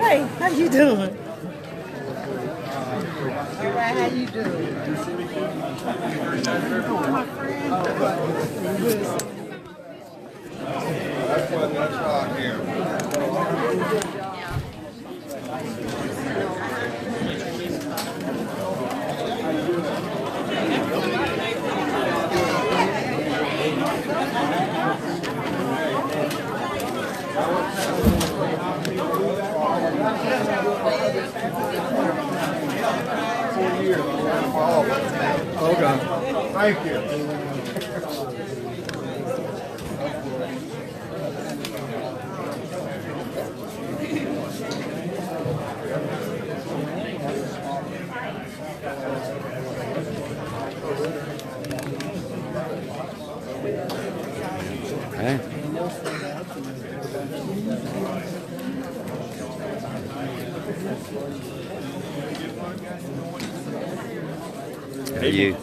Hey, how you doing? All right, how you doing? My friend. That's right here. Okay. Thank you. Hey. How are you?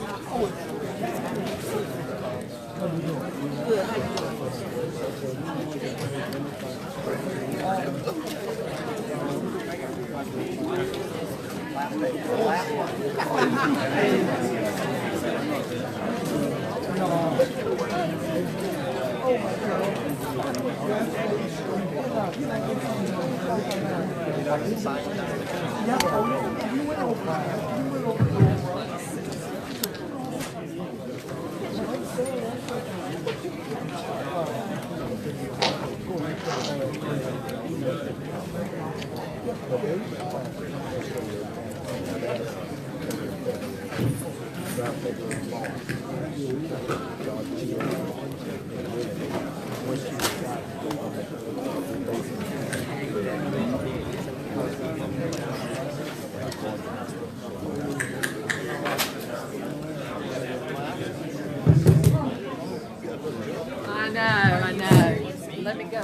I know. Let me go.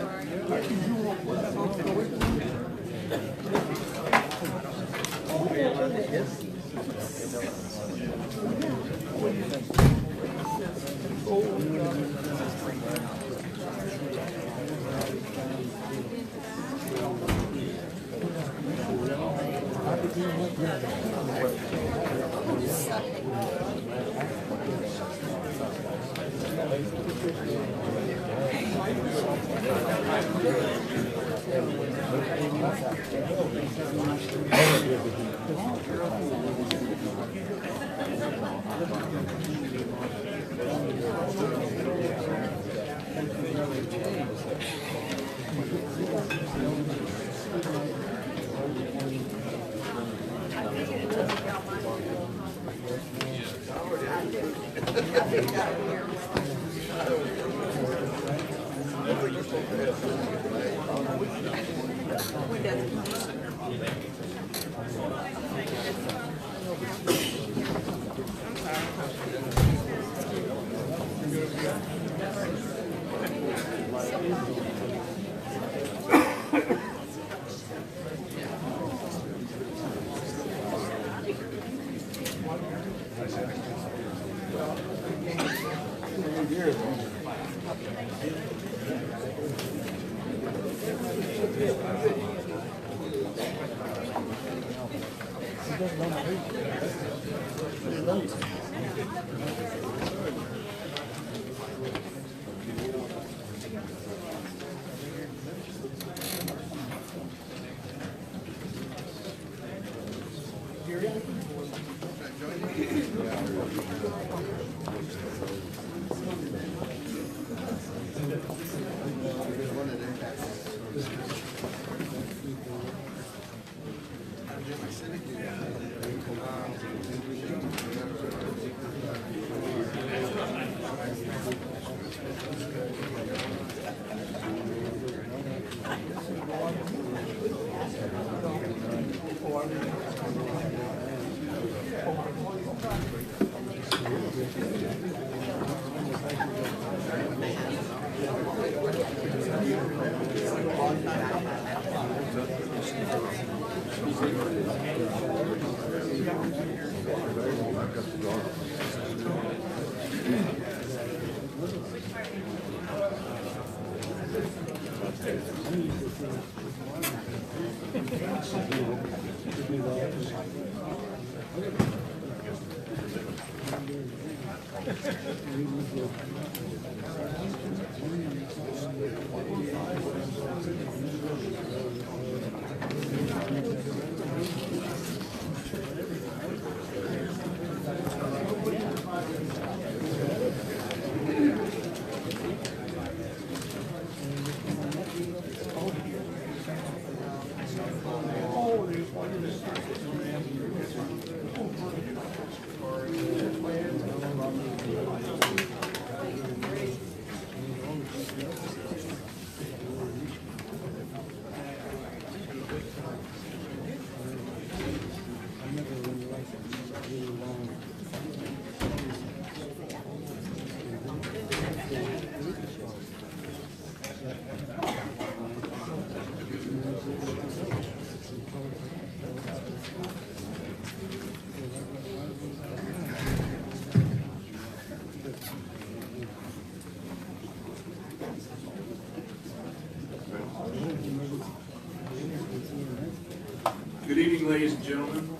Good evening, ladies and gentlemen.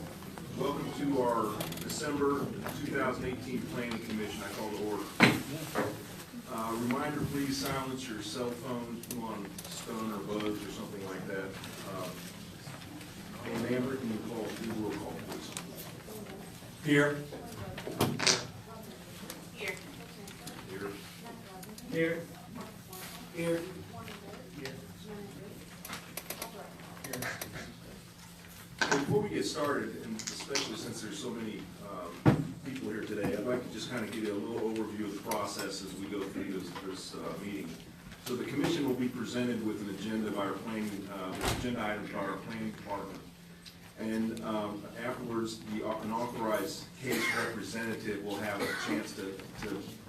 Welcome to our December 2018 Planning Commission. I call to order. Reminder, please silence your cell phones, put on stun or buzz or something like that. And Amber, can you do roll call, please? Here. Here. Here. Here. Before we get started, and especially since there's so many people here today, I'd like to just kind of give you a little overview of the process as we go through this meeting. So the commission will be presented with an agenda by our planning, agenda items by our planning department. And afterwards, an authorized case representative will have a chance to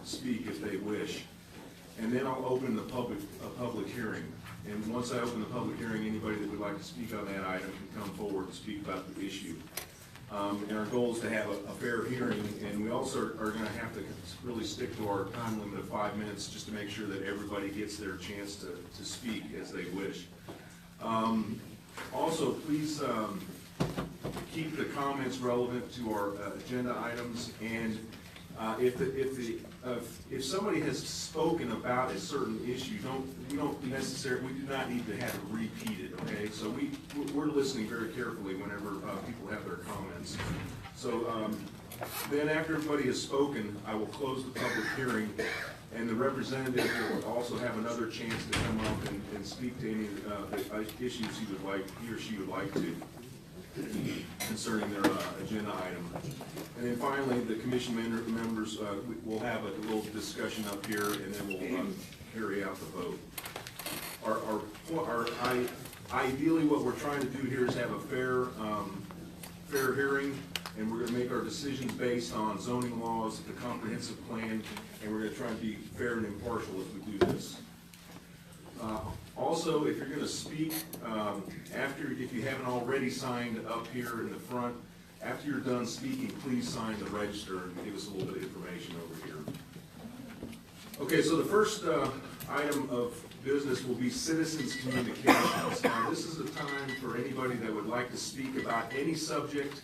speak if they wish. And then I'll open a public hearing. And once I open the public hearing, anybody that would like to speak on that item can come forward and speak about the issue. And our goal is to have a fair hearing, and we also are going to have to really stick to our time limit of 5 minutes just to make sure that everybody gets their chance to speak as they wish. Also, please keep the comments relevant to our agenda items, and if somebody has spoken about a certain issue, we do not need to have it repeated, okay? So we're listening very carefully whenever people have their comments. So then after everybody has spoken, I will close the public hearing, and the representative will also have another chance to come up and speak to any of the issues he or she would like to concerning their agenda item. And then finally, the commission members will have a little discussion up here, and then we'll carry out the vote. Ideally, what we're trying to do here is have a fair hearing, and we're going to make our decisions based on zoning laws, the comprehensive plan, and we're going to try and be fair and impartial as we do this. Also, if you're going to speak, if you haven't already signed up here in the front, after you're done speaking, please sign the register and give us a little bit of information over here. Okay, so the first item of business will be citizens communications. Now, this is a time for anybody that would like to speak about any subject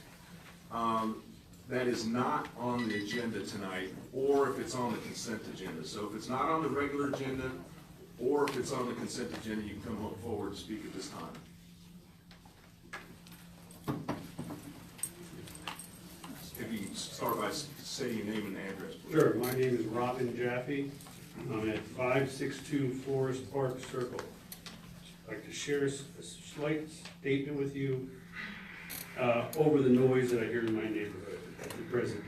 that is not on the agenda tonight, or if it's on the consent agenda. So if it's not on the regular agenda, or if it's on the consent agenda, you can come forward and speak at this time. If you start by saying your name and address, please. Sure, my name is Robin Jaffe. I'm at 562 Forest Park Circle. I'd like to share a slight statement with you over the noise that I hear in my neighborhood at the present.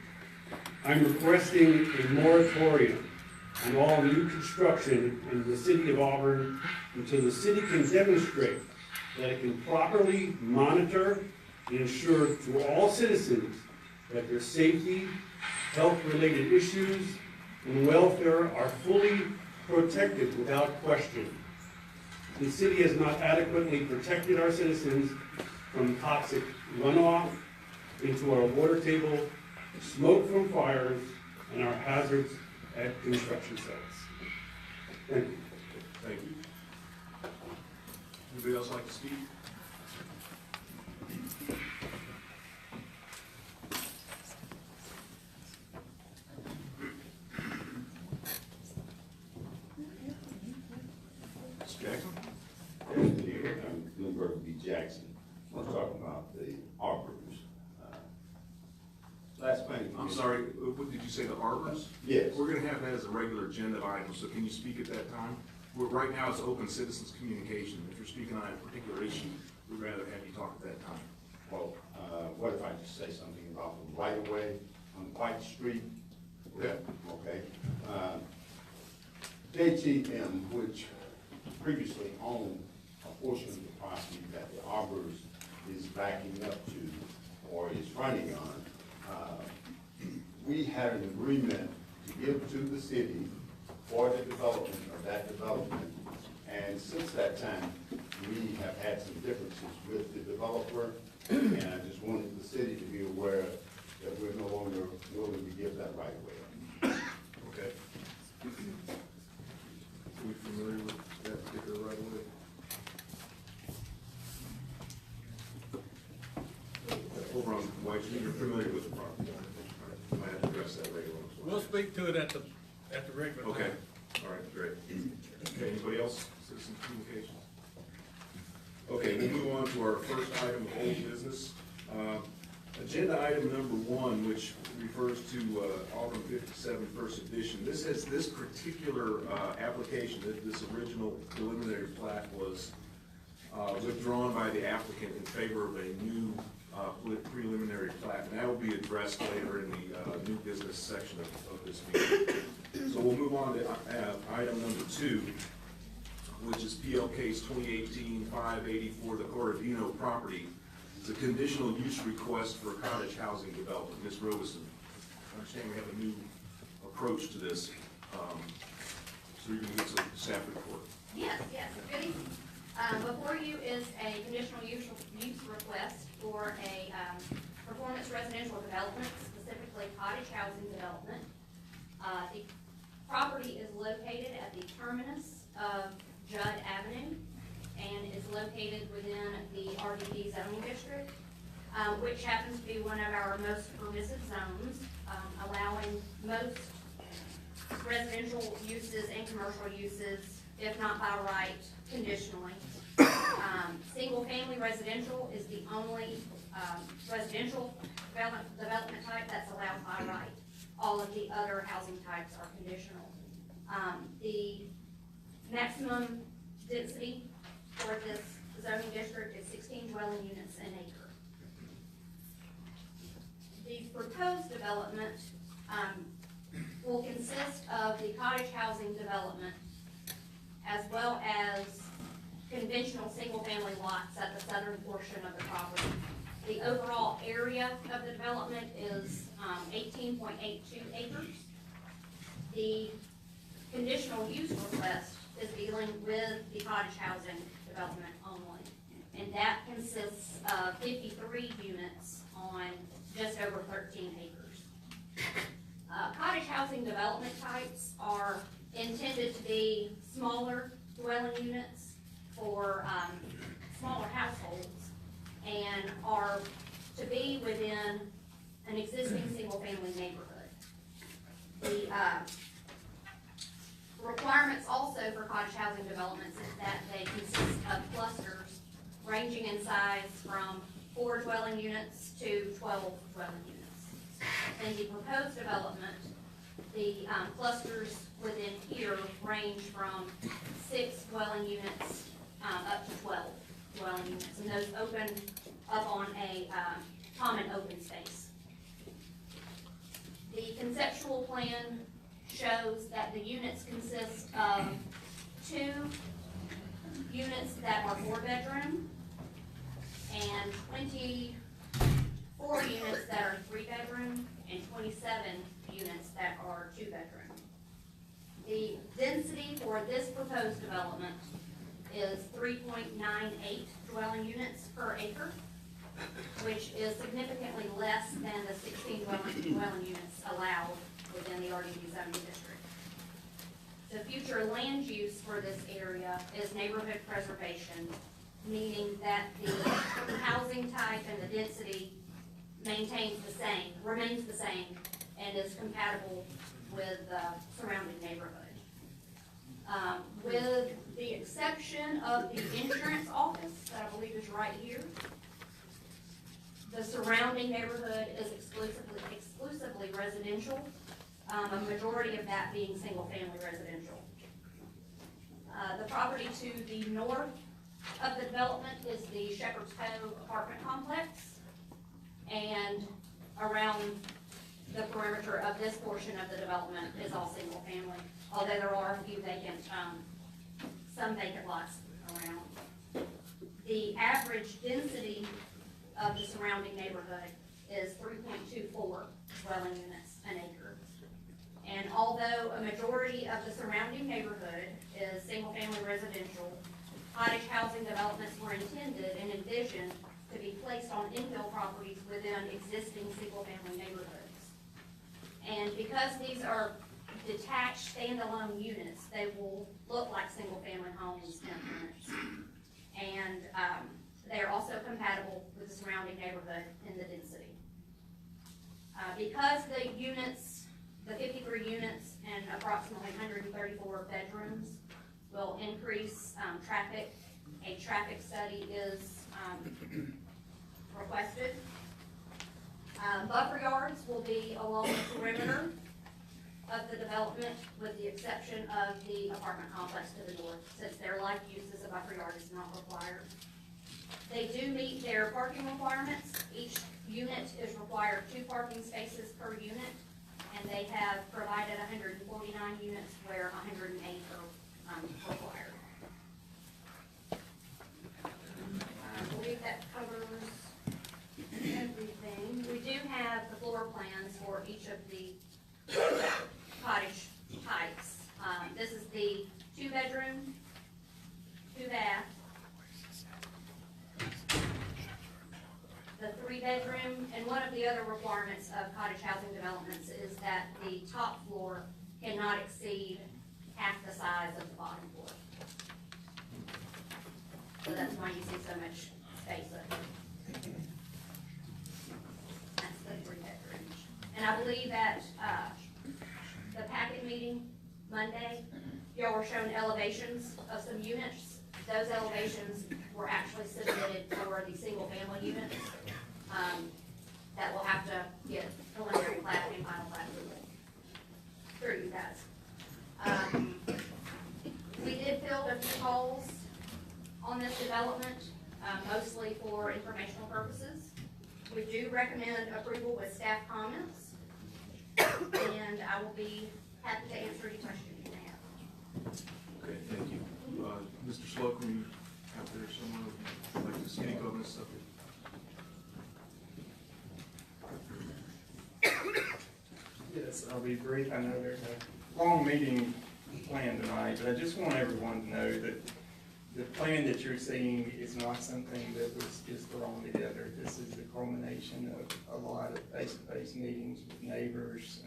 I'm requesting a moratorium on all new construction in the city of Auburn until the city can demonstrate that it can properly monitor and ensure to all citizens that their safety, health-related issues, and welfare are fully protected without question. The city has not adequately protected our citizens from toxic runoff into our water table, smoke from fires, and our hazards at construction sites. Thank you. Thank you. Anybody else like to speak? can have that as a regular agenda item, so can you speak at that time? Right now, it's open citizens communication. If you're speaking on a particular issue, we'd rather have you talk at that time. Well, what if I just say something about the right of way on White Street? Okay. Okay. JTM, which previously owned a portion of the property that the Arbors is backing up to or is running on, we had an agreement to give to the city for the development of that development. And since that time, we have had some differences with the developer, and I just wanted the city to be aware that we're no longer willing to give that right away. Okay. Are we familiar with that particular right of way? Over on White Street, you're familiar with the property. All right. I might have to address that later on. We'll speak to it at the regular. Okay, time. all right, great. Okay, anybody else, citizen communications? Okay, we'll move on to our first item of old business. Agenda item number 1, which refers to Auburn 57 First Edition. This particular application, this original preliminary plat was withdrawn by the applicant in favor of a new preliminary plat, and that will be addressed later in the new business section of this meeting. So we'll move on to item number 2, which is PL case 2018-584, the Corradino property. It's a conditional use request for a cottage housing development. Ms. Robeson, I understand we have a new approach to this, so you're gonna get some staff report. Yes, good evening. Before you is a conditional use request for a performance residential development, specifically cottage housing development. The property is located at the terminus of Judd Avenue and is located within the RDP zoning district, which happens to be one of our most permissive zones, allowing most residential uses and commercial uses, if not by right, conditionally. Single-family residential is the only residential development type that's allowed by right. All of the other housing types are conditional. The maximum density for this zoning district is 16 dwelling units an acre. The proposed development will consist of the cottage housing development as well as conventional single-family lots at the southern portion of the property. The overall area of the development is 18.82 acres. The conditional use request is dealing with the cottage housing development only, and that consists of 53 units on just over 13 acres. Cottage housing development types are intended to be smaller dwelling units for smaller households and are to be within an existing single-family neighborhood. The requirements also for cottage housing developments is that they consist of clusters ranging in size from 4 dwelling units to 12 dwelling units. In the proposed development, the clusters within here range from 6 dwelling units up to 12 dwelling units, and those open up on a common open space. The conceptual plan shows that the units consist of 2 units that are 4-bedroom and 24 units that are 3-bedroom and 27 units that are 2-bedroom. The density for this proposed development is 3.98 dwelling units per acre, which is significantly less than the 16 dwelling units allowed within the RDP zoning district. The future land use for this area is neighborhood preservation, meaning that the housing type and the density remains the same, and is compatible with the surrounding neighborhood. With the exception of the insurance office, that I believe is right here, the surrounding neighborhood is exclusively residential, a majority of that being single-family residential. The property to the north of the development is the Shepherd's Cove apartment complex, and around the perimeter of this portion of the development is all single-family, although there are a few vacant, some vacant lots around. The average density of the surrounding neighborhood is 3.24 dwelling units an acre. And although a majority of the surrounding neighborhood is single-family residential, cottage housing developments were intended and envisioned to be placed on infill properties within existing single-family neighborhoods. And because these are detached standalone units, they will look like single-family homes in appearance. And they are also compatible with the surrounding neighborhood in the density. Because the units, the 53 units and approximately 134 bedrooms will increase traffic, a traffic study is requested. Buffer yards will be along the perimeter of the development, with the exception of the apartment complex to the north, since their life uses, a buffer yard is not required. They do meet their parking requirements. Each unit is required 2 parking spaces per unit, and they have provided 149 units where 108 are required. I believe that covers everything. We do have the floor plans for each of the cottage types. This is the 2-bedroom, 2-bath, the 3-bedroom, and one of the other requirements of cottage housing developments is that the top floor cannot exceed half the size of the bottom floor. So that's why you see so much space up here. That's the 3-bedroom. And I believe at the packet meeting Monday, y'all were shown elevations of some units. Those elevations were actually submitted for the single-family units. That will have to get preliminary plat and final plat approval through you guys. We did field a few calls on this development, mostly for informational purposes. We do recommend approval with staff comments, and I will be happy to answer any questions you may have. Okay, thank you. Mr. Slocum, you out there somewhere would like to speak on this subject? Yes, I'll be brief. I know there's a long meeting planned tonight, but I just want everyone to know that the plan that you're seeing is not something that was just thrown together. This is the culmination of a lot of face-to-face meetings with neighbors,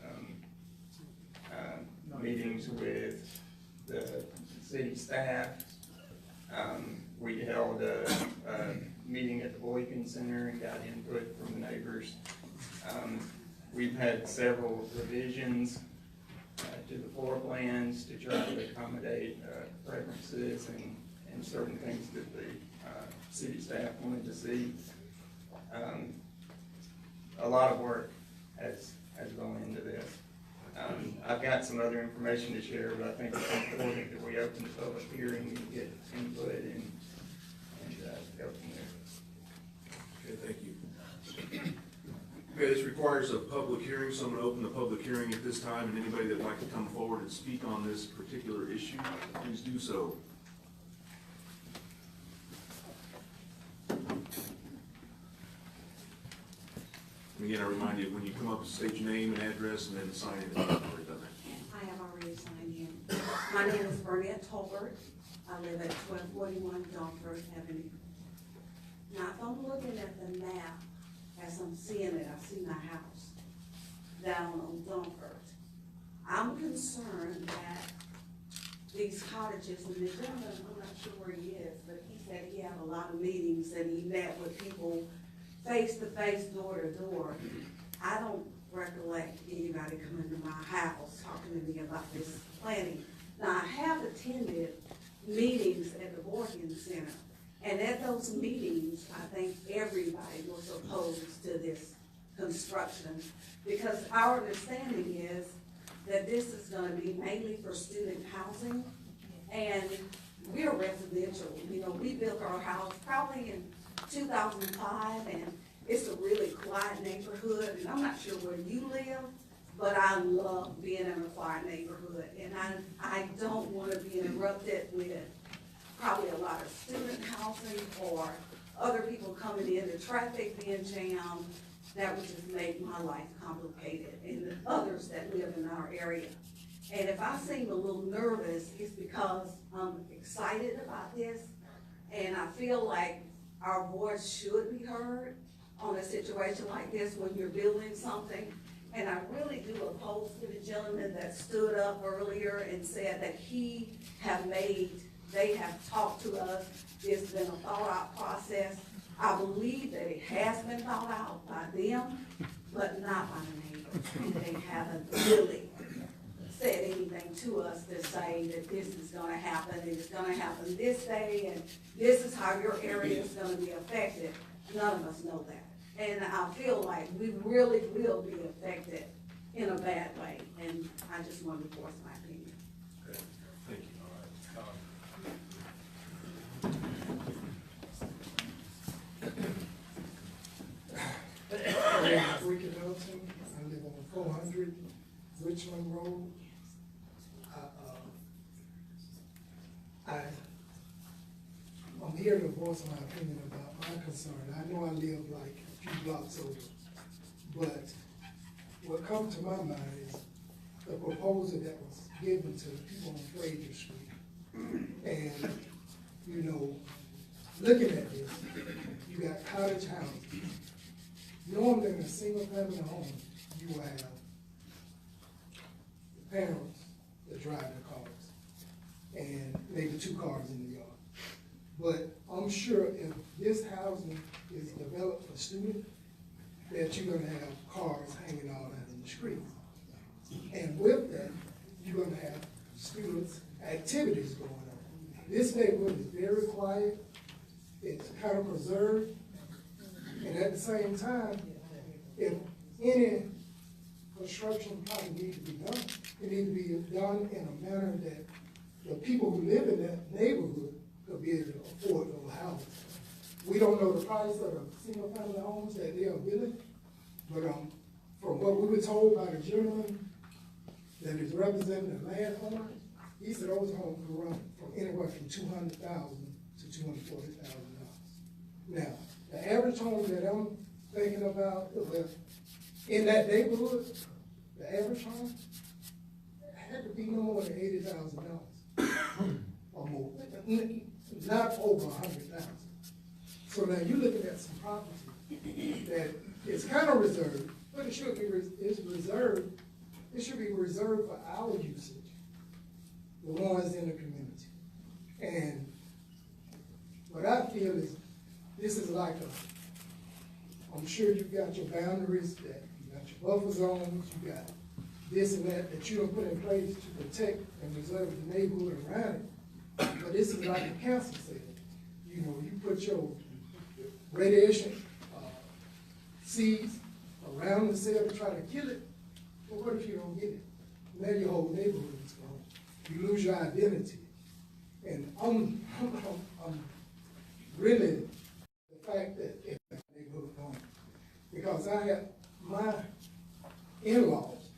meetings with the city staff. We held a meeting at the Boykin Center and got input from the neighbors. We've had several revisions to the floor plans to try to accommodate preferences and certain things that the city staff wanted to see. A lot of work has gone into this. I've got some other information to share, but I think it's important that we open the public hearing and get input and go from there. Okay, thank you. Okay, this requires a public hearing, so I'm going to open the public hearing at this time, and anybody that'd like to come forward and speak on this particular issue, please do so. And again, I remind you, when you come up, state your name and address, and then sign in. I've already done that. I have already signed in. My name is Burnett Tolbert. I live at 1241 Donford Avenue. Now, if I'm looking at the map, as I'm seeing it, I see my house down on Donford. I'm concerned that these cottages, and the gentleman, I'm not sure where he is, but he said he had a lot of meetings and he met with people face to face, door to door. I don't recollect anybody coming to my house talking to me about this planning. Now, I have attended meetings at the Boykin Center, and at those meetings, I think everybody was opposed to this construction, because our understanding is that this is gonna be mainly for student housing. And we're residential, you know, we built our house probably in 2005, and it's a really quiet neighborhood, and I'm not sure where you live, but I love being in a quiet neighborhood, and I don't wanna be interrupted with probably a lot of student housing or other people coming in, the traffic being jammed. That would just make my life complicated, and the others that live in our area. And if I seem a little nervous, it's because I'm excited about this, and I feel like our voice should be heard on a situation like this when you're building something. And I really do oppose to the gentleman that stood up earlier and said that they have talked to us, it's been a thought out process. I believe that it has been thought out by them, but not by the neighbors. And they haven't really said anything to us to say that this is gonna happen, and it's gonna happen this day, and this is how your area is gonna be affected. None of us know that. And I feel like we really will be affected in a bad way, and I just wanted to voice my opinion. Okay, thank you. Ricky Milton, I live on 400 Richmond Road. I'm here to voice my opinion about my concern. I know I live like a few blocks over, but what comes to my mind is the proposal that was given to the people on Fraser Street. And, you know, looking at this, you got cottage houses. Normally in a single family home, you have the parents that drive the cars and maybe 2 cars in the yard. But I'm sure if this housing is developed for students, that you're gonna have cars hanging all out in the streets. And with that, you're gonna have students' activities going on. This neighborhood is very quiet, it's kind of preserved, and at the same time, if any construction probably need to be done, it need to be done in a manner that the people who live in that neighborhood could be able to afford those houses. We don't know the price of the single family homes that they are building, but from what we were told by the gentleman that is representing the landowner, he said those homes could run from anywhere from $200,000 to $240,000. Now, the average home that I'm thinking about, in that neighborhood, the average home had to be no more than $80,000 or more, not over $100,000. So now you're looking at some property that is kind of reserved, but it should be it's reserved. It should be reserved for our usage, the ones in the community. And what I feel is this is like I'm sure you've got your boundaries, that you got your buffer zones, you got this and that you don't put in place to protect and preserve the neighborhood around it. But this is like a cancer cell. You know, you put your radiation seeds around the cell to try to kill it, but what if you don't get it? Now your whole neighborhood is gone. You lose your identity. And I'm really the fact that if that neighborhood gone, because I have my in-laws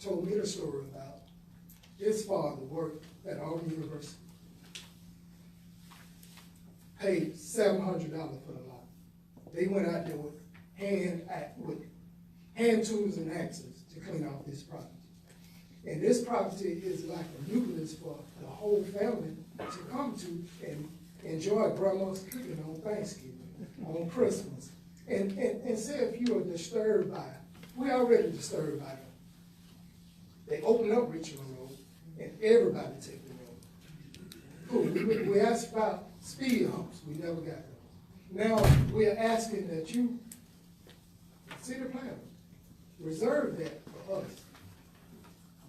told me the story about his father worked at Auburn University, paid $700 for the lot. They went out there with hand tools and axes to clean off this property. And this property is like a nucleus for the whole family to come to and enjoy grandma's cooking on Thanksgiving, on Christmas. And say if you are disturbed by it, we're already disturbed by it. They open up Richmond Road and everybody take the road. Cool. We asked about speed humps, we never got those. Now we're asking that you, city planner, reserve that for us.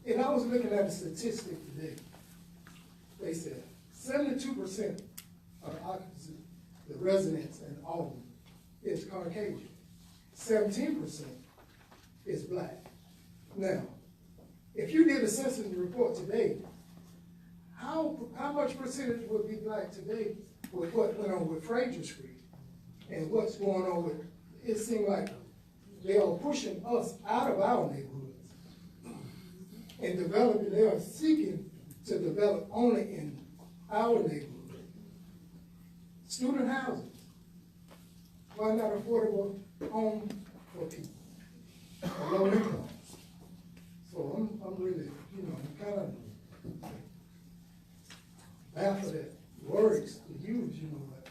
And I was looking at a statistic today. They said 72% of the occupancy, the residents in Auburn, is Caucasian. 17% is black. Now, if you did a census report today, how much percentage would be black today with what went on with Fraser Street and what's going on with, it seemed like they are pushing us out of our neighborhoods and developing, they are seeking to develop only in our neighborhood. Student housing, why not affordable home for people, for low income? So I'm really, I'm kind of baffled at words to use, but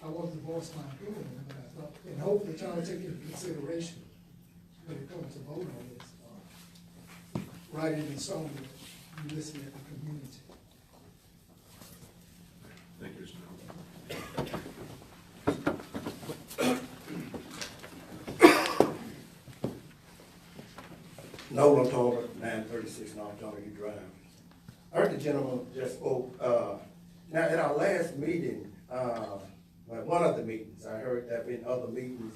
I want to voice my opinion, and I thought, and hopefully trying to take into consideration when it comes to vote on this, writing in stone that you listen at the community. Thank you, Mr. Nolan Tolbert, 936 North Donahue Drive. I heard the gentleman just spoke. Now, at our last meeting, one of the meetings, I heard there have been other meetings.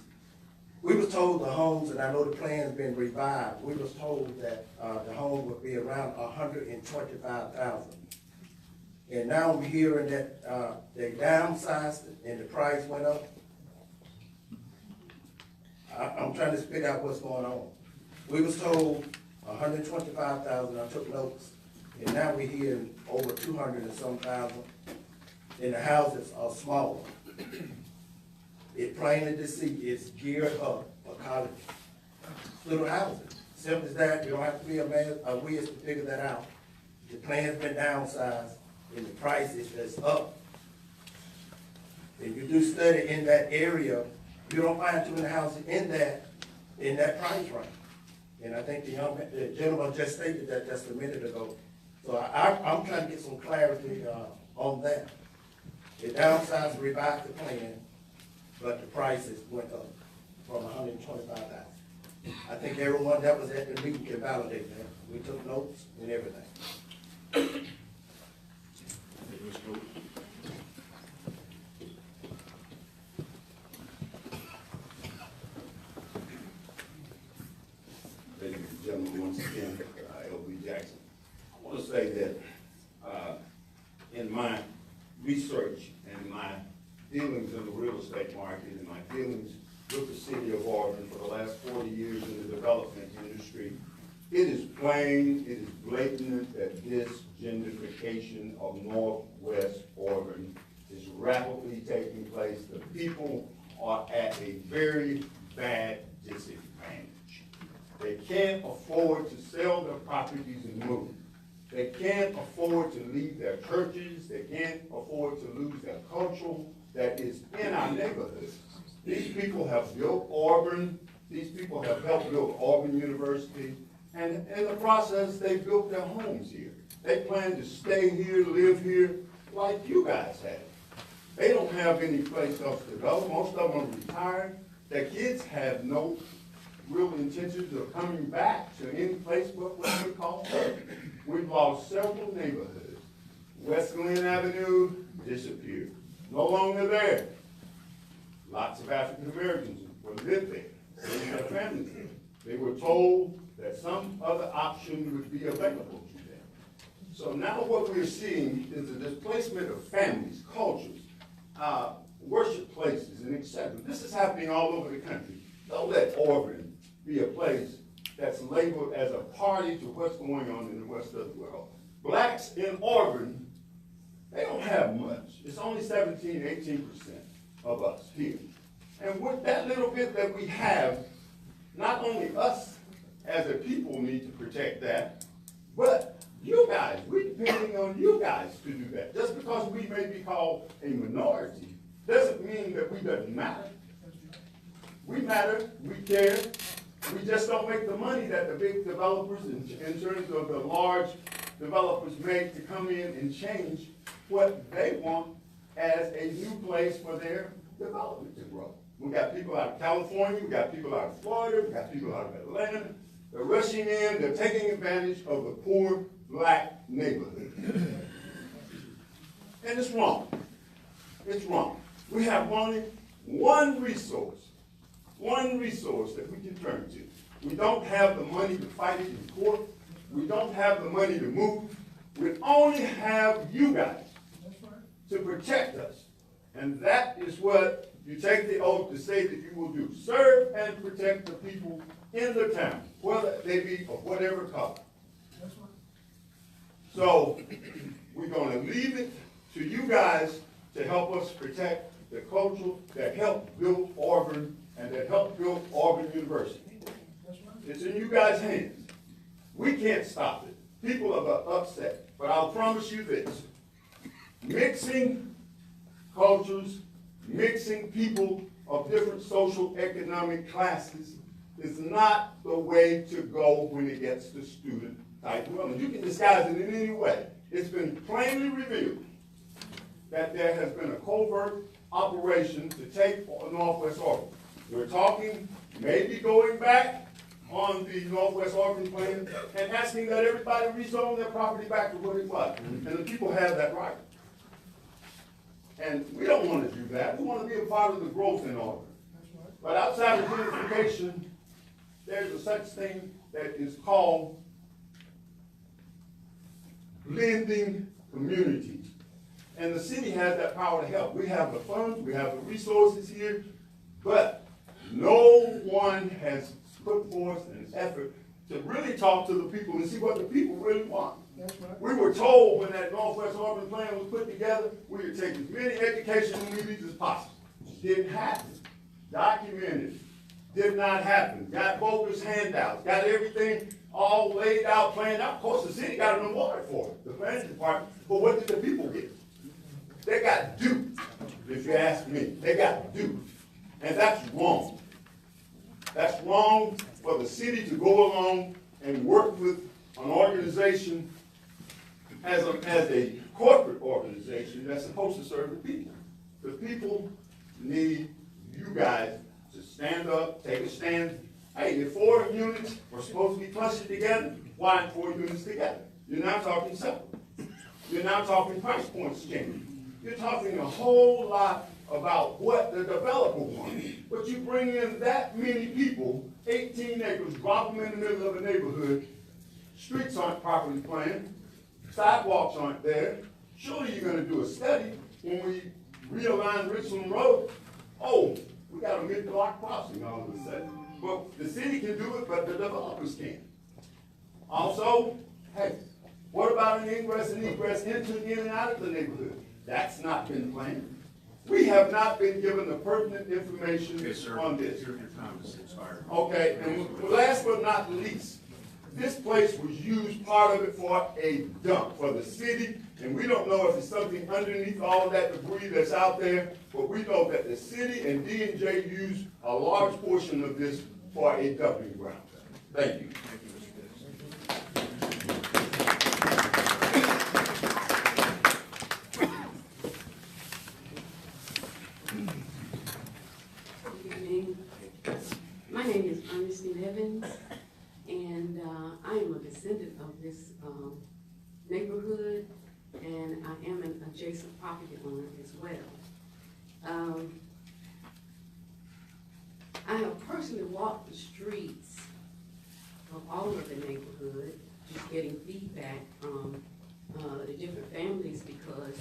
We was told the homes, and I know the plan's been revived, we was told that the home would be around 125,000. And now we're hearing that they downsized it and the price went up. I'm trying to figure out what's going on. We was told 125,000, I took notes, and now we're hearing over 200 and some thousand, and the houses are smaller. It plainly to see it's geared up for college, little houses. Simple as that. You don't have to be a whiz to figure that out. The plan's been downsized, and the price is just up. If you do study in that area, you don't find too many houses in that price range. And I think the gentleman just stated that just a minute ago. So I'm trying to get some clarity on that. The downsized revised the plan, but the prices went up from 125,000. I think everyone that was at the meeting can validate that. We took notes and everything. Thank you, Mr. Nolan. Ladies and gentlemen, once again, L.B. Jackson. I want to say that in my research and my dealings in the real estate market and my dealings with the city of Auburn for the last 40 years in the development industry, it is plain, it is blatant that this gentrification of Northwest Auburn is rapidly taking place. The people are at a very bad disadvantage. They can't afford to sell their properties and move. They can't afford to leave their churches. They can't afford to lose their culture that is in our neighborhoods. These people have built Auburn. These people have helped build Auburn University. And in the process, they built their homes here. They plan to stay here, live here, like you guys have. They don't have any place else to go. Most of them are retired. Their kids have no real intentions of coming back to any place but what we call home. We've lost several neighborhoods. West Glen Avenue disappeared. No longer there. Lots of African Americans lived there. They had families there. They were told that some other option would be available to them. So now what we're seeing is the displacement of families, cultures, worship places, and etc. This is happening all over the country. Don't let Auburn be a place that's labeled as a party to what's going on in the rest of the world. Blacks in Auburn, they don't have much. It's only 17, 18% of us here. And with that little bit that we have, not only us as a people need to protect that, but you guys, we're depending on you guys to do that. Just because we may be called a minority doesn't mean that we doesn't matter. We matter, we care. We just don't make the money that the big developers, in terms of the large developers, make to come in and change what they want as a new place for their development to grow. We got people out of California, we got people out of Florida, we got people out of Atlanta. They're rushing in, they're taking advantage of the poor black neighborhood. And it's wrong. It's wrong. We have only one resource that we can turn to. We don't have the money to fight it in court. We don't have the money to move. We only have you guys to protect us. And that is what you take the oath to say that you will do. Serve and protect the people in the town, whether they be of whatever color. So we're gonna leave it to you guys to help us protect the culture that helped build Auburn and that helped build Auburn University. It's in you guys' hands. We can't stop it. People are upset, but I'll promise you this. Mixing cultures, mixing people of different social economic classes is not the way to go when it gets to student type development. You can disguise it in any way. It's been plainly revealed that there has been a covert operation to take Northwest Auburn. We're talking maybe going back on the Northwest Auburn plan and asking that everybody rezone their property back to what it was. And the people have that right. And we don't want to do that. We want to be a part of the growth in Auburn. But outside of gentrification, there's a such thing that is called blending communities. And the city has that power to help. We have the funds, we have the resources here, but no one has put forth an effort to really talk to the people and see what the people really want. That's right. We were told when that Northwest Auburn plan was put together, we would take as many educational meetings as possible. Didn't happen. Documented. Did not happen. Got bogus handouts. Got everything all laid out, planned out. Of course, the city got an award for it, the planning department. But what did the people get? They got duped, if you ask me. They got duped. And that's wrong. That's wrong for the city to go along and work with an organization as a corporate organization that's supposed to serve the people. The people need you guys to stand up, take a stand. Hey, if 4 units were supposed to be clustered together, why 4 units together? You're now talking separate. You're now talking price points changing. You're talking a whole lot about what the developer wants. But you bring in that many people, 18 acres, drop them in the middle of a neighborhood, streets aren't properly planned, sidewalks aren't there. Surely you're gonna do a study when we realign Richland Road. Oh, we got a mid-block crossing all of a sudden. Well, the city can do it, but the developers can't. Also, hey, what about an ingress and egress into, in and out of the neighborhood? That's not been planned. We have not been given the pertinent information on this. Your time is expired. Okay, and last but not least, this place was used, part of it, for a dump for the city, and we don't know if it's something underneath all of that debris that's out there, but we know that the city and D&J used a large portion of this for a dumping ground. Thank you. Thank you, Mr. Davis. Good evening. My name is Ernestine Evans, and I am a descendant of this neighborhood, and I am an adjacent property owner as well. I have personally walked the streets of all of the neighborhood, just getting feedback from the different families, because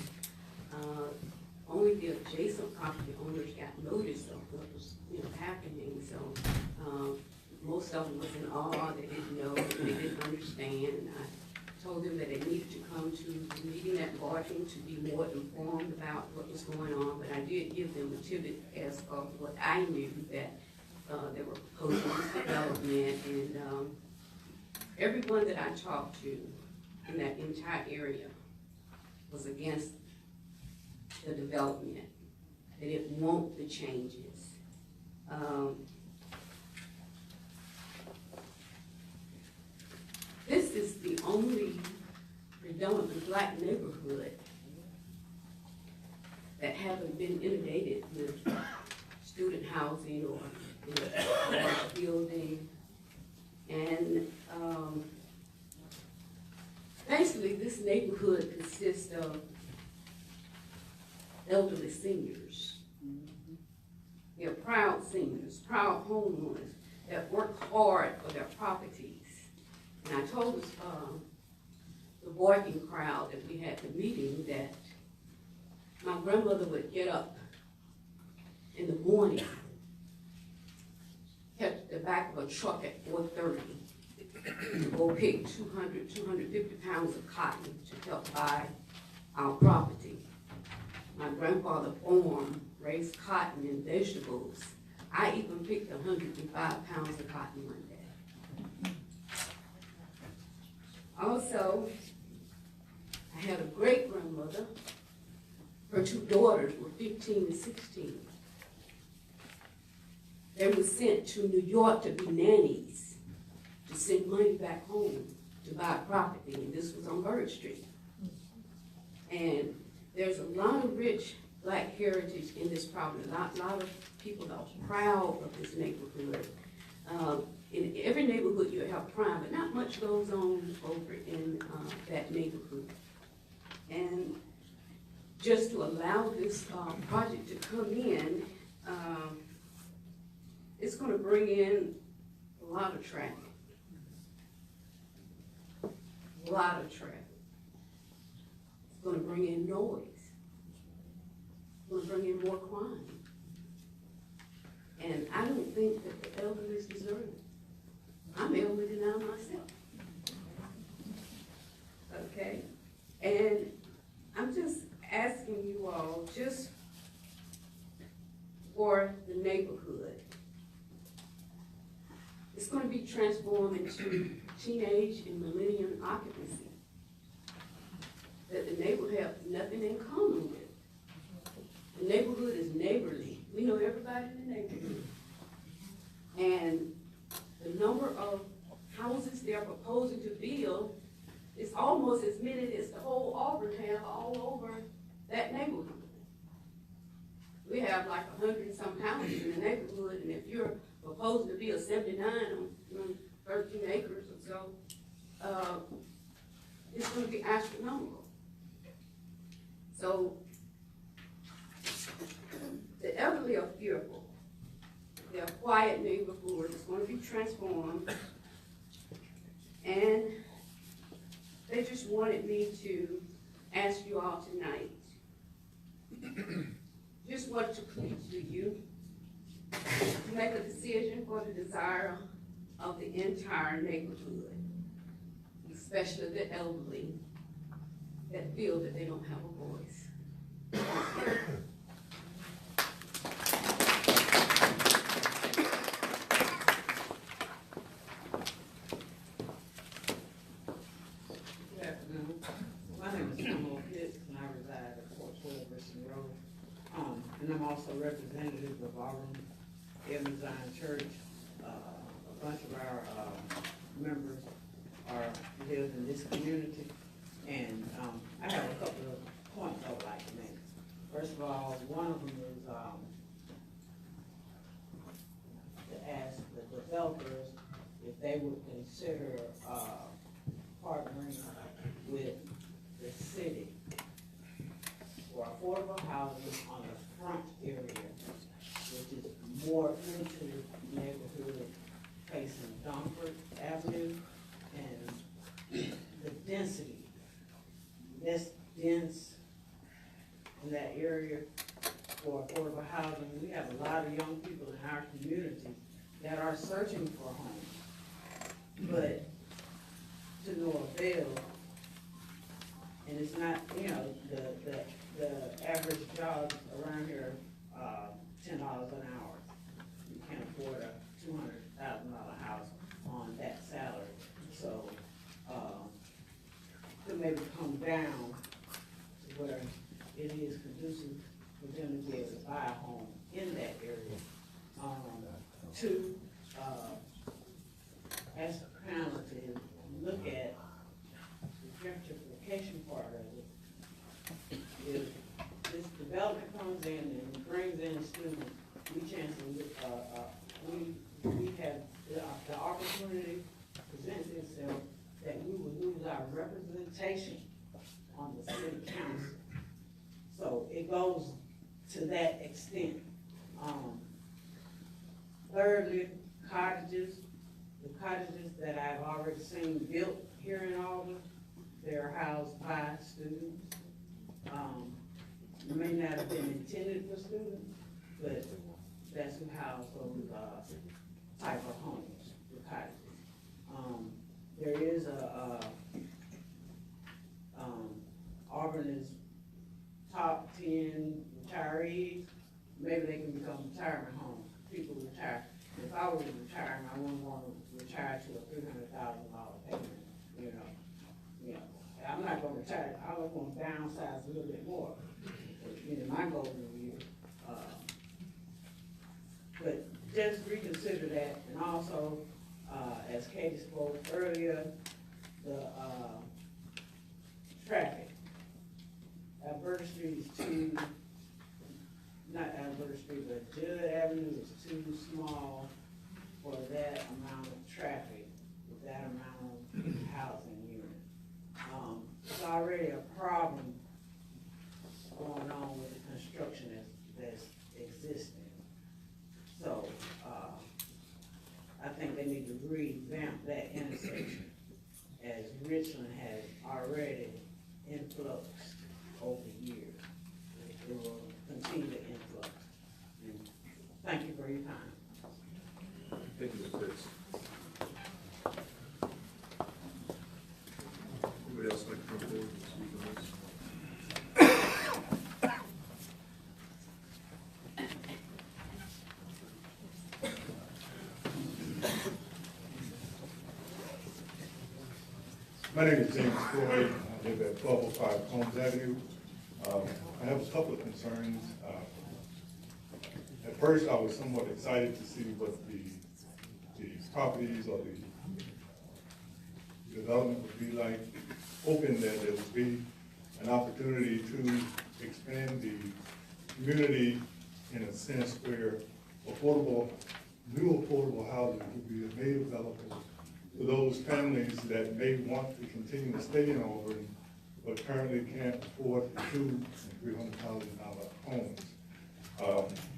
only the adjacent property owners got notice of what was, happening. So most of them was in awe. They didn't know, they didn't understand. And I told them that they needed to come to the meeting at Barton to be more informed about what was going on. But I did give them a tidbit as of what I knew, that they were proposing this development, and everyone that I talked to in that entire area was against the development. They didn't want the changes. This is the only predominantly black neighborhood that haven't been inundated with student housing or large building. And basically this neighborhood consists of elderly seniors. They're proud seniors, proud homeowners that work hard for their properties. And I told the working crowd that we had the meeting that my grandmother would get up in the morning, catch the back of a truck at 4:30, go pick 250 pounds of cotton to help buy our property. My grandfather farmed, raised cotton and vegetables. I even picked 105 pounds of cotton one day. Also, I had a great grandmother. Her two daughters were 15 and 16. They were sent to New York to be nannies, to send money back home to buy property, and this was on Bird Street. And there's a lot of rich Black heritage in this property. A lot of people are proud of this neighborhood. In every neighborhood you have crime, but not much goes on over in that neighborhood. And just to allow this project to come in, it's gonna bring in a lot of traffic. A lot of traffic. It's gonna bring in noise. It's gonna bring in more crime. And I don't think that the elderly deserve it. I'm elderly now myself. Okay? And I'm just asking you all, just for the neighborhood, it's gonna be transformed into teenage and millennium occupancy that the neighborhood have nothing in common with. The neighborhood is neighborly. We know everybody in the neighborhood. And the number of houses they're proposing to build is almost as many as the whole Auburn have all over that neighborhood. We have like 100 and some houses in the neighborhood, and if you're proposing to build 79 on 13 acres or so, it's gonna be astronomical. So the elderly are fearful. They're a quiet neighborhood. It's going to be transformed. And they just wanted me to ask you all tonight, just want to plead to you to make a decision for the desire of the entire neighborhood, especially the elderly that feel that they don't have a voice. And I'm also representative of Auburn Evans Zion Church. A bunch of our members live in this community, and I have a couple of points I would like to make. First of all, one of them is to ask the developers if they would consider partnering with the city for affordable housing on the front area, which is more into the neighborhood facing Dunford Avenue, and the density, less dense in that area for affordable housing. We have a lot of young people in our community that are searching for homes, but to no avail. And it's not, you know, the average job around here, $10 an hour. You can't afford a $200,000 house on that salary. So, to maybe come down to where it is conducive for them to be able to buy a home in that area. Two, ask the panel to look at the gentrification part of it. If this development comes in and brings in students, we have the opportunity presents itself that we will lose our representation on the city council. So it goes to that extent. Thirdly, cottages the cottages that I've already seen built here in Auburn, they're housed by students. It may not have been intended for students, but that's who house those, type of homes, the cottages. There is Auburn is top 10 retirees. Maybe they can become retirement homes. People retire. If I was retiring, I wouldn't want to retire to a $300,000 payment, you know. I'm not gonna retire, I was gonna downsize a little bit more, my golden year. But just reconsider that, and also, as Katie spoke earlier, the, traffic. Alberta Street is not Alberta Street, but Judd Avenue is too small for that amount of traffic, with that amount of housing units. It's already a problem going on with the construction that's existing. So, I think they need to revamp that intersection, as Richland has already influxed over the years. It will continue to influx. And thank you for your time. Thank you, Ms. Pitts. Anybody else like to come forward and speak on this? My name is James Floyd. I live at 1205 Combs Avenue. I have a couple of concerns. At first, I was somewhat excited to see what the properties or the development would be like, hoping that there would be an opportunity to expand the community in a sense where new affordable housing would be made available to those families that may want to continue to stay in Auburn, but currently can't afford the $200,000 and $300,000 homes.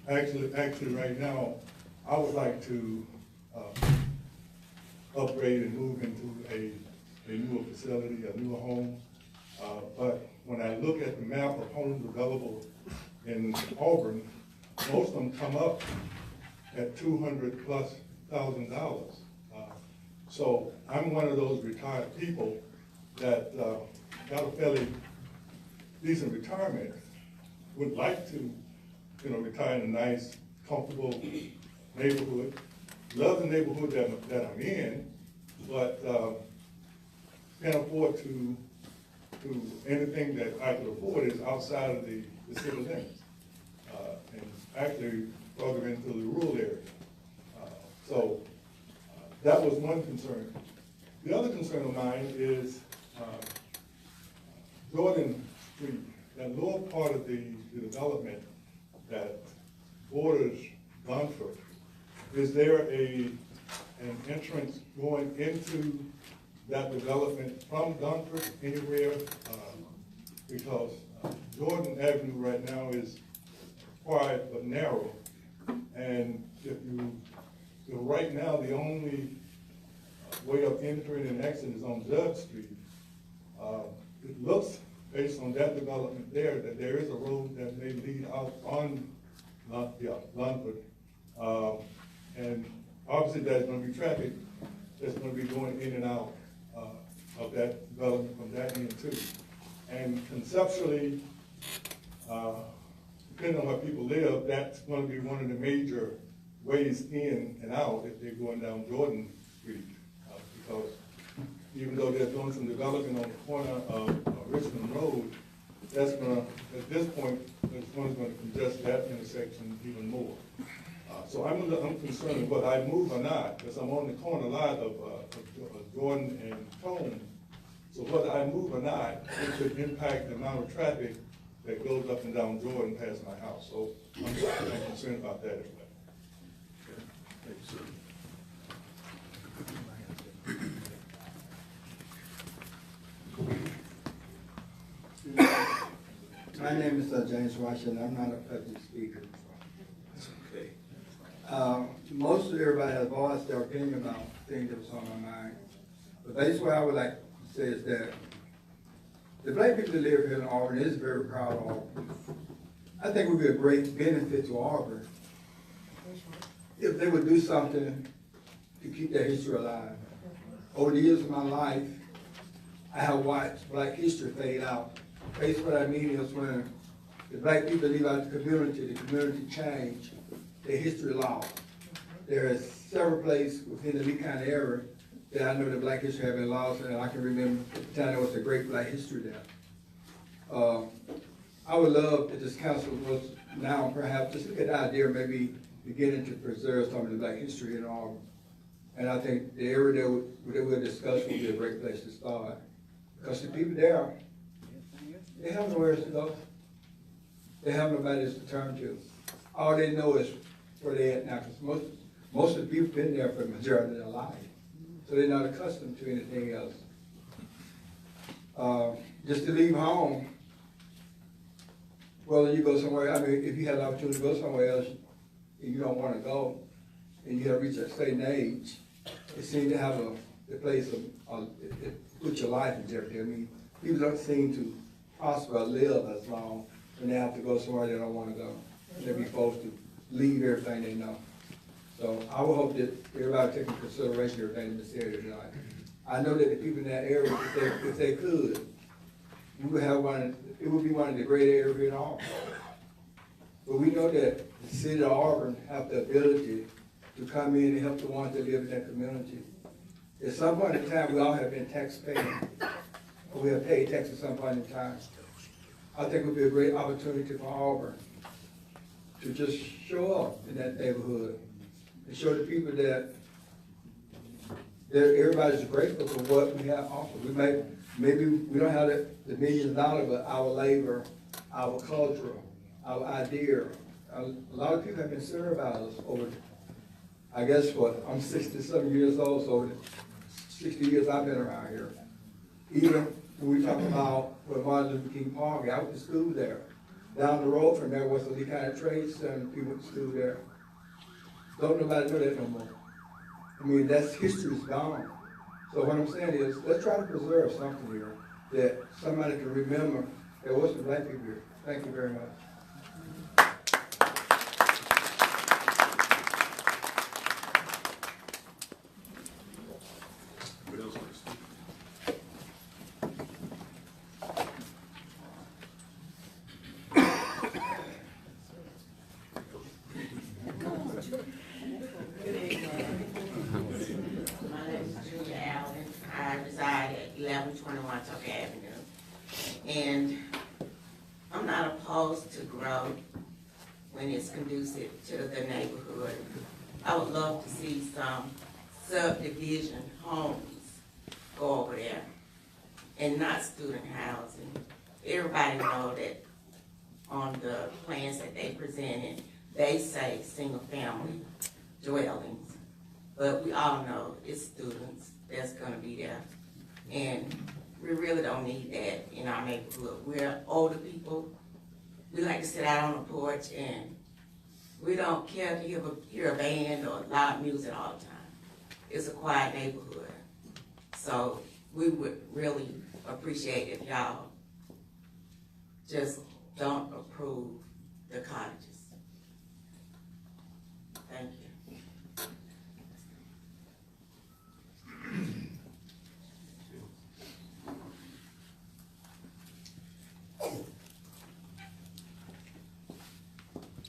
Actually, right now, I would like to upgrade and move into a newer facility, a newer home. But when I look at the map of homes available in Auburn, most of them come up at $200,000+. So I'm one of those retired people that got a fairly decent retirement, would like to, retire in a nice, comfortable neighborhood. Love the neighborhood that I'm in, but can't afford to anything that I could afford is outside of the city limits, and actually further into the rural area. So that was one concern. The other concern of mine is Jordan Street, that lower part of the development that borders Dunford. Is there an entrance going into that development from Dunford anywhere? Because Jordan Avenue right now is wide but narrow, and right now the only way of entering and exiting is on Judd Street. It looks, based on that development there, that there is a road that may lead out on Dunford. And obviously there's going to be traffic that's going to be going in and out of that development from that end too. And conceptually, depending on where people live, that's going to be one of the major ways in and out if they're going down Jordan Street. Because even though they're doing some development on the corner of Richmond Road, that's going to, at this point, it's going to congest that intersection even more. So I'm concerned whether I move or not, because I'm on the corner lot of Jordan and Cone. So whether I move or not, it could impact the amount of traffic that goes up and down Jordan past my house. So I'm concerned about that as well. Okay, thank you, sir. My name is James Washington. I'm not a public speaker. That's okay. Most of everybody has voiced their opinion about things that was on my mind. But basically what I would like to say is that the black people that live here in Auburn is very proud of Auburn. I think it would be a great benefit to Auburn if they would do something to keep their history alive. Over the years of my life, I have watched black history fade out. Basically what I mean is when the black people leave out the community change, their history lost. There are several places within the Lee County area that I know that black history have been lost, and I can remember at the time there was a great black history there. I would love if this council was now perhaps just look at the idea of maybe beginning to preserve some of the black history in Auburn. And I think the area that we'll discuss would be a great place to start. Because the people there, they have nowhere else to go. They have nobody else to turn to. All they know is where they at now, because most of the people been there for the majority of their life. So they're not accustomed to anything else. Just to leave home, whether you go somewhere, I mean, if you had an opportunity to go somewhere else and you don't want to go, and you have reached a certain age, it seems to have a place of it puts your life in jeopardy. I mean, people don't seem to prosper or live as long when they have to go somewhere they don't want to go. They be forced to leave everything they know. So I would hope that everybody take into consideration everything in this area tonight. I know that the people in that area, if they could, we would have it would be one of the great areas in Auburn. But we know that the city of Auburn have the ability to come in and help the ones that live in that community. At some point in time, we all have been taxpaying, or we have paid taxes at some point in time. I think it would be a great opportunity for Auburn to just show up in that neighborhood and show the people that everybody's grateful for what we have offered. Maybe we don't have the millions of dollars, but our labor, our culture, our idea. A lot of people have been served by us over, I guess what, I'm 60-something years old, so 60 years I've been around here. Even when we talk about where Martin Luther King Park, I went to school there. Down the road from there was the Lee County Trade Center, people went to school there. Don't nobody know that no more. I mean, that's history's gone. So what I'm saying is, let's try to preserve something here that somebody can remember there was some black people here. Thank you very much. And I'm not opposed to growth when it's conducive to the neighborhood. I would love to see some subdivision homes go over there and not student housing. Everybody know that on the plans that they presented, they say single family dwellings. But we all know it's students that's gonna be there. And we really don't need that in our neighborhood. We're older people. We like to sit out on the porch and we don't care to hear a band or loud music all the time. It's a quiet neighborhood. So we would really appreciate if y'all just don't approve the cottages. Thank you.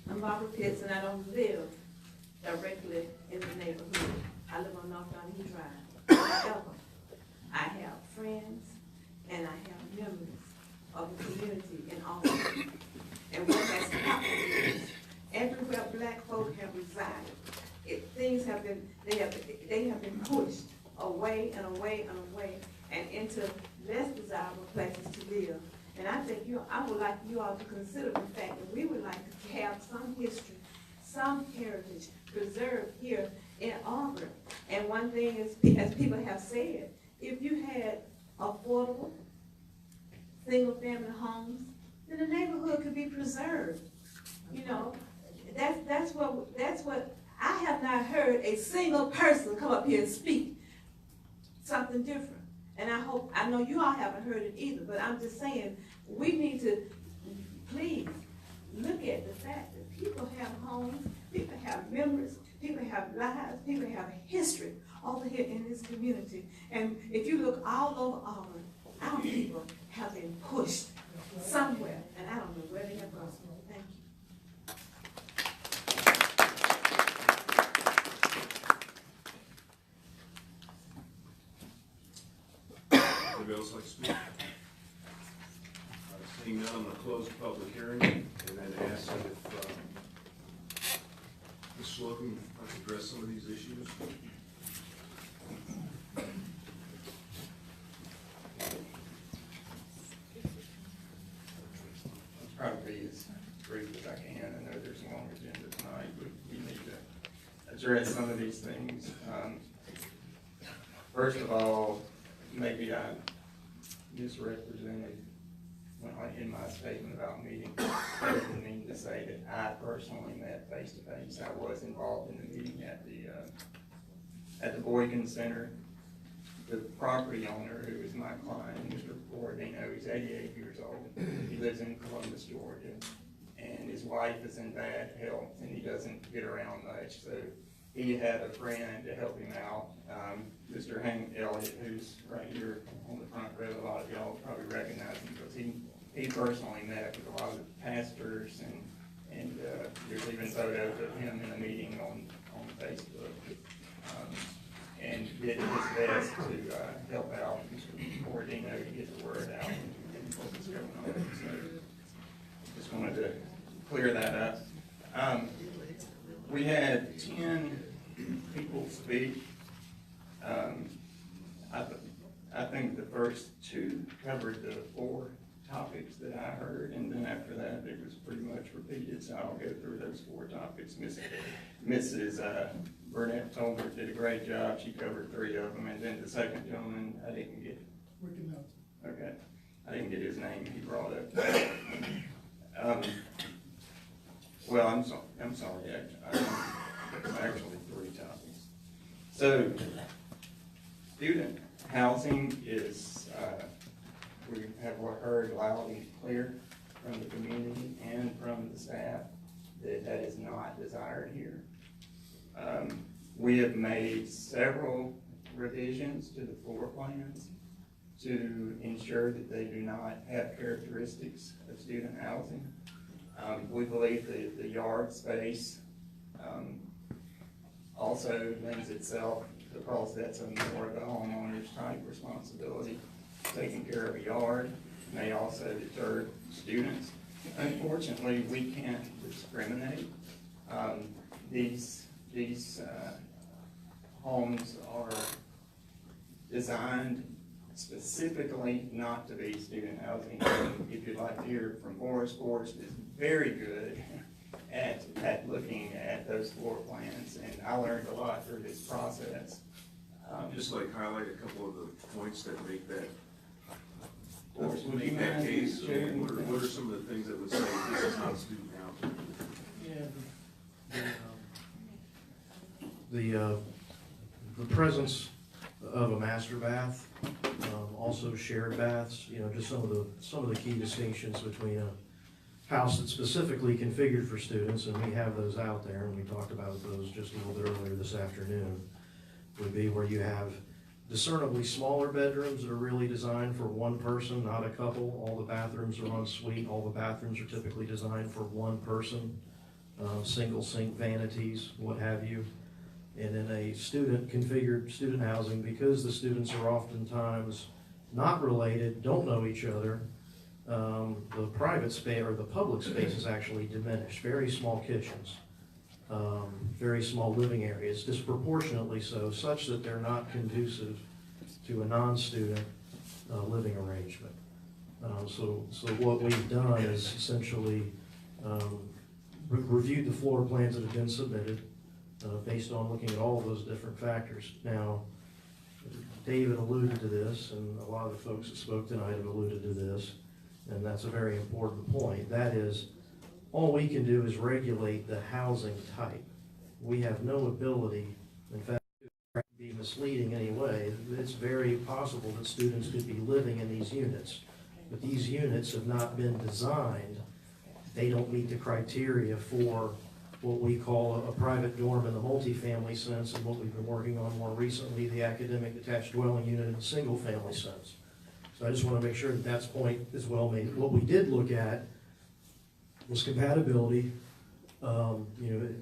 I'm Barbara Pitts, and I don't live directly in the neighborhood. I live on North Donahue Drive. However, I have friends and I have members of the community in Auburn. And what has happened is, everywhere black folk have resided, things have been, they have been pushed away and away and away and into less desirable places to live. And I think I would like you all to consider the fact that we would like to have some history, some heritage preserved here in Auburn. And one thing is, as people have said, if you had affordable, single-family homes, then the neighborhood could be preserved. You know, that's what I have not heard a single person come up here and speak something different. And I know you all haven't heard it either, but I'm just saying, we need to please look at the fact that people have homes, people have memories, people have lives, people have history over here in this community. And if you look all over Auburn, our people have been pushed somewhere, and I don't know where they have gone. Thank you. Anybody else like to speak? Seeing none, I'm going to close the public hearing and then ask if Ms. Slocum would like to address some of these issues. I'll try to be as brief as I can. I know there's a long agenda tonight, but we need to address some of these things. First of all, maybe I misrepresented in my statement about meeting. I didn't mean to say that I personally met face to face. I was involved in the meeting at the Boykin Center. The property owner, who is my client, Mr. Borodino, he's 88 years old. He lives in Columbus, Georgia, and his wife is in bad health, and he doesn't get around much. So he had a friend to help him out, Mr. Hank Elliott, who's right here on the front row. A lot of y'all probably recognize him because he personally met with a lot of the pastors, and there's even photos of him in a meeting on Facebook. And did his best to help out Mr. Borodino to get the word out and what was going on. So just wanted to clear that up. We had 10 people speak. I think the first 2 covered the 4 topics that I heard, and then after that it was pretty much repeated, so I'll go through those 4 topics. Mrs. Burnett Tolbert did a great job. She covered 3 of them, and then the second gentleman, I didn't get. Okay, I didn't get his name. He brought up. Well, I'm sorry. Actually 3 topics. So, student housing is. We have heard loud and clear from the community and from the staff that is not desired here. We have made several revisions to the floor plans to ensure that they do not have characteristics of student housing. We believe that the yard space also lends itself, because that's more of a homeowner's type responsibility. Taking care of a yard may also deter students. Unfortunately, we can't discriminate. These homes are designed specifically not to be student housing. If you'd like to hear from Forrest is very good at looking at those floor plans, and I learned a lot through this process. Just like highlight a couple of the points that make that Would you that mind case. sharing? What are some of the things that would say this is not student housing? Yeah, the presence of a master bath, also shared baths, just some of the key distinctions between a house that's specifically configured for students, and we have those out there, and we talked about those just a little bit earlier this afternoon, would be where you have discernibly smaller bedrooms that are really designed for one person, not a couple. All the bathrooms are en suite. All the bathrooms are typically designed for one person, single sink vanities, what have you. And in a configured student housing, because the students are oftentimes not related, don't know each other, the private space or the public space is actually diminished. Very small kitchens, very small living areas, disproportionately so, such that they're not conducive to a non-student living arrangement. So what we've done is essentially reviewed the floor plans that have been submitted based on looking at all of those different factors. Now, David alluded to this, and a lot of the folks that spoke tonight have alluded to this, and that's a very important point. That is, all we can do is regulate the housing type. we have no ability, in fact, be misleading anyway. It's very possible that students could be living in these units, but these units have not been designed. They don't meet the criteria for what we call a private dorm in the multifamily sense, and what we've been working on more recently, the academic detached dwelling unit in the single family sense. So I just want to make sure that that point is well made. What we did look at was compatibility.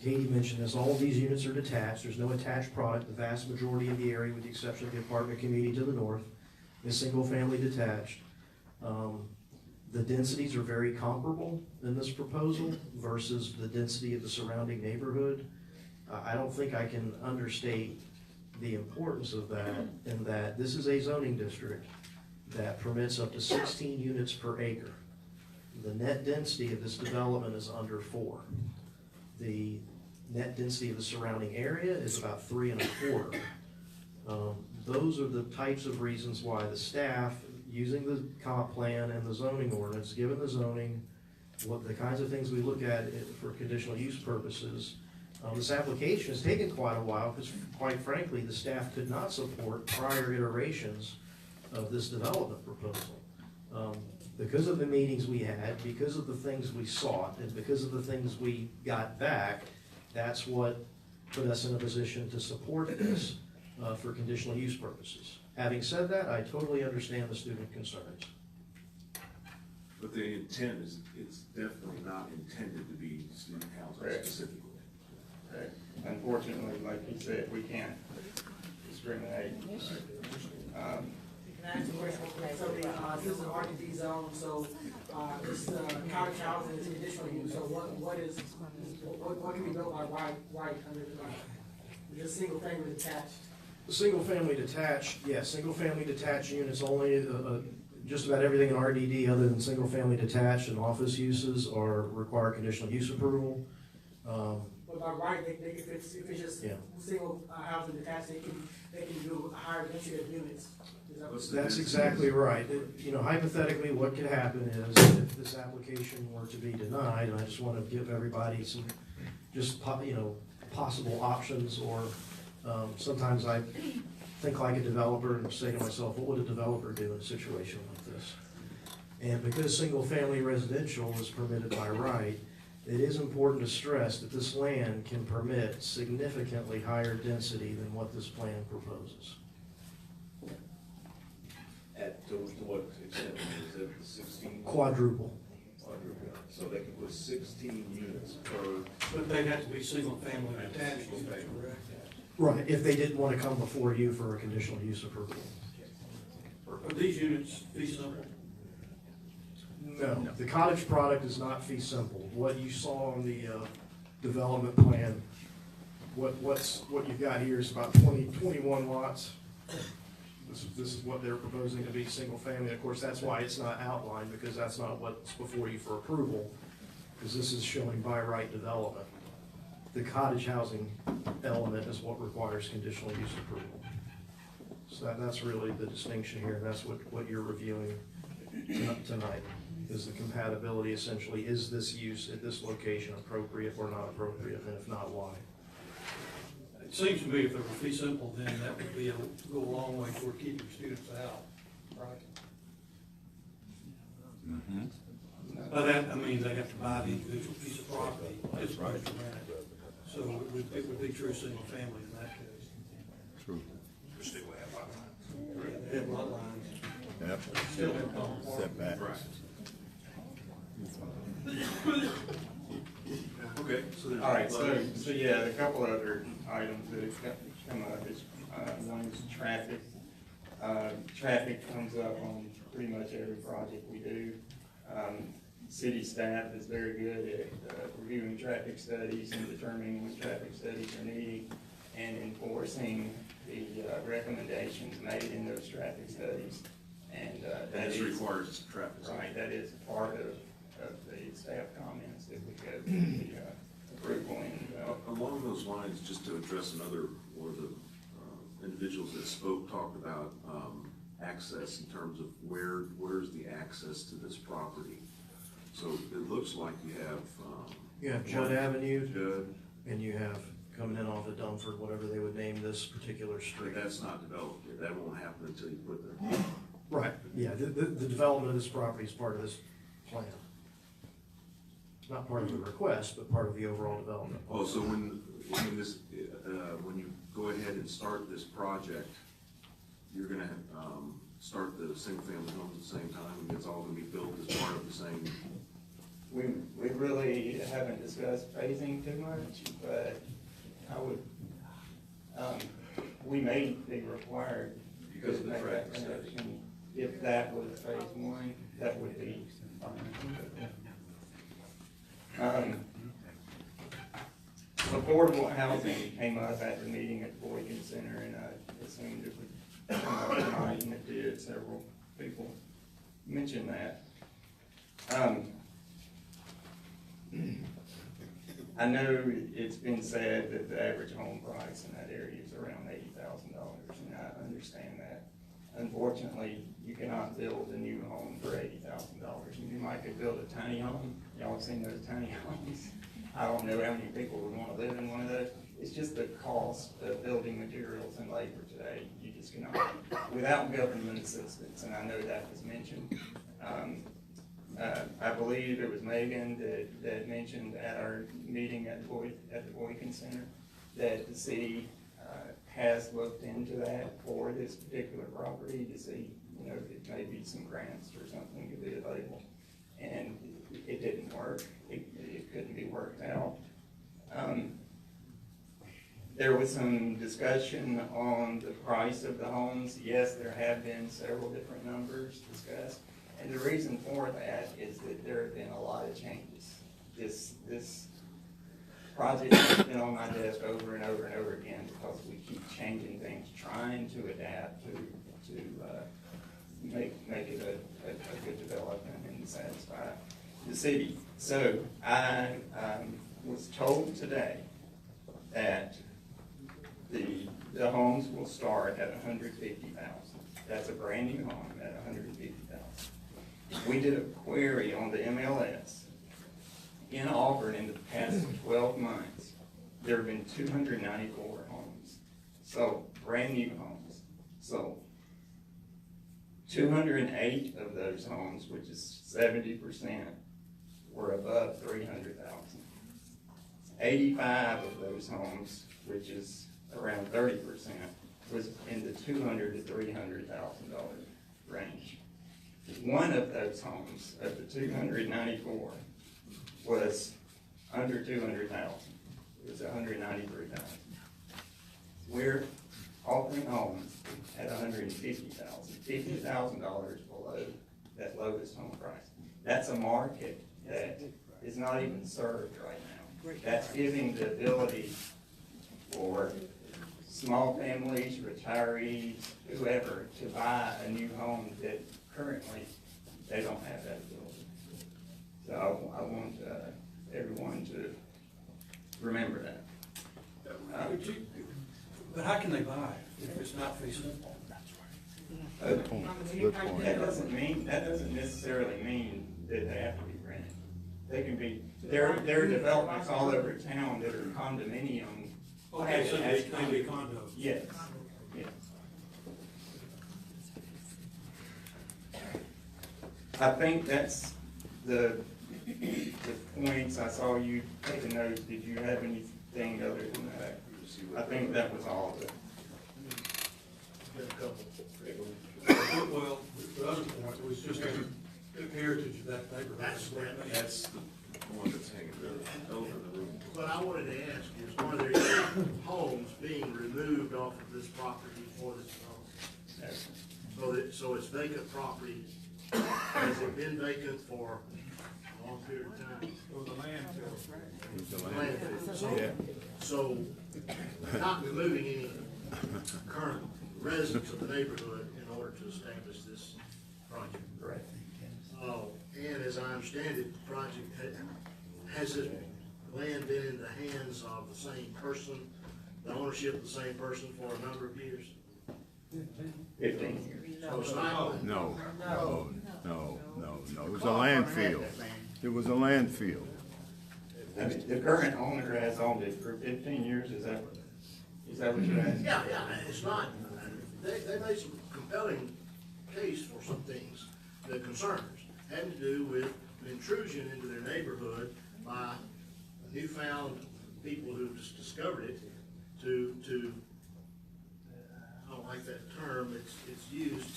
Katie mentioned this, all of these units are detached. There's no attached product. The vast majority of the area, with the exception of the apartment community to the north, is single-family detached. The densities are very comparable in this proposal versus the density of the surrounding neighborhood. I don't think I can understate the importance of that, in that this is a zoning district that permits up to 16 units per acre. The net density of this development is under 4. The net density of the surrounding area is about 3 1/4. Those are the types of reasons why the staff, using the comp plan and the zoning ordinance, given the zoning, what the kinds of things we look at for conditional use purposes, this application has taken quite a while because, quite frankly, the staff could not support prior iterations of this development proposal. Because of the meetings we had, because of the things we sought, and because of the things we got back, that's what put us in a position to support this for conditional use purposes. Having said that, I totally understand the student concerns. But the intent is, it's definitely not intended to be student housing Correct. specifically. Okay. Unfortunately, like you said, we can't discriminate. Can I ask a question? So this is an RDD zone, so this cottage housing is conditional use, so what can be built by right under the, just single family detached? Single family detached, yes, single family detached units only, just about everything in RDD other than single family detached and office uses require conditional use approval. But by right, if it's just single housing detached, they can do a higher density of units. That's exactly right. Hypothetically, what could happen is if this application were to be denied, and I just want to give everybody some possible options, or sometimes I think like a developer and say to myself, what would a developer do in a situation like this? And because single-family residential is permitted by right, it is important to stress that this land can permit significantly higher density than what this plan proposes. To what extent? Is it the 16? Quadruple. So they can put 16 units per. But they'd have to be single family detached, correct? Right, if they didn't want to come before you for a conditional use approval. Are these units fee simple? No, the cottage product is not fee simple. What you saw on the development plan, what you've got here is about 21 lots. This is what they're proposing to be single family. Of course, that's why it's not outlined, because that's not what's before you for approval, because this is showing by right development. The cottage housing element is what requires conditional use approval. So that's really the distinction here. That's what you're reviewing tonight, is the compatibility. Essentially, is this use at this location appropriate or not appropriate, and if not, why? It seems to me if they were fee simple, then that would go a long way toward keeping students out, right? By that, I mean, they have to buy the individual piece of property, as opposed to rent it. So it would be true single family in that case. True. Still have lot lines. Yeah, they have lot lines. Yep. Still have common parking. Setback. Okay, so there's. All right, so yeah, a couple other items that have come up is, one is traffic. Traffic comes up on pretty much every project we do. City staff is very good at reviewing traffic studies and determining when traffic studies are needed and enforcing the recommendations made in those traffic studies. And that requires traffic. Right, that is part of the staff comments that we go through the approval and along those lines, just to address another one of the individuals that spoke, talked about access in terms of where's the access to this property. So it looks like you have You have Judd Avenue, Judd, and you have coming in off of Dunford, whatever they would name this particular street. But that's not developed yet, that won't happen until you put the. Right, yeah, the development of this property is part of this plan. Not part of the request, but part of the overall development. Oh, so when you go ahead and start this project, you're gonna, start the single-family homes at the same time, and it's all gonna be built as part of the same? We really haven't discussed phasing too much, but I would, we may be required Because of to the make that traffic study. connection. If that was phase one, that would be fine. Affordable housing came up at the meeting at the Boykin Center, and I assumed it would come up tonight, and it did. Several people mentioned that. I know it's been said that the average home price in that area is around $80,000, and I understand that. Unfortunately, you cannot build a new home for $80,000. You might could build a tiny home. Y'all have seen those tiny homes. I don't know how many people would want to live in one of those. It's just the cost of building materials and labor today. You just cannot, without government assistance, and I know that was mentioned. I believe it was Megan that mentioned at our meeting at the Boykin Center that the city has looked into that for this particular property to see, you know, if maybe some grants or something could be available. And it didn't work. It couldn't be worked out. There was some discussion on the price of the homes. Yes, there have been several different numbers discussed. And the reason for that is that there have been a lot of changes. This project has been on my desk over and over and over again because we keep changing things, trying to adapt to make it a good development and satisfy the city. So I was told today that the homes will start at $150,000. That's a brand new home at $150,000. We did a query on the MLS. In Auburn, in the past 12 months, there have been 294 homes sold, brand new homes sold. 208 of those homes, which is 70%, were above $300,000. 85 of those homes, which is around 30%, was in the $200,000 to $300,000 range. One of those homes, of the 294, was under 200,000. It was 193,000. We're offering homes at 150,000, $50,000 below that lowest home price. That's a market that is not even served right now. That's giving the ability for small families, retirees, whoever, to buy a new home that currently they don't have that ability. So I want everyone to remember that. But how can they buy if it's not feasible? That doesn't necessarily mean that they have to be rented. They can be, there are developments all over town that are condominium. Okay, so they can be condos. Yes, yes. I think that's the points. I saw you taking notes. Did you have anything other than that? I think that was all of it. Well, the other point was just the heritage of that neighborhood. That's the one that's hanging over the room. What I wanted to ask is, are there any homes being removed off of this property for this development? So it's vacant property. Has it been vacant for a long period of time? It was a landfill. So not removing any current residents of the neighborhood in order to establish this project. Correct. And as I understand it, the project, has this land been in the hands of the same person, the ownership of the same person for a number of years? 15 years. So it's not. No. It was a landfill. It was a landfill. I mean, the current owner has owned it for 15 years, is that what you're asking? Yeah, it's not, they made some compelling case for some things. The concerns had to do with an intrusion into their neighborhood by newfound people who just discovered it to I don't like that term, it's used,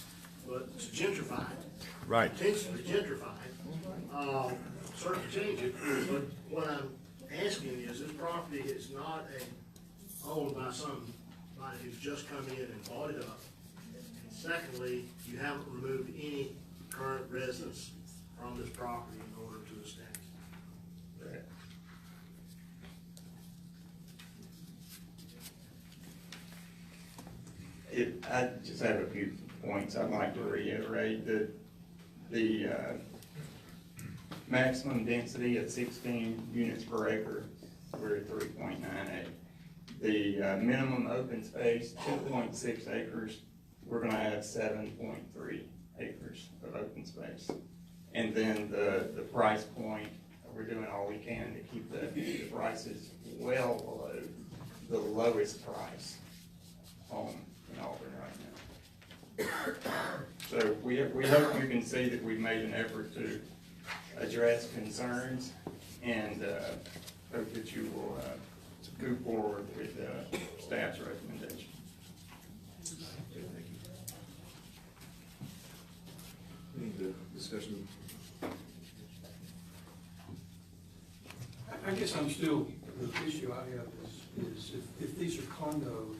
but it's gentrified. Right. Intentionally gentrified, certainly change it, but what I'm asking is, this property is not owned by somebody who's just come in and bought it up. And secondly, you haven't removed any current residents from this property in order to establish. I just have a few points I'd like to reiterate. The maximum density at 16 units per acre, we're at 3.98. The minimum open space, 2.6 acres, we're gonna add 7.3 acres of open space. And then the price point, we're doing all we can to keep the prices well below the lowest price home in Auburn right now. So we hope you can see that we've made an effort to address concerns, and hope that you will go forward with staff's recommendation. Any discussion? I guess I'm still, the issue I have is if these are condos,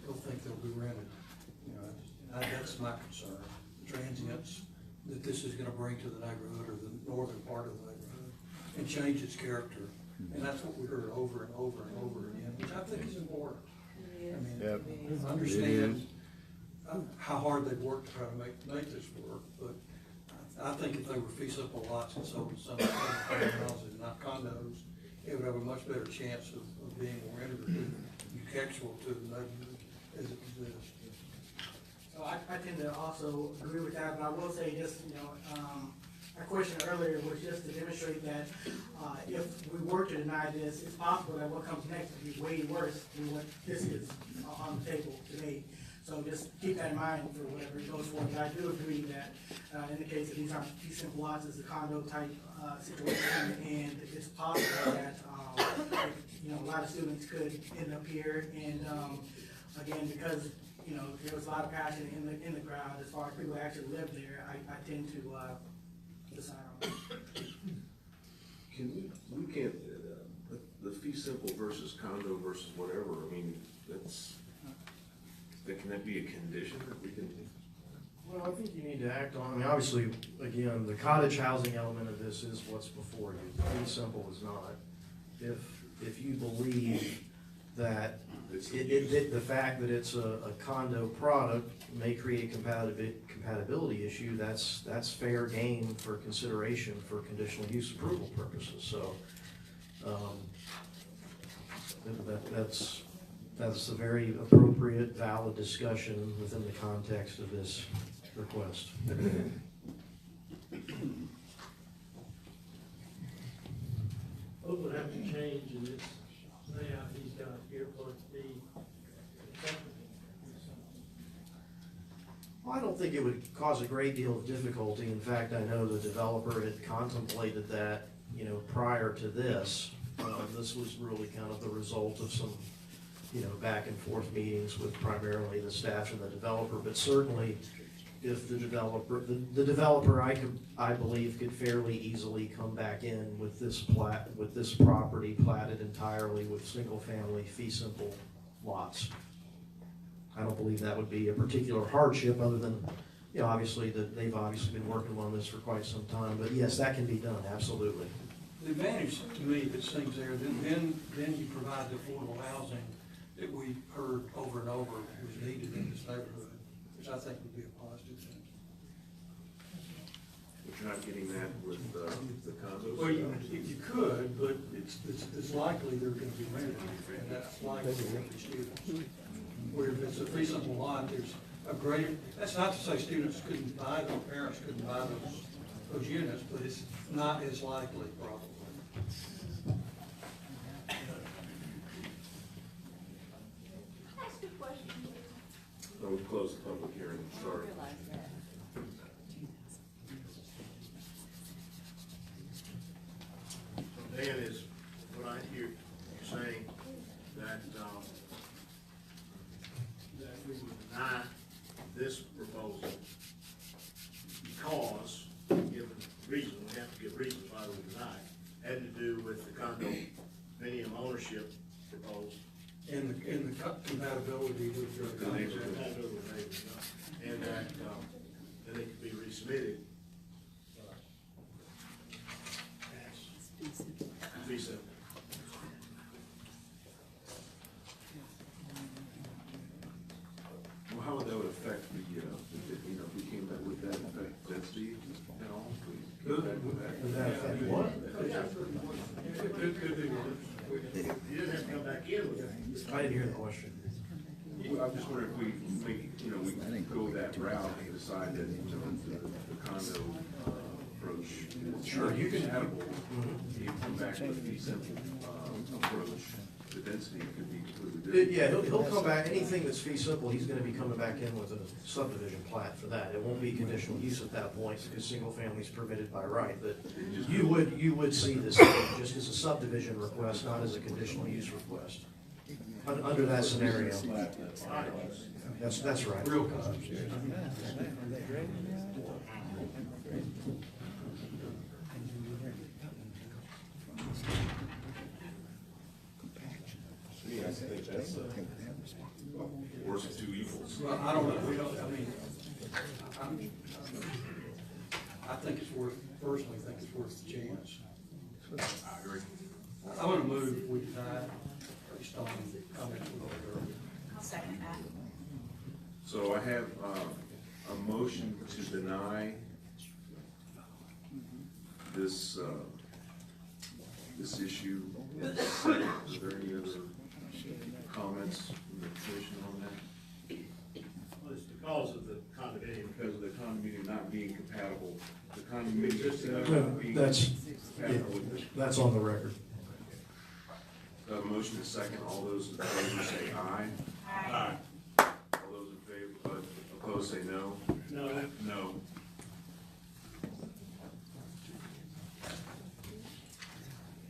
they'll think they'll be rented. You know, that's my concern. Transients that this is gonna bring to the neighborhood or the northern part of the neighborhood and change its character. And that's what we heard over and over and over again, which I think is important. I mean, I understand how hard they've worked to try to make this work, but I think if they were fee simple lots and sold to some houses, not condos, it would have a much better chance of being more contextual to the neighborhood as it exists. So I tend to also agree with that, but I will say just, our question earlier was just to demonstrate that if we were to deny this, it's possible that what comes next will be way worse than what this is on the table today. So just keep that in mind for whatever it goes for. But I do agree that in the case of these aren't fee simple lots, it's a condo type situation, and it's possible that a lot of students could end up here, and again, because there was a lot of passion in the crowd as far as people that actually live there, I tend to decide on it. Can we look at the fee simple versus condo versus whatever? I mean, can that be a condition that we can? Well, I think you need to act on, I mean, obviously, again, the cottage housing element of this is what's before you. Fee simple is not. If you believe that the fact that it's a condo product may create a compatibility issue, that's fair game for consideration for conditional use approval purposes. So that's a very appropriate, valid discussion within the context of this request. What would have to change in this layout he's got here for it to be acceptable? Well, I don't think it would cause a great deal of difficulty. In fact, I know the developer had contemplated that, prior to this. This was really kind of the result of some, back and forth meetings with primarily the staff and the developer. But certainly, if the developer, I believe, could fairly easily come back in with this property platted entirely with single-family fee simple lots. I don't believe that would be a particular hardship, other than, obviously that they've obviously been working on this for quite some time. But yes, that can be done, absolutely. The advantage to me, if it seems there, then you provide the affordable housing that we heard over and over was needed in this neighborhood, which I think would be a positive thing. But you're not getting that with the condos? Well, you could, but it's likely they're gonna be rented, and that's likely to be students. Where if it's a fee simple lot, there's a greater, that's not to say students couldn't buy them, parents couldn't buy those units, but it's not as likely probably. So we'll close the public hearing, sorry. Dan, is what I hear you saying, that we would deny this proposal because, given reason, we have to give reasons why we deny it, had to do with the condominium ownership proposal. And the compatibility with your Compatibility with neighbors, yeah. And that, then it could be resubmitted. Fee simple. Well, how would that affect the, if we came back with that affect density at all? If we came back with that? Does that affect what? Could be one. You didn't have to come back in with it. I didn't hear the question. Well, I'm just wondering if we make, we go that route and decide that, the condo approach is Sure, you can- compatible. You come back with a fee simple, approach, the density could be completely different. Yeah, he'll come back, anything that's fee simple, he's gonna be coming back in with a subdivision plat for that. It won't be conditional use at that point, because single family's permitted by right, but you would see this just as a subdivision request, not as a conditional use request. Under that scenario. That's right. Real cottage. Yeah, I think that's, worse of two evils. Well, I don't know, we don't, I think it's worth, personally think it's worth the chance. I agree. I want to move, we deny, based on comments we made earlier. I'll second that. So I have, a motion to deny this, this issue. And second, is there any other comments from the commission on that? Well, it's because of the condominium. Because of the condominium not being compatible, the condominium not being That's, compatible with this. that's on the record. Motion is second, all those in favor say aye. Aye. All those in favor, opposed say no. No. No.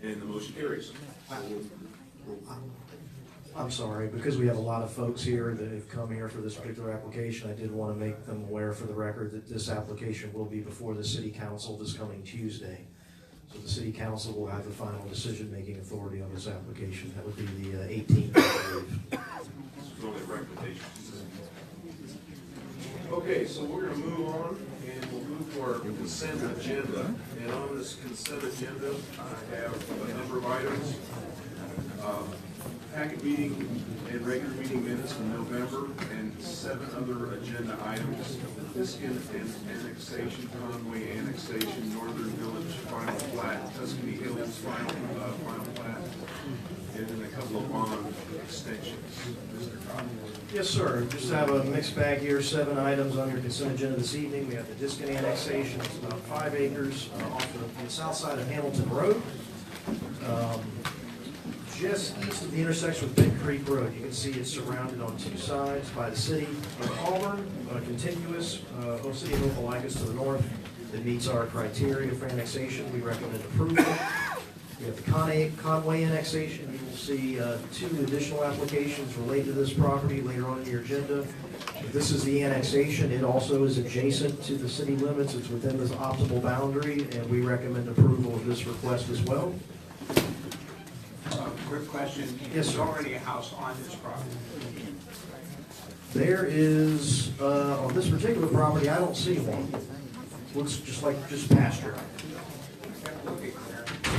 And the motion carries. I'm sorry, because we have a lot of folks here that have come here for this particular application, I did want to make them aware for the record that this application will be before the city council this coming Tuesday. So the city council will have the final decision-making authority on this application. That would be the 18th, I believe. This is only a recommendation. Okay, so we're gonna move on, and we'll move to our consent agenda. And on this consent agenda, I have a number of items. Packet meeting and regular meeting minutes from November, and 7 other agenda items. Diskin and annexation, Conway annexation, Northern Village final plat, Tuscany Hills final plat, and then a couple of bond extensions. Mr. Cobb. Yes, sir. Just have a mixed bag here, 7 items on your consent agenda this evening. We have the Diskin annexation, it's about 5 acres off the south side of Hamilton Road. Just east of the intersection with Big Creek Road. You can see it's surrounded on 2 sides by the city of Auburn, contiguous, city of Opelika to the north, that meets our criteria for annexation. We recommend approval. We have the Conway annexation. You will see 2 additional applications related to this property later on in your agenda. This is the annexation. It also is adjacent to the city limits. It's within this optimal boundary, and we recommend approval of this request as well. Quick question. Yes, sir. There's already a house on this property. There is, on this particular property, I don't see one. Looks just like just pasture.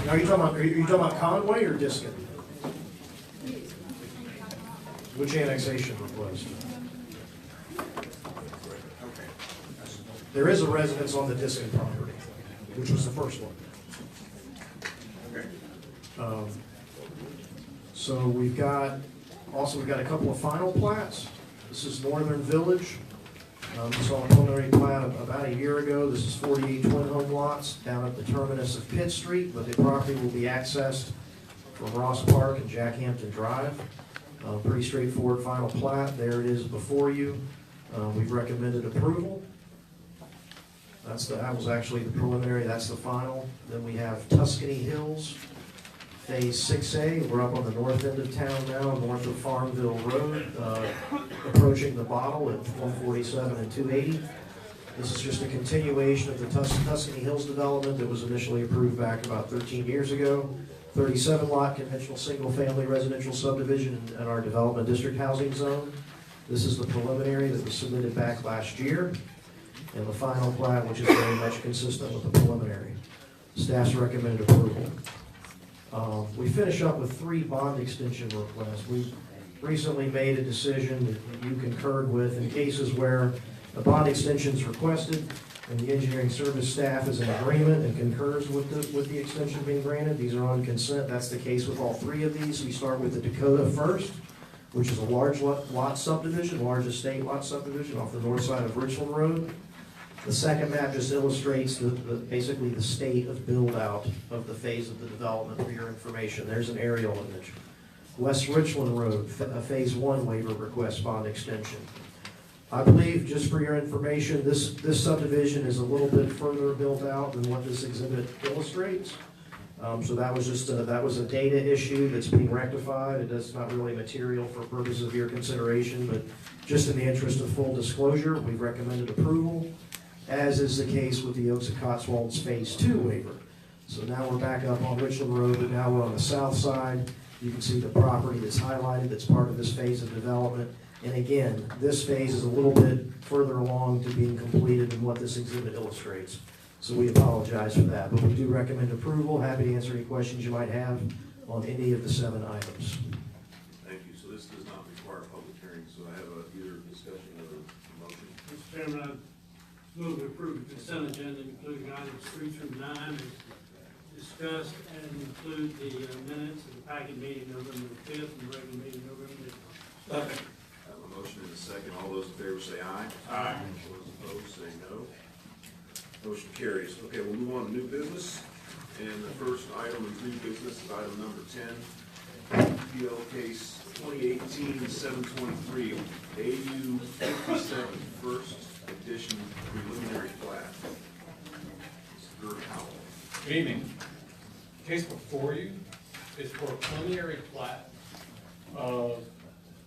Now, are you talking about Conway or Diskin? Which annexation request? There is a residence on the Diskin property, which was the first one. So we've got a couple of final plats. This is Northern Village. Saw a preliminary plat about a year ago. This is 48 twin home lots down at the terminus of Pitt Street, but the property will be accessed from Ross Park and Jackhampton Drive. Pretty straightforward final plat. There it is before you. We've recommended approval. That was actually the preliminary, that's the final. Then we have Tuscany Hills, Phase 6A. We're up on the north end of town now, north of Farmville Road, approaching the bottle at 147 and 280. This is just a continuation of the Tuscany Hills development that was initially approved back about 13 years ago. 37-lot conventional single-family residential subdivision in our development district housing zone. This is the preliminary that was submitted back last year, and the final plat, which is very much consistent with the preliminary. Staff's recommended approval. We finish up with 3 bond extension requests. We recently made a decision that you concurred with in cases where a bond extension is requested and the engineering service staff is in agreement and concurs with the extension being granted. These are on consent. That's the case with all 3 of these. We start with the Dakota first, which is a large lot subdivision, large estate lot subdivision off the north side of Richland Road. The second map just illustrates basically the state of build-out of the phase of the development for your information. There's an aerial image. West Richland Road, a Phase 1 waiver request bond extension. I believe, just for your information, this subdivision is a little bit further built out than what this exhibit illustrates. So that was just that was a data issue that's being rectified. It is not really material for purposes of your consideration, but just in the interest of full disclosure, we've recommended approval, as is the case with the Oaks of Cotswolds Phase 2 waiver. So now we're back up on Richland Road, but now we're on the south side. You can see the property that's highlighted that's part of this phase of development. And again, this phase is a little bit further along to being completed than what this exhibit illustrates. So we apologize for that, but we do recommend approval. Happy to answer any questions you might have on any of the 7 items. Thank you. So this does not require a public hearing, so I have either discussion or a motion. Mr. Chairman, I move to approve the consent agenda, including items 3 through 9, as discussed, and include the minutes of the packet meeting November the 5th and the regular meeting November the 11th. Motion and a second. All those in favor say aye. Aye. Those opposed say no. Motion carries. Okay, we'll move on to new business. And the first item of new business is item number 10. PL case 2018-723, AU 57, first edition preliminary plat. Mr. Howell. Good evening. The case before you is for a preliminary plat of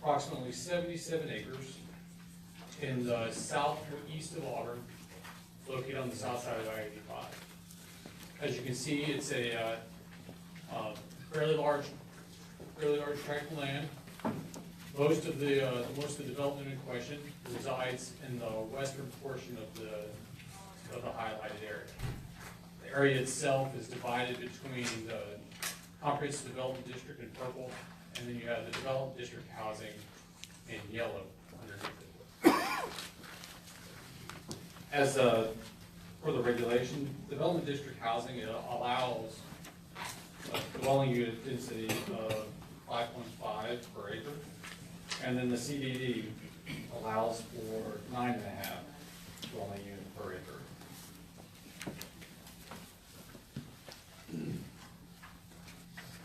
approximately 77 acres in the southeast of Auburn, located on the south side of I-85. As you can see, it's a fairly large tract of land. Most of the development in question resides in the western portion of the highlighted area. The area itself is divided between the comprehensive development district in purple, and then you have the development district housing in yellow underneath it. As for the regulation, development district housing allows a dwelling unit density of 5.5 per acre, and then the CDD allows for 9.5 dwelling units per acre.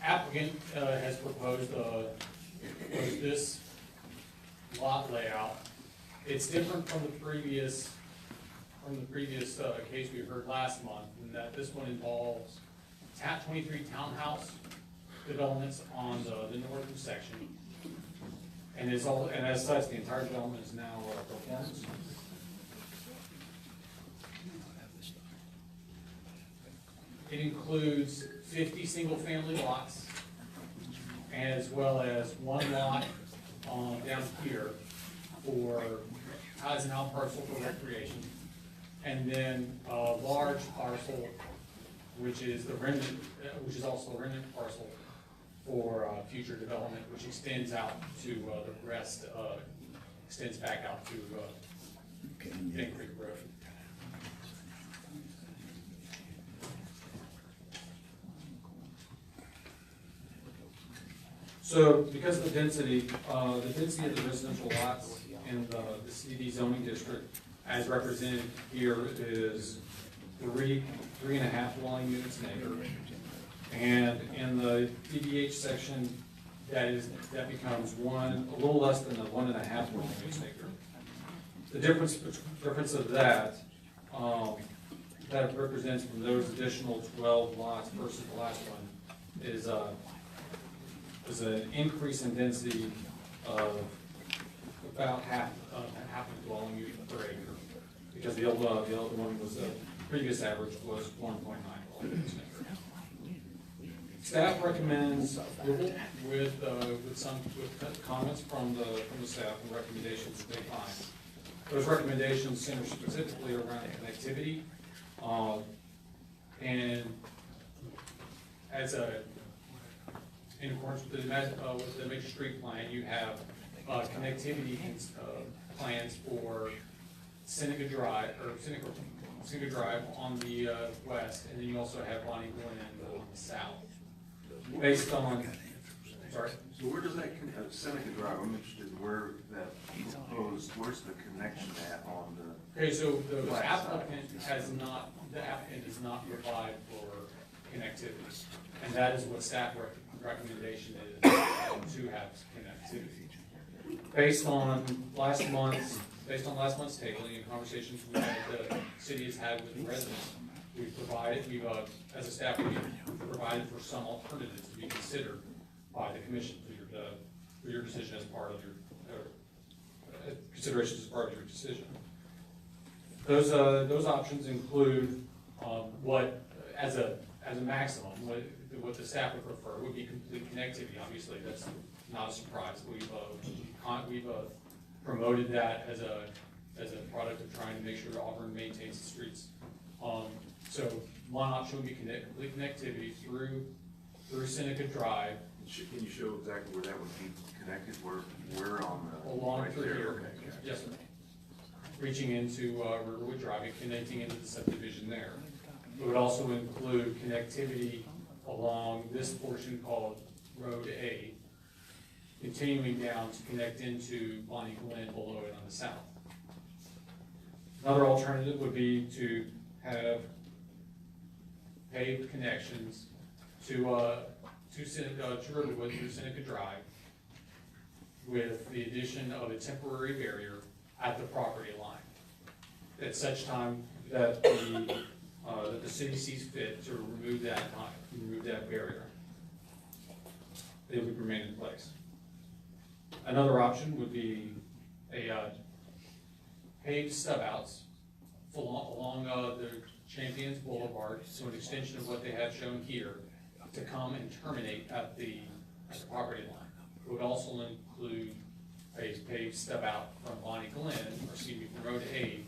Applicant has proposed this lot layout. It's different from the previous case we heard last month, in that this one involves 23 townhouse developments on the northern section, and as such, the entire development is now performance. It includes 50 single-family lots, as well as 1 lot down here as an out parcel for recreation, and then a large parcel, which is also a remnant parcel for future development, which extends out to the rest, extends back out to Big Creek Road. So because of the density of the residential lots in the CD zoning district, as represented here, is 3.5 dwelling units an acre. And in the DBH section, that becomes a little less than the 1.5 dwelling units an acre. The difference of that, that represents from those additional 12 lots versus the last one is an increase in density of about half a dwelling unit per acre. Because the other one was, previous average was 1.9 dwelling units an acre. Staff recommends approval with comments from the staff and recommendations that they find. Those recommendations center specifically around connectivity, and in accordance with the major street plan, you have connectivity plans for Seneca Drive on the west, and then you also have Bonnie Glen on the south. Based on, sorry? So where does that, Seneca Drive, I'm interested in where that proposed, where's the connection at on the? Okay, so the applicant has not provided for connectivity, and that is what staff recommendation is, to have connectivity. Based on last month's tabling and conversations the city has had with the residents, as a staff, we've provided for some alternatives to be considered by the commission for your decision as part of your considerations as part of your decision. Those options include what, as a maximum, what the staff would prefer would be complete connectivity. Obviously, that's not a surprise. We've promoted that as a product of trying to make sure Auburn maintains the streets. So one option would be complete connectivity through Seneca Drive. Can you show exactly where that would be connected? Where on the? Along right through there? here. Okay. Yes, sir. Reaching into Riverwood Drive and connecting into the subdivision there. It would also include connectivity along this portion called Road A, continuing down to connect into Bonnie Glen below it on the south. Another alternative would be to have paved connections to Riverwood through Seneca Drive, with the addition of a temporary barrier at the property line. At such time that the city sees fit to remove that barrier, it would remain in place. Another option would be a paved stub outs along the Champions Boulevard, so an extension of what they have shown here, to come and terminate at the property line. It would also include a paved stub out from from Road A,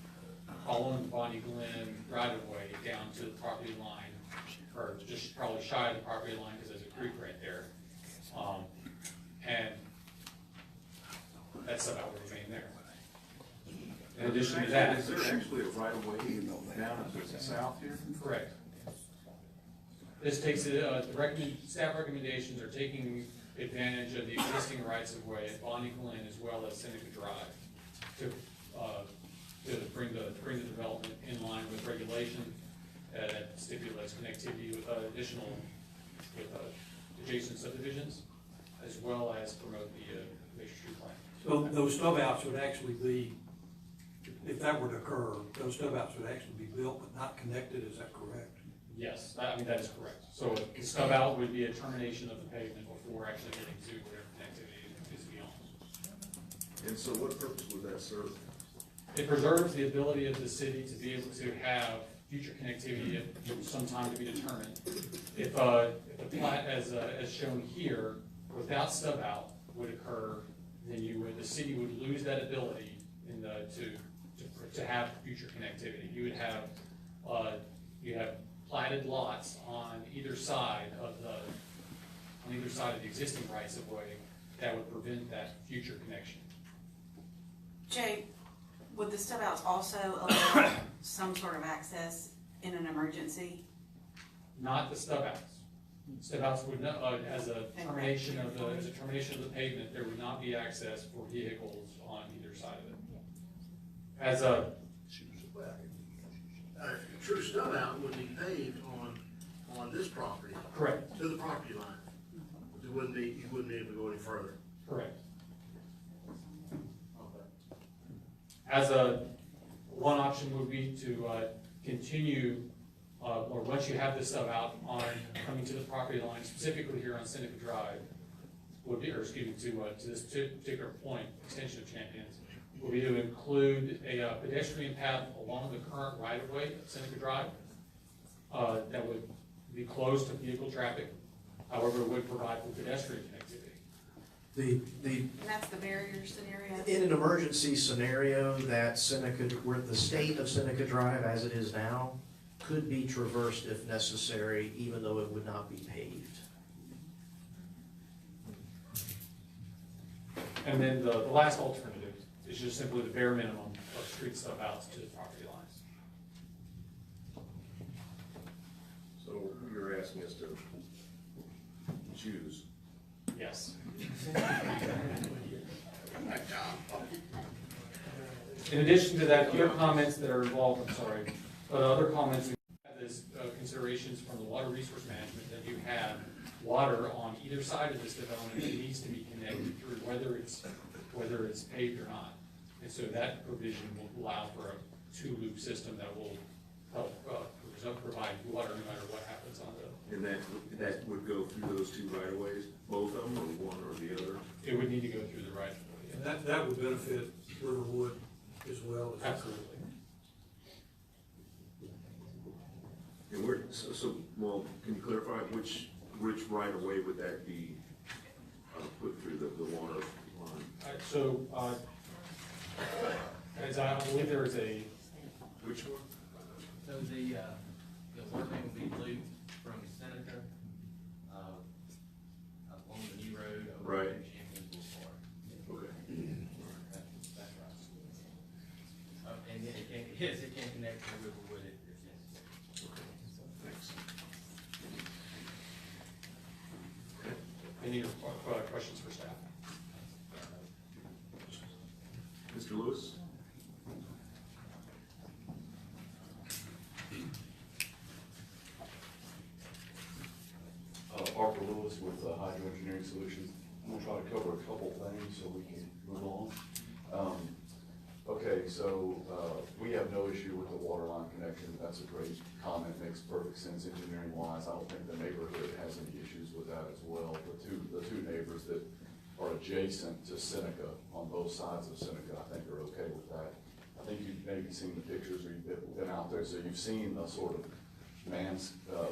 following the Bonnie Glen right of way down to the property line, or just probably shy of the property line because there's a creek right there. And that stub out would remain there. In addition to that. Is there actually a right of way down to the south here? Correct. This takes staff recommendations are taking advantage of the existing rights of way at Bonnie Glen as well as Seneca Drive to bring the development in line with regulation that stipulates connectivity with adjacent subdivisions, as well as promote the major street plan. So those stub outs would actually be, if that were to occur, those stub outs would actually be built but not connected, is that correct? Yes, that is correct. So the stub out would be a termination of the pavement before actually getting to where connectivity is beyond. And so what purpose would that serve? It preserves the ability of the city to be able to have future connectivity at some time to be determined. If the plat as shown here, without stub out would occur, then the city would lose that ability to have future connectivity. You have platted lots on either side of the existing rights of way that would prevent that future connection. Jay, would the stub outs also allow some sort of access in an emergency? Not the stub outs. Stub outs would not, as a termination of the pavement, there would not be access for vehicles on either side of it. As a true stub out would be paved on this property. Correct. To the property line. You wouldn't be able to go any further. Correct. One option would be to continue, or once you have this stuff out on coming to the property line, specifically here on Seneca Drive, would be, or excuse me, to this particular point, extension of Champions, would be to include a pedestrian path along the current right-of-way of Seneca Drive that would be closed to vehicle traffic. However, it would provide for pedestrian connectivity. And that's the barrier scenario? In an emergency scenario, that Seneca, where the state of Seneca Drive as it is now, could be traversed if necessary, even though it would not be paved. And then the last alternative is just simply the bare minimum of street stub outs to the property lines. So you're asking us to choose? Yes. Oh In addition to that, your comments that are involved, I'm sorry, other comments, we have is considerations from the water resource management that you have water on either side of this development that needs to be connected through, whether it's paved or not. And so that provision will allow for a two-loop system that will help provide water no matter what happens on the. And that would go through those two right-of-ways, both of them, or one or the other? It would need to go through the right-of-way. And that would benefit Riverwood as well. Absolutely. And well, can you clarify which right-of-way would that be put through the water line? So, as I believe there is a. Which one? So the water main will be looped from Seneca, along the new road over Right. to Champions Boulevard. Okay. That's right. And then it can connect to Riverwood if necessary. Okay, thanks. Any questions for staff? Mr. Lewis? Parker Lewis with Hydro Engineering Solutions. I'm gonna try to cover a couple things so we can move on. Okay, so we have no issue with the water line connection. That's a great comment, makes perfect sense engineering wise. I don't think the neighborhood has any issues with that as well. The two neighbors that are adjacent to Seneca on both sides of Seneca, I think are okay with that. I think you've maybe seen the pictures or you've been out there, so you've seen the sort of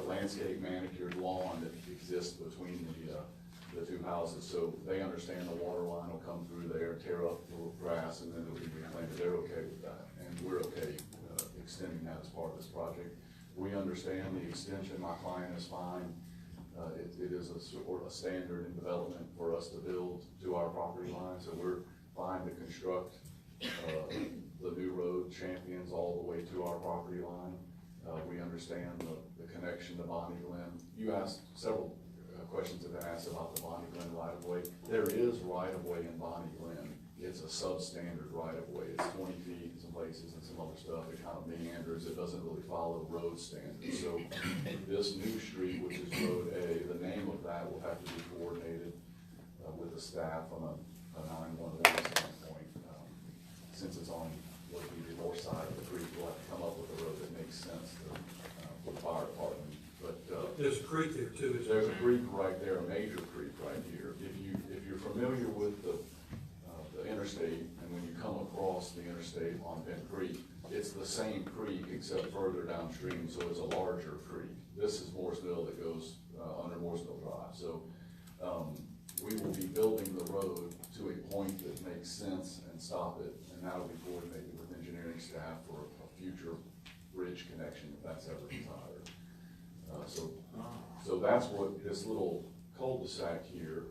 landscape manicured lawn that exists between the two houses. So they understand the water line will come through there, tear up the grass, and then it'll be reclaimed. They're okay with that, and we're okay extending that as part of this project. We understand the extension. My client is fine. It is a sort of a standard in development for us to build to our property line, so we're fine to construct the new road Champions all the way to our property line. We understand the connection to Bonnie Glen. You asked several questions have been asked about the Bonnie Glen right-of-way. There is right-of-way in Bonnie Glen. It's a substandard right-of-way. It's 20 feet in some places and some other stuff. It kind of meanders. It doesn't really follow road standards. So this new street, which is Road A, the name of that will have to be coordinated with the staff from a 911 standpoint. Since it's on what would be the north side of the creek, we'll have to come up with a road that makes sense for the fire department. But there's a creek there too. There's a creek right there, a major creek right here. If you're familiar with the interstate, and when you come across the interstate on Penn Creek, it's the same creek except further downstream, so it's a larger creek. This is Mooresville that goes under Mooresville Drive. So we will be building the road to a point that makes sense and stop it, and that'll be coordinated with engineering staff for a future bridge connection if that's ever desired. So that's what this little cul-de-sac here,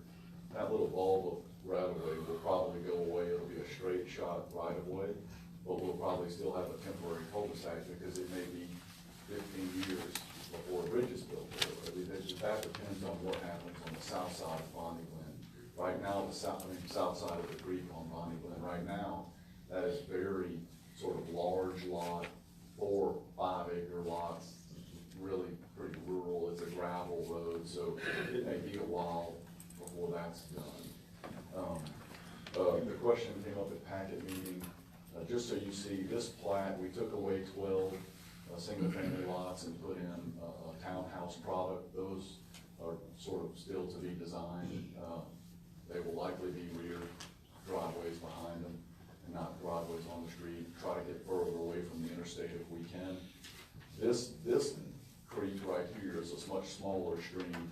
that little bulb of right-of-way will probably go away. It'll be a straight shot right-of-way, but we'll probably still have a temporary cul-de-sac because it may be 15 years before a bridge is built there. That depends on what happens on the south side of Bonnie Glen. Right now, the south side of the creek on Bonnie Glen, right now, that is very sort of large lot, 4 5 acre lots, really pretty rural. It's a gravel road, so it may be a while before that's done. The question came up at packet meeting. Just so you see, this plat, we took away 12 single-family lots and put in a townhouse product. Those are sort of still to be designed. They will likely be rear driveways behind them and not driveways on the street. Try to get further away from the interstate if we can. This creek right here is a much smaller stream.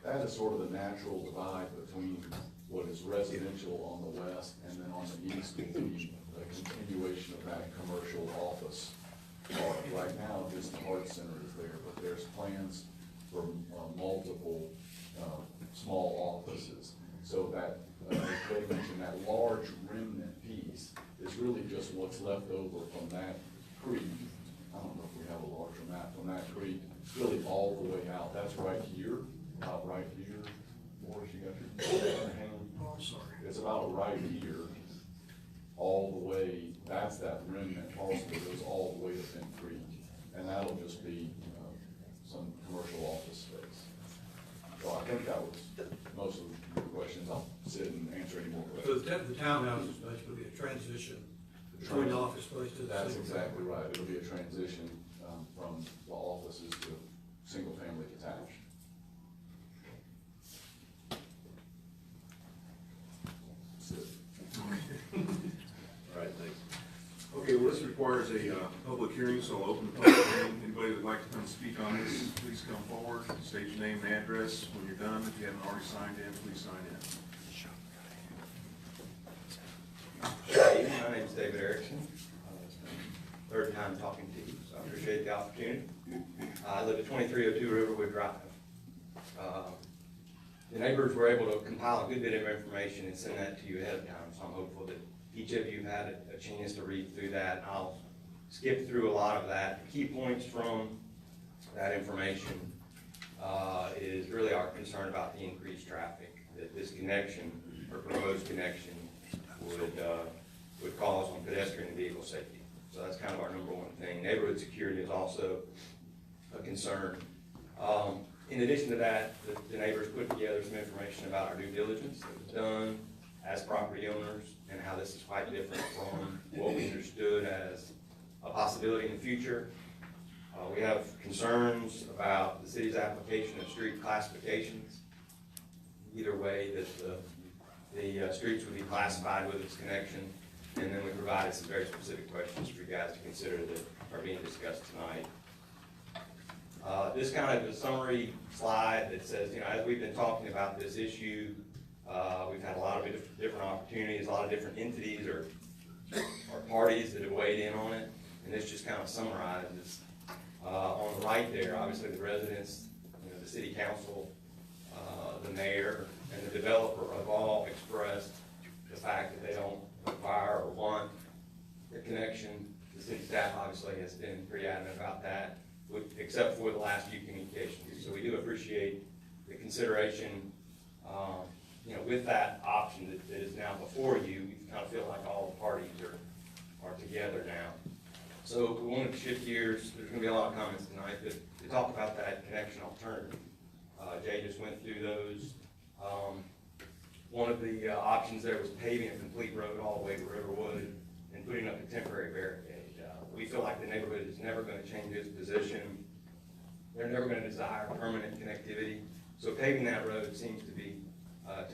That is sort of the natural divide between what is residential on the west and then on the east will be a continuation of that commercial office park. Right now, just the art center is there, but there's plans for multiple small offices. So that, as Jay mentioned, that large remnant piece is really just what's left over from that creek. I don't know if we have a larger map from that creek, really all the way out. That's right here, about right here. Morris, you got your hand? Oh, I'm sorry. It's about right here, all the way, that's that remnant parcel that goes all the way to Thin Creek. And that'll just be some commercial office space. So I think that was most of the questions. I'll sit and answer any more So questions. the townhouse is basically a transition between the office space to the. That's single exactly family. right. It'll be a transition from the offices to single-family detached. That's it. All right, thanks. Okay, well, this requires a public hearing, so I'll open the public hearing. Anybody that would like to come speak on this, please come forward, state your name and address. When you're done, if you haven't already signed in, please sign in. My name's David Erickson. It's my third time talking to you, so I appreciate the opportunity. I live at 2302 Riverwood Drive. The neighbors were able to compile a good bit of information and send that to you ahead of time, so I'm hopeful that each of you had a chance to read through that. I'll skip through a lot of that. The key points from that information is really our concern about the increased traffic, that this connection, or proposed connection, would cause on pedestrian and vehicle safety. So that's kind of our number one thing. Neighborhood security is also a concern. In addition to that, the neighbors put together some information about our due diligence that was done as property owners and how this is quite different from what we understood as a possibility in the future. We have concerns about the city's application of street classifications. Either way, that the streets would be classified with its connection, and then we provided some very specific questions for you guys to consider that are being discussed tonight. This kind of a summary slide that says, as we've been talking about this issue, we've had a lot of different opportunities, a lot of different entities or parties that have weighed in on it, and this just kind of summarizes. On the right there, obviously the residents, the city council, the mayor, and the developer have all expressed the fact that they don't require or want the connection. The city staff obviously has been pretty adamant about that, except for the last few communications. So we do appreciate the consideration. With that option that is now before you, we kind of feel like all the parties are together now. So we wanted to shift gears. There's going to be a lot of comments tonight, but to talk about that connection alternative. Jay just went through those. One of the options there was paving a complete road all the way to Riverwood and putting up a temporary barricade. We feel like the neighborhood is never going to change its position. They're never going to desire permanent connectivity. So paving that road seems to be,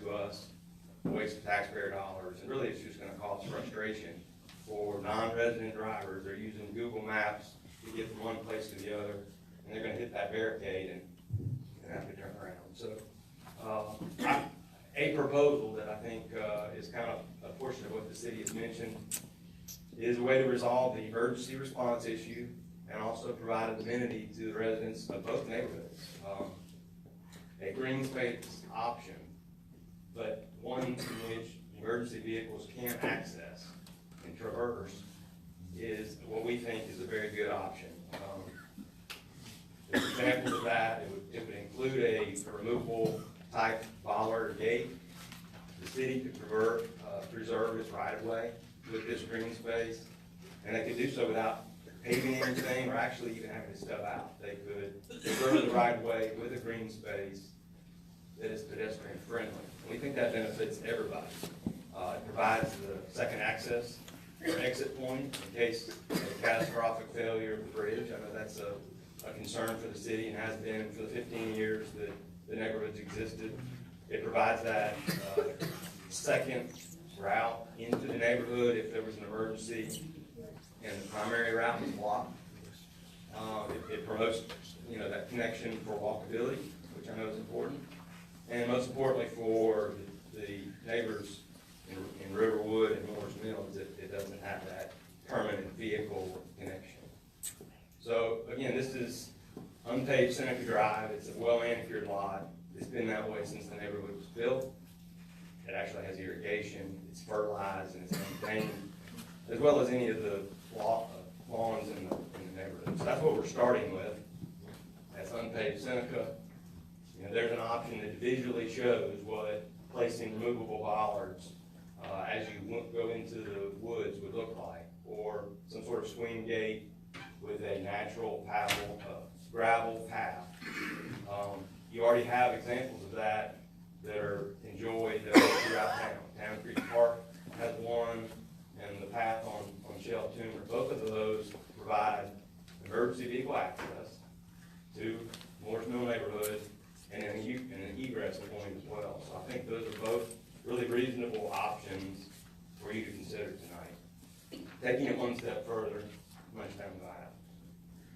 to us, a waste of taxpayer dollars. And really it's just going to cause frustration for non-resident drivers. They're using Google Maps to get from one place to the other, and they're going to hit that barricade and have to turn around. So a proposal that I think is kind of a portion of what the city has mentioned is a way to resolve the emergency response issue and also provide an amenity to the residents of both neighborhoods. A green space option, but one in which emergency vehicles can access and traverse is what we think is a very good option. As examples of that, it would include a removable type bollard gate. The city could preserve its right of way with this green space, and they could do so without paving anything or actually even having to step out. They could preserve the right of way with a green space that is pedestrian friendly. And we think that benefits everybody. It provides the second access an exit point in case of catastrophic failure of the bridge. I know that's a concern for the city and has been for the 15 years that the neighborhood's existed. It provides that second route into the neighborhood if there was an emergency and the primary route was blocked. It promotes, that connection for walkability, which I know is important. And most importantly for the neighbors in Riverwood and Moore's Mills, it doesn't have that permanent vehicle connection. So again, this is unpaved Seneca Drive. It's a well-manicured lot. It's been that way since the neighborhood was built. It actually has irrigation, it's fertilized, and it's maintained, as well as any of the lawns in the neighborhood. So that's what we're starting with. That's unpaved Seneca. There's an option that visually shows what placing removable bollards as you go into the woods would look like, or some sort of swing gate with a natural gravel path. You already have examples of that are enjoyed throughout town. Town Creek Park has one, and the path on Shell Tumor. Both of those provide emergency vehicle access to Moore's Mill neighborhood and an egress point as well. So I think those are both really reasonable options for you to consider tonight. Taking it one step further, how much time do I have?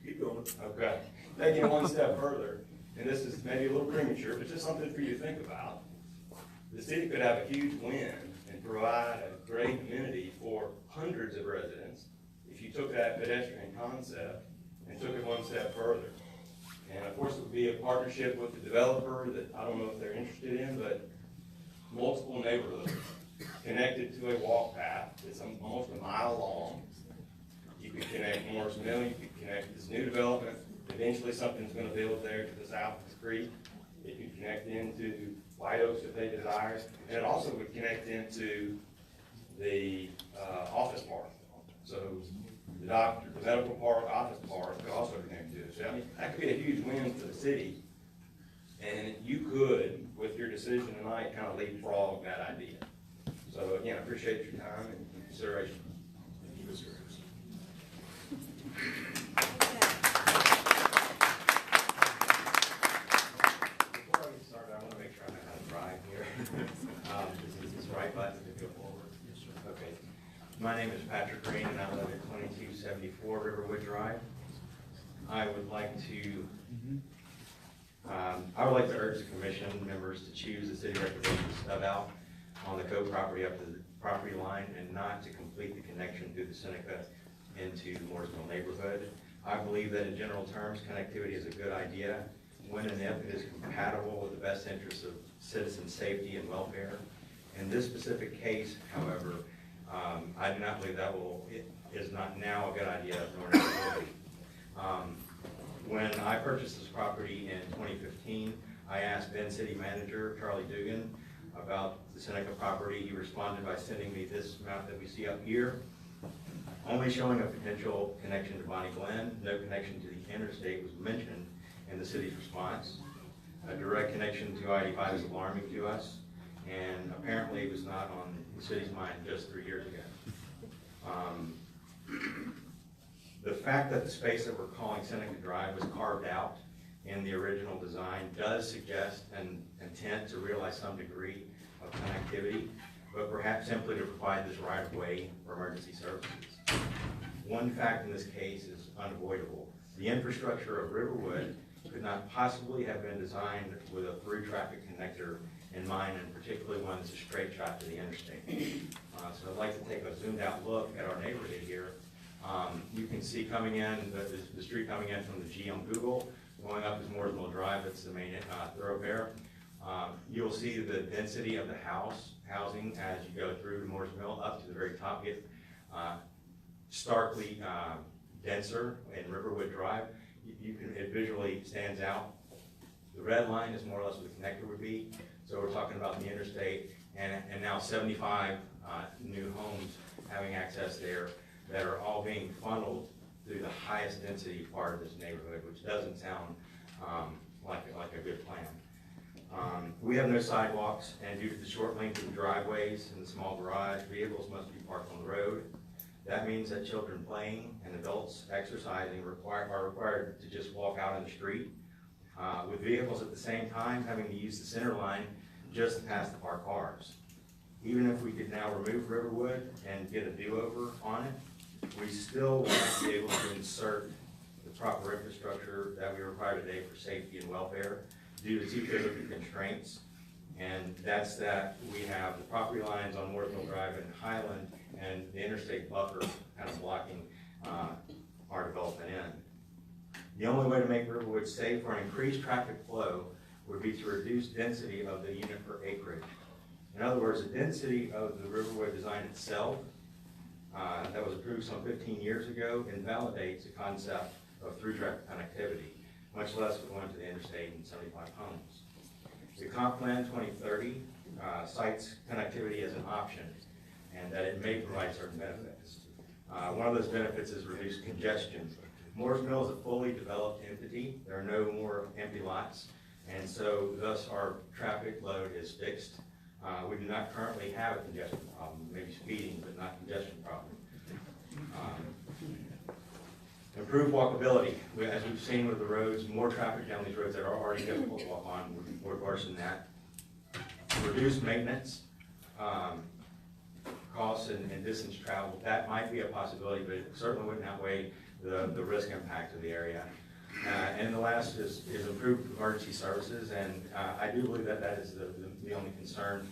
Keep going. Okay. Taking it one step further, and this is maybe a little premature, but just something for you to think about. The city could have a huge win and provide a great amenity for hundreds of residents if you took that pedestrian concept and took it one step further. And of course, it would be a partnership with the developer that I don't know if they're interested in, but multiple neighborhoods connected to a walk path that's almost a mile long. You could connect Moore's Mill, you could connect this new development. Eventually, something's going to build there to the south of the creek. It could connect into White Oaks if they desire, and it also would connect into the office park. So the medical park, office park could also connect to it. So I mean, that could be a huge win for the city. And you could, with your decision tonight, kind of leapfrog that idea. So again, I appreciate your time and consideration. Thank you, Mr. Harris. Before I get started, I want to make sure I know how to drive here. Is this the right button to go forward? Yes, sir. Okay. My name is Patrick Green, and I live at 2274 Riverwood Drive. I would like to urge the commission members to choose the city representative stub out on the co-property up to the property line and not to complete the connection through the Seneca into the Mooresville neighborhood. I believe that in general terms, connectivity is a good idea when and if it is compatible with the best interests of citizen safety and welfare. In this specific case, however, I do not believe it is not now a good idea, nor will be. When I purchased this property in 2015, I asked then City Manager Charlie Dugan about the Seneca property. He responded by sending me this map that we see up here, only showing a potential connection to Bonnie Glen. No connection to the interstate was mentioned in the city's response. A direct connection to I-85 is alarming to us, and apparently it was not on the city's mind just 3 years ago. The fact that the space that we're calling Seneca Drive was carved out in the original design does suggest an intent to realize some degree of connectivity, but perhaps simply to provide this right of way for emergency services. One fact in this case is unavoidable. The infrastructure of Riverwood could not possibly have been designed with a through traffic connector in mind, and particularly one that's a straight shot to the interstate. So I'd like to take a zoomed out look at our neighborhood here. You can see coming in, the street coming in from the G on Google, going up is Mooresville Drive, that's the main thoroughfare. You'll see the density of the housing as you go through to Moore's Mill up to the very top, get starkly denser in Riverwood Drive. It visually stands out. The red line is more or less what the connector would be. So we're talking about the interstate, and now 75 new homes having access there that are all being funneled through the highest density part of this neighborhood, which doesn't sound like a good plan. We have no sidewalks, and due to the short length of the driveways and the small garage, vehicles must be parked on the road. That means that children playing and adults exercising are required to just walk out in the street, with vehicles at the same time having to use the center line just to pass the parked cars. Even if we could now remove Riverwood and get a do-over on it, we still will not be able to insert the proper infrastructure that we require today for safety and welfare due to two physical constraints. And that's that we have the property lines on Waterville Drive and Highland and the interstate buffer kind of blocking our development in. The only way to make Riverwood safe or increase traffic flow would be to reduce density of the unit per acreage. In other words, the density of the Riverwood design itself that was approved some 15 years ago invalidates the concept of through traffic connectivity, much less going to the interstate and 75 homes. The Comp Plan 2030 cites connectivity as an option and that it may provide certain benefits. One of those benefits is reduced congestion. Morris Mill is a fully developed entity. There are no more empty lots, and so thus our traffic load is fixed. We do not currently have a congestion problem, maybe speeding, but not congestion problem. Improved walkability. As we've seen with the roads, more traffic down these roads that are already difficult to walk on would worsen that. Reduced maintenance costs and distance traveled. That might be a possibility, but it certainly wouldn't outweigh the risk impact of the area. And the last is improved emergency services, and I do believe that that is the only concern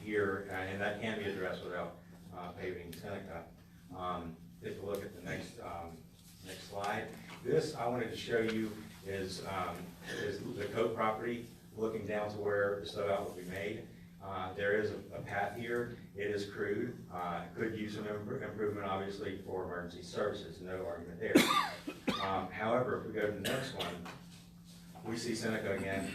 here, and that can be addressed without paving Seneca. Take a look at the next slide. This I wanted to show you is the Cope property, looking down to where the stub out will be made. There is a path here. It is crude. Could use some improvement, obviously, for emergency services. No argument there. However, if we go to the next one, we see Seneca again,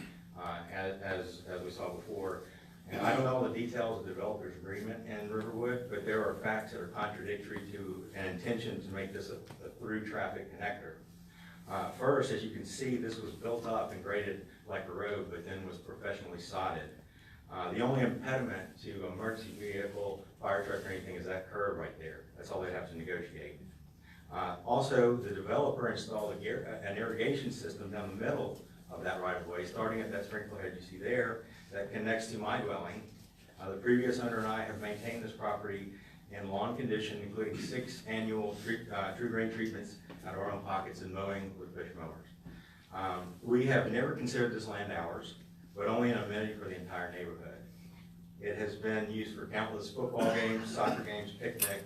as we saw before. And I don't know all the details of the developer's agreement in Riverwood, but there are facts that are contradictory to an intention to make this a through traffic connector. First, as you can see, this was built up and graded like a road, but then was professionally sodded. The only impediment to emergency vehicle, fire truck, or anything is that curve right there. That's all they have to negotiate. Also, the developer installed an irrigation system down the middle of that right of way, starting at that sprinkler head you see there, that connects to my dwelling. The previous owner and I have maintained this property in lawn condition, including 6 annual true green treatments out of our own pockets and mowing with push mowers. We have never considered this land ours, but only an amenity for the entire neighborhood. It has been used for countless football games, soccer games, picnic,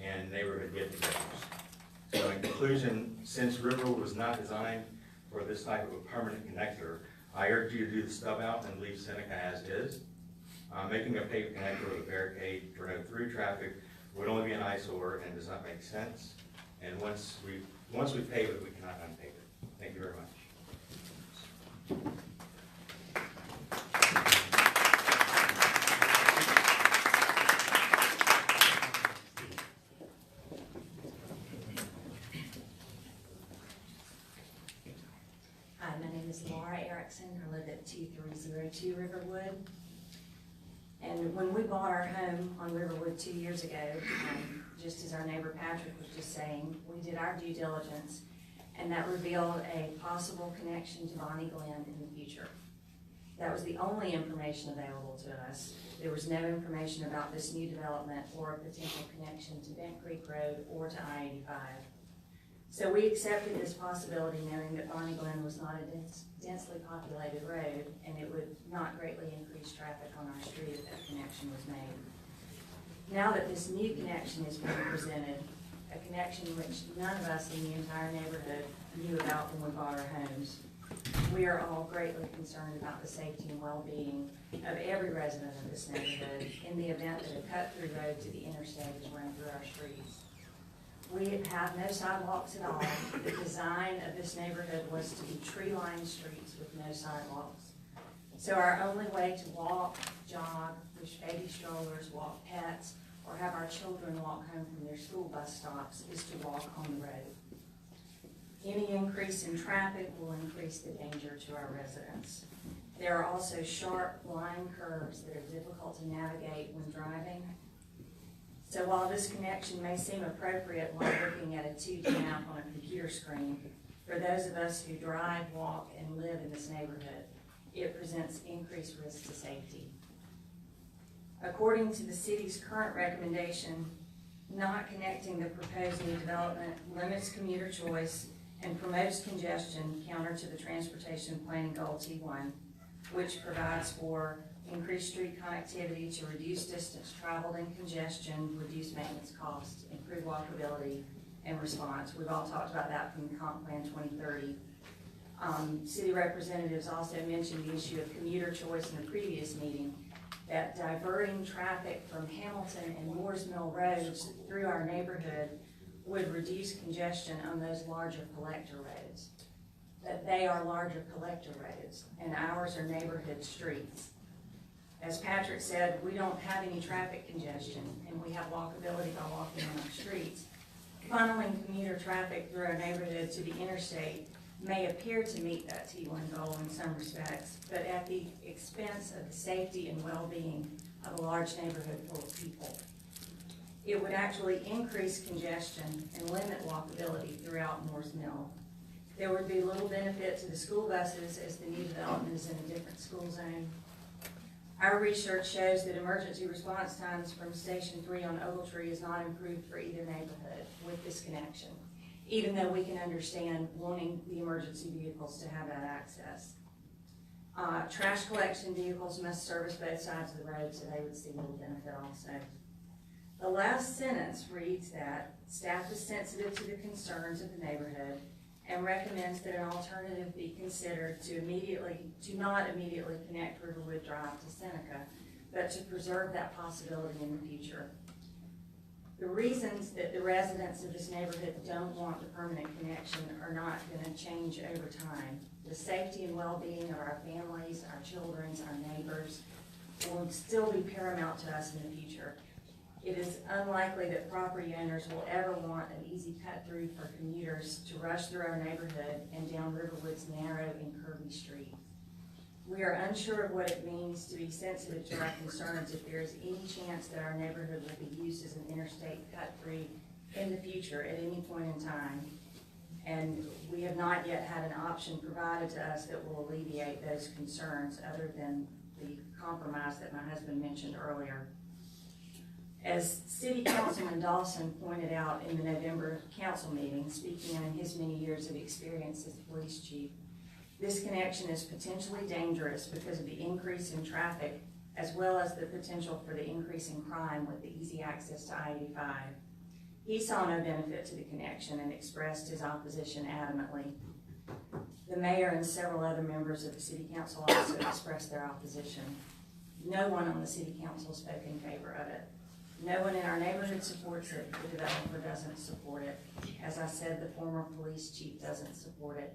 and neighborhood get-togethers. So in conclusion, since Riverwood was not designed for this type of a permanent connector, I urge you to do the stub out and leave Seneca as is. Making a paved connector with a barricade for no through traffic would only be an eyesore and does not make sense. And once we pave it, we cannot unpave it. Thank you very much. I live at 2302 Riverwood. And when we bought our home on Riverwood 2 years ago, just as our neighbor Patrick was just saying, we did our due diligence, and that revealed a possible connection to Bonnie Glen in the future. That was the only information available to us. There was no information about this new development or a potential connection to Bent Creek Road or to I-85. So we accepted this possibility knowing that Bonnie Glen was not a densely populated road and it would not greatly increase traffic on our street if that connection was made. Now that this new connection is being presented, a connection which none of us in the entire neighborhood knew about when we bought our homes, we are all greatly concerned about the safety and well-being of every resident of this neighborhood in the event that a cut-through road to the interstate is run through our streets. We have no sidewalks at all. The design of this neighborhood was to be tree-lined streets with no sidewalks. So our only way to walk, jog, push baby strollers, walk pets, or have our children walk home from their school bus stops is to walk on the road. Any increase in traffic will increase the danger to our residents. There are also sharp line curves that are difficult to navigate when driving. So while this connection may seem appropriate while looking at a 2D map on a computer screen, for those of us who drive, walk, and live in this neighborhood, it presents increased risk to safety. According to the city's current recommendation, not connecting the proposed new development limits commuter choice and promotes congestion counter to the transportation planning goal T1, which provides for increased street connectivity to reduce distance traveled and congestion, reduce maintenance costs, improve walkability, and response. We've all talked about that from the Comp Plan 2030. City representatives also mentioned the issue of commuter choice in the previous meeting, that diverting traffic from Hamilton and Moores Mill roads through our neighborhood would reduce congestion on those larger collector roads. That they are larger collector roads and ours are neighborhood streets. As Patrick said, we don't have any traffic congestion and we have walkability by walking on our streets. Funneling commuter traffic through our neighborhood to the interstate may appear to meet that T1 goal in some respects, but at the expense of the safety and well-being of a large neighborhood full of people. It would actually increase congestion and limit walkability throughout Moores Mill. There would be little benefit to the school buses as the new development is in a different school zone. Our research shows that emergency response times from Station 3 on Ogletree is not improved for either neighborhood with this connection, even though we can understand wanting the emergency vehicles to have that access. Trash collection vehicles must service both sides of the road, so they would see little benefit also. The last sentence reads that staff is sensitive to the concerns of the neighborhood and recommends that an alternative be considered to not immediately connect Riverwood Drive to Seneca, but to preserve that possibility in the future. The reasons that the residents of this neighborhood don't want the permanent connection are not going to change over time. The safety and well-being of our families, our children, our neighbors will still be paramount to us in the future. It is unlikely that property owners will ever want an easy cut through for commuters to rush through our neighborhood and down Riverwood's narrow and curvy street. We are unsure of what it means to be sensitive to our concerns if there is any chance that our neighborhood will be used as an interstate cut through in the future at any point in time. And we have not yet had an option provided to us that will alleviate those concerns other than the compromise that my husband mentioned earlier. As City Councilman Dawson pointed out in the November council meeting, speaking on his many years of experience as police chief, this connection is potentially dangerous because of the increase in traffic, as well as the potential for the increase in crime with the easy access to I-85. He saw no benefit to the connection and expressed his opposition adamantly. The mayor and several other members of the city council also expressed their opposition. No one on the city council spoke in favor of it. No one in our neighborhood supports it. The developer doesn't support it. As I said, the former police chief doesn't support it.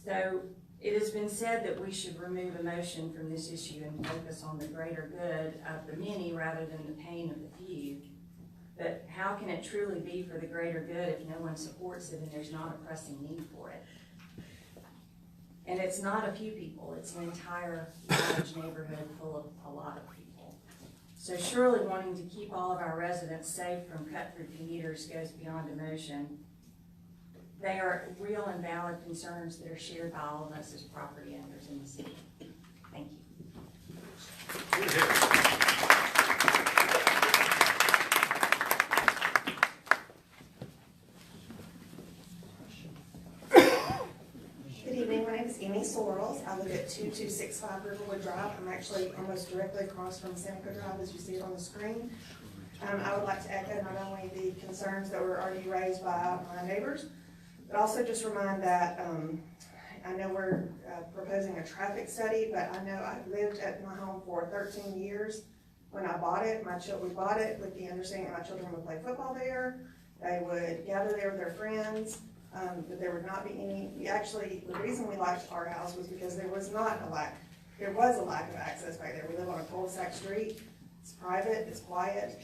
So it has been said that we should remove emotion from this issue and focus on the greater good of the many rather than the pain of the few. But how can it truly be for the greater good if no one supports it and there's not a pressing need for it? And it's not a few people, it's an entire large neighborhood full of a lot of people. So surely wanting to keep all of our residents safe from cut-through commuters goes beyond emotion. They are real and valid concerns that are shared by all of us as property owners in the city. Thank you. Good evening, my name is Amy Sorrells. I live at 2265 Riverwood Drive. I'm actually almost directly across from Seneca Drive as you see it on the screen. I would like to echo not only the concerns that were already raised by my neighbors, but also just remind that I know we're proposing a traffic study, but I know I've lived at my home for 13 years. When I bought it, we bought it with the understanding that my children would play football there. They would gather there with their friends, but there would not be any, actually, the reason we liked our house was because there was a lack of access back there. We live on a cul-de-sac street. It's private, it's quiet.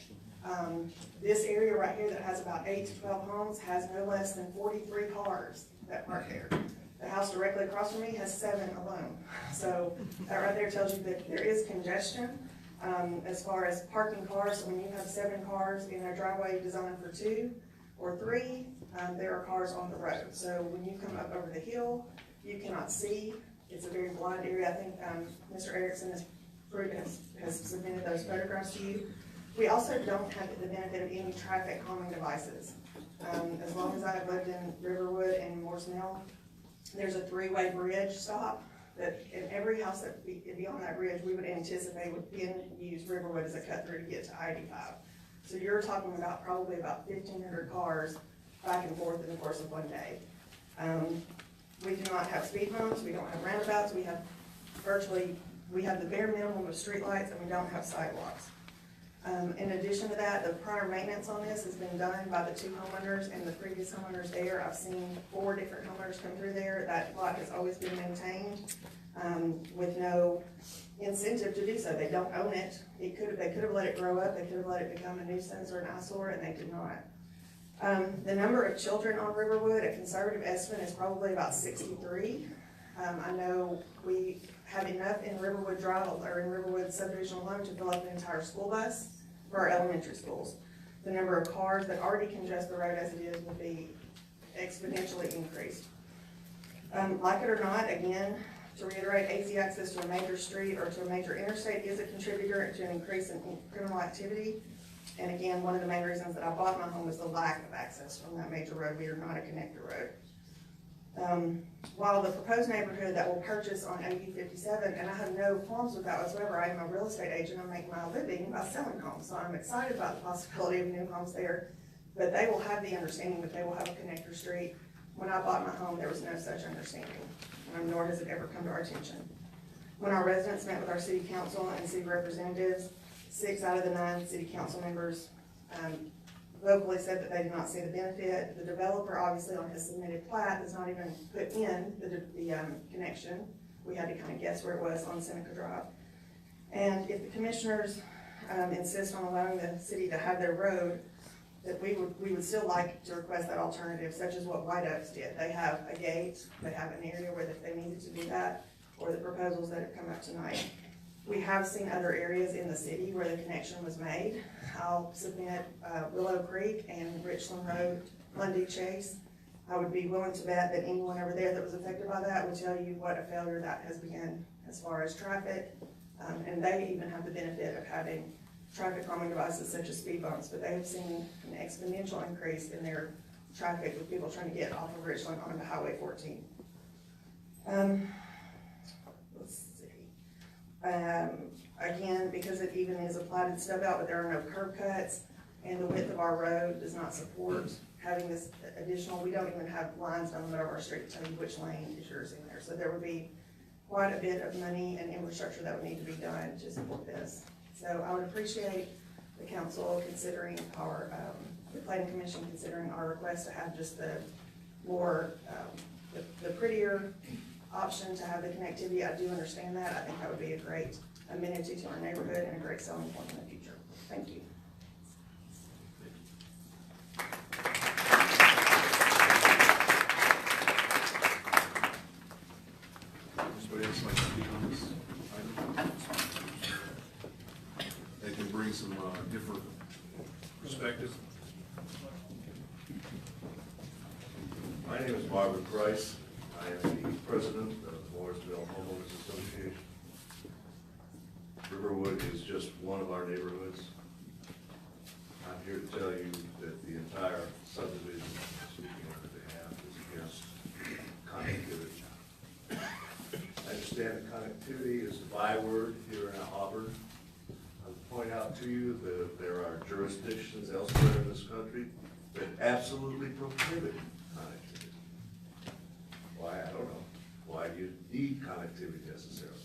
This area right here that has about 8 to 12 homes has no less than 43 cars that park there. The house directly across from me has 7 alone. So that right there tells you that there is congestion. As far as parking cars, so when you have 7 cars in a driveway designed for 2 or 3, there are cars on the road. So when you come up over the hill, you cannot see. It's a very blind area. I think Mr. Erickson has submitted those photographs to you. We also don't have the benefit of any traffic calming devices. As long as I've lived in Riverwood and Morse Mill, there's a 3-way bridge stop that in every house that would be on that bridge, we would anticipate would then use Riverwood as a cut through to get to I-85. So you're talking about probably about 1,500 cars back and forth in the course of one day. We do not have speed bumps, we don't have roundabouts, we have the bare minimum of streetlights, and we don't have sidewalks. In addition to that, the prior maintenance on this has been done by the 2 homeowners and the previous homeowners there. I've seen 4 different homeowners come through there. That lot has always been maintained with no incentive to do so. They don't own it. They could have let it grow up. They could have let it become a nuisance or an eyesore, and they did not. The number of children on Riverwood, a conservative estimate, is probably about 63. I know we have enough in Riverwood Drive or in Riverwood subdivision alone to fill up an entire school bus for our elementary schools. The number of cars that already congest the road as it is will be exponentially increased. Like it or not, again, to reiterate, easy access to a major street or to a major interstate is a contributor to an increase in criminal activity. And again, one of the main reasons that I bought my home was the lack of access from that major road. We are not a connector road. While the proposed neighborhood that will purchase on OU 57, and I have no qualms with that whatsoever, I am a real estate agent, I make my living by selling homes, so I'm excited about the possibility of new homes there, but they will have the understanding that they will have a connector street. When I bought my home, there was no such understanding, nor has it ever come to our attention. When our residents met with our city council and city representatives, 6 out of the 9 city council members vocally said that they did not see the benefit. The developer, obviously, on his submitted plat does not even put in the connection. We had to kind of guess where it was on Seneca Drive. And if the commissioners insist on allowing the city to have their road, that we would still like to request that alternative, such as what White Oaks did. They have a gate, they have an area where if they needed to do that, or the proposals that have come up tonight. We have seen other areas in the city where the connection was made. I'll submit Willow Creek and Richland Road, Lundy Chase. I would be willing to bet that anyone over there that was affected by that would tell you what a failure that has been as far as traffic. And they even have the benefit of having traffic calming devices such as speed bumps, but they have seen an exponential increase in their traffic with people trying to get off of Richland onto Highway 14. Let's see. Again, because it even is a platted stub out, but there are no curb cuts, and the width of our road does not support having this additional, we don't even have lines down the middle of our street to tell you which lane is yours in there. So there would be quite a bit of money and infrastructure that would need to be done to support this. So I would appreciate the council considering our, the planning commission considering our request to have just the more, the prettier option to have the connectivity. I do understand that. I think that would be a great amenity to our neighborhood and a great selling point in the future. Thank you. Somebody else like to speak on this item? They can bring some different perspectives. My name is Marvin Price. I am the president of the Mooresville Homeowners Association. Riverwood is just one of our neighborhoods. I'm here to tell you that the entire subdivision, speaking on their behalf, is against connectivity. I understand that connectivity is the byword here in Auburn. I would point out to you that there are jurisdictions elsewhere in this country that absolutely prohibit connectivity. Why? I don't know. Why do you need connectivity necessarily?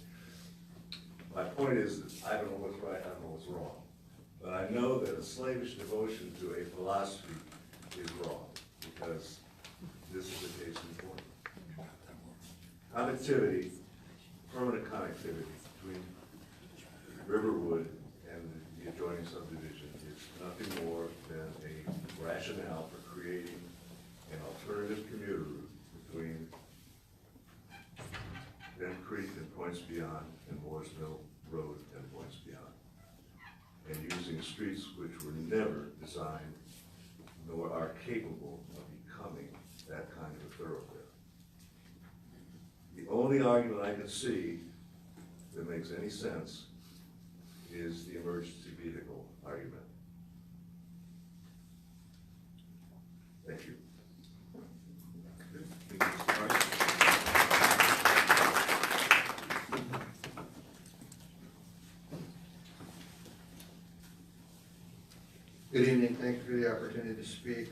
My point is that I don't know what's right, I don't know what's wrong. But I know that a slavish devotion to a philosophy is wrong, because this is a case in point. Connectivity, permanent connectivity between Riverwood and the adjoining subdivision is nothing more than a rationale for creating an alternative commuter route between Ben Creek and points beyond, and Mooresville Road and points beyond. and using streets which were never designed nor are capable of becoming that kind of a thoroughfare. The only argument I can see that makes any sense is the emergency vehicle argument. Thank you. Thank you, Mr. Parsons. Good evening, thank you for the opportunity to speak.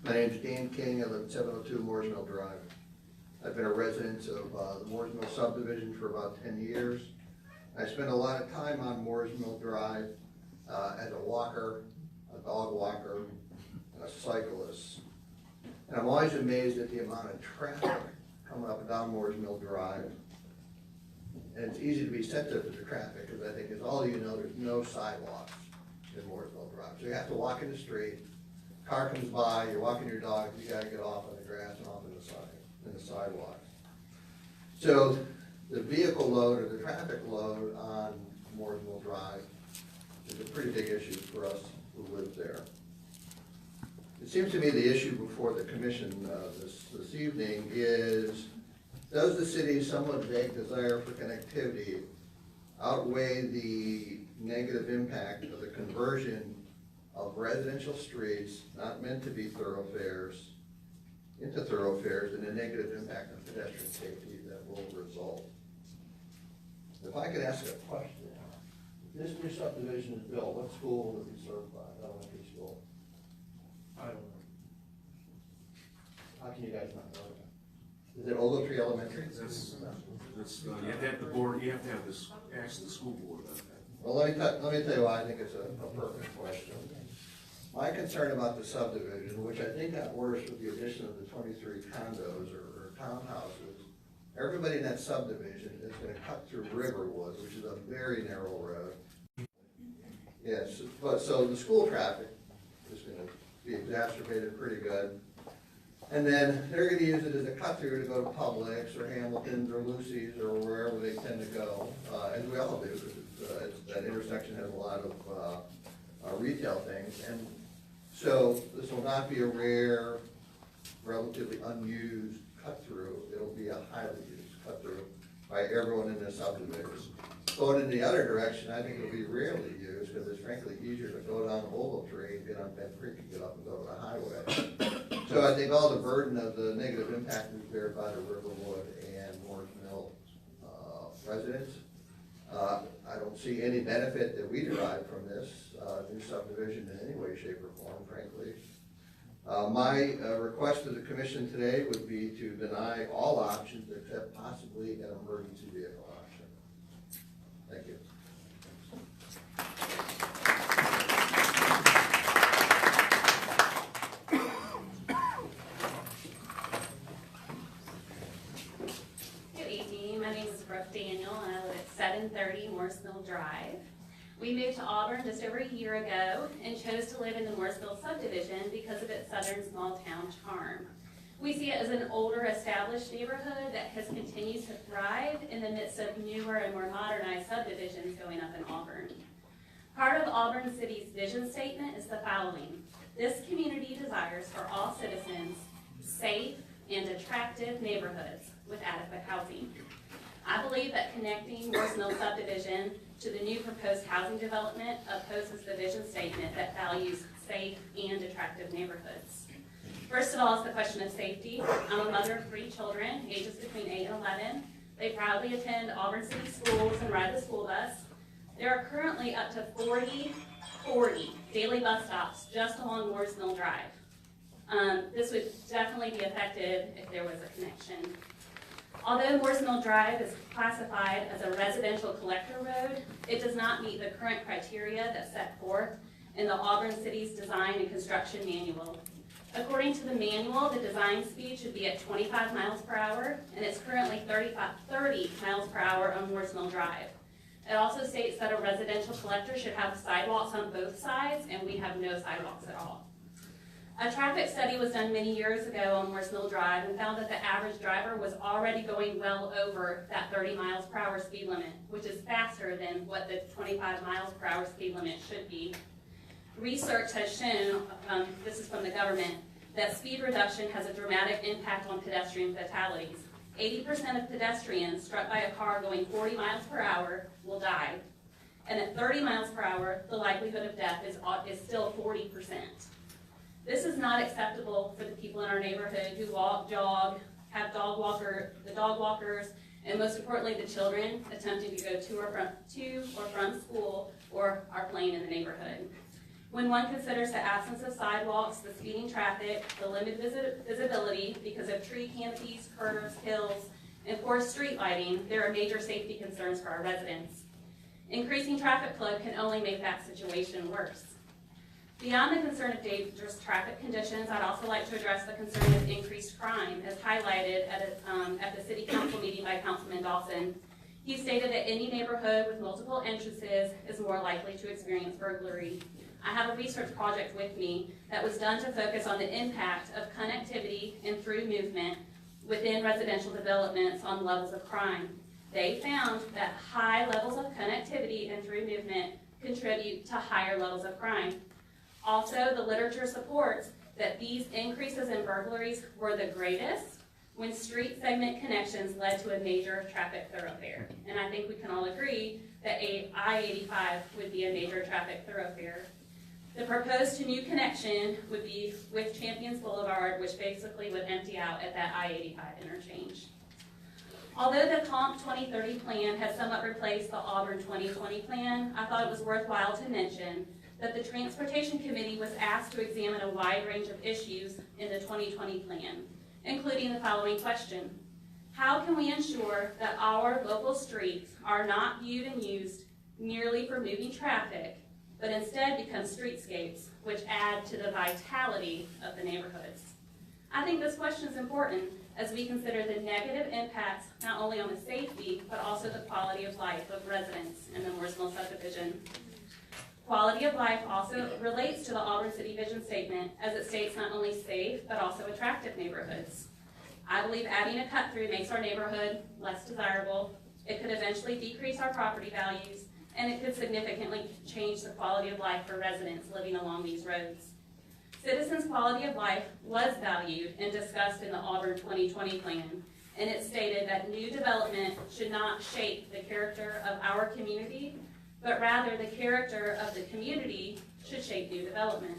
My name is Dan King, I live at 702 Moores Mill Drive. I've been a resident of the Moores Mill subdivision for about 10 years. I spent a lot of time on Moores Mill Drive as a walker, a dog walker, and a cyclist. And I'm always amazed at the amount of traffic coming up and down Moores Mill Drive. And it's easy to be sensitive to the traffic, because I think as all of you know, there's no sidewalks in Moores Mill Drive. So you have to walk in the street, car comes by, you're walking your dog, you gotta get off on the grass and off in the sidewalk. So the vehicle load or the traffic load on Moores Mill Drive is a pretty big issue for us who live there. It seems to me the issue before the commission this evening is, does the city's somewhat vague desire for connectivity outweigh the negative impact of the conversion of residential streets not meant to be thoroughfares into thoroughfares, and the negative impact on pedestrian safety that will result? If I could ask a question, if this new subdivision is built, what school will it be served by, elementary school? I don't know. How can you guys not know that? Is it Ogletree Elementary? You have to have the board, you have to have this, ask the school board about that. Well, let me tell you why I think it's a perfect question. My concern about the subdivision, which I think got worse with the addition of the 23 condos or townhouses, everybody in that subdivision is gonna cut through Riverwood, which is a very narrow road. Yes, but so the school traffic is gonna be exacerbated pretty good. And then they're gonna use it as a cut through to go to Publix or Hamilton's or Lucy's or wherever they tend to go, as we all do, because that intersection has a lot of retail things. And so this will not be a rare, relatively unused cut through. It'll be a highly used cut through by everyone in the subdivision. Going in the other direction, I think it'll be rarely used, because it's frankly easier to go down Ogletree and get on Bent Creek and get up and go to the highway. So I think all the burden of the negative impact is bared by the Riverwood and Moores Mill residents. I don't see any benefit that we derive from this new subdivision in any way, shape, or form, frankly. My request to the commission today would be to deny all options except possibly an emergency vehicle option. Thank you. Good evening, my name is Brooke Daniel and I live at 730 Moores Mill Drive. We moved to Auburn just over a year ago and chose to live in the Moores Mill subdivision because of its southern small town charm. We see it as an older established neighborhood that has continued to thrive in the midst of newer and more modernized subdivisions going up in Auburn. Part of Auburn City's vision statement is the following: this community desires for all citizens safe and attractive neighborhoods with adequate housing. I believe that connecting Moores Mill subdivision to the new proposed housing development opposes the vision statement that values safe and attractive neighborhoods. First of all, it's the question of safety. I'm a mother of 3 children, ages between 8 and 11. They proudly attend Auburn City schools and ride the school bus. There are currently up to 40 daily bus stops just along Moores Mill Drive. This would definitely be affected if there was a connection. Although Moores Mill Drive is classified as a residential collector road, it does not meet the current criteria that's set forth in the Auburn City's Design and Construction Manual. According to the manual, the design speed should be at 25 miles per hour, and it's currently 30 miles per hour on Moores Mill Drive. It also states that a residential collector should have sidewalks on both sides, and we have no sidewalks at all. A traffic study was done many years ago on Morse Mill Drive and found that the average driver was already going well over that 30 miles per hour speed limit, which is faster than what the 25 miles per hour speed limit should be. Research has shown, this is from the government, that speed reduction has a dramatic impact on pedestrian fatalities. 80% of pedestrians struck by a car going 40 miles per hour will die. And at 30 miles per hour, the likelihood of death is still 40%. This is not acceptable for the people in our neighborhood who walk, jog, have the dog walkers, and most importantly, the children attempting to go to or from school or are playing in the neighborhood. When one considers the absence of sidewalks, the speeding traffic, the limited visibility because of tree canopies, curves, hills, and poor street lighting, there are major safety concerns for our residents. Increasing traffic flow can only make that situation worse. Beyond the concern of dangerous traffic conditions, I'd also like to address the concern of increased crime, as highlighted at the City Council meeting by Councilman Dawson. He stated that any neighborhood with multiple entrances is more likely to experience burglary. I have a research project with me that was done to focus on the impact of connectivity and through movement within residential developments on levels of crime. They found that high levels of connectivity and through movement contribute to higher levels of crime. Also, the literature supports that these increases in burglaries were the greatest when street segment connections led to a major traffic thoroughfare. And I think we can all agree that I-85 would be a major traffic thoroughfare. The proposed new connection would be with Champions Boulevard, which basically would empty out at that I-85 interchange. Although the COMP 2030 plan has somewhat replaced the Auburn 2020 plan, I thought it was worthwhile to mention that the Transportation Committee was asked to examine a wide range of issues in the 2020 plan, including the following question: how can we ensure that our local streets are not viewed and used merely for moving traffic, but instead become streetscapes, which add to the vitality of the neighborhoods? I think this question is important as we consider the negative impacts not only on the safety, but also the quality of life of residents in the Morse Mill subdivision. Quality of life also relates to the Auburn City Vision Statement, as it states not only safe, but also attractive neighborhoods. I believe adding a cut-through makes our neighborhood less desirable. It could eventually decrease our property values, and it could significantly change the quality of life for residents living along these roads. Citizens' quality of life was valued and discussed in the Auburn 2020 plan, and it stated that new development should not shape the character of our community, but rather the character of the community should shape new development.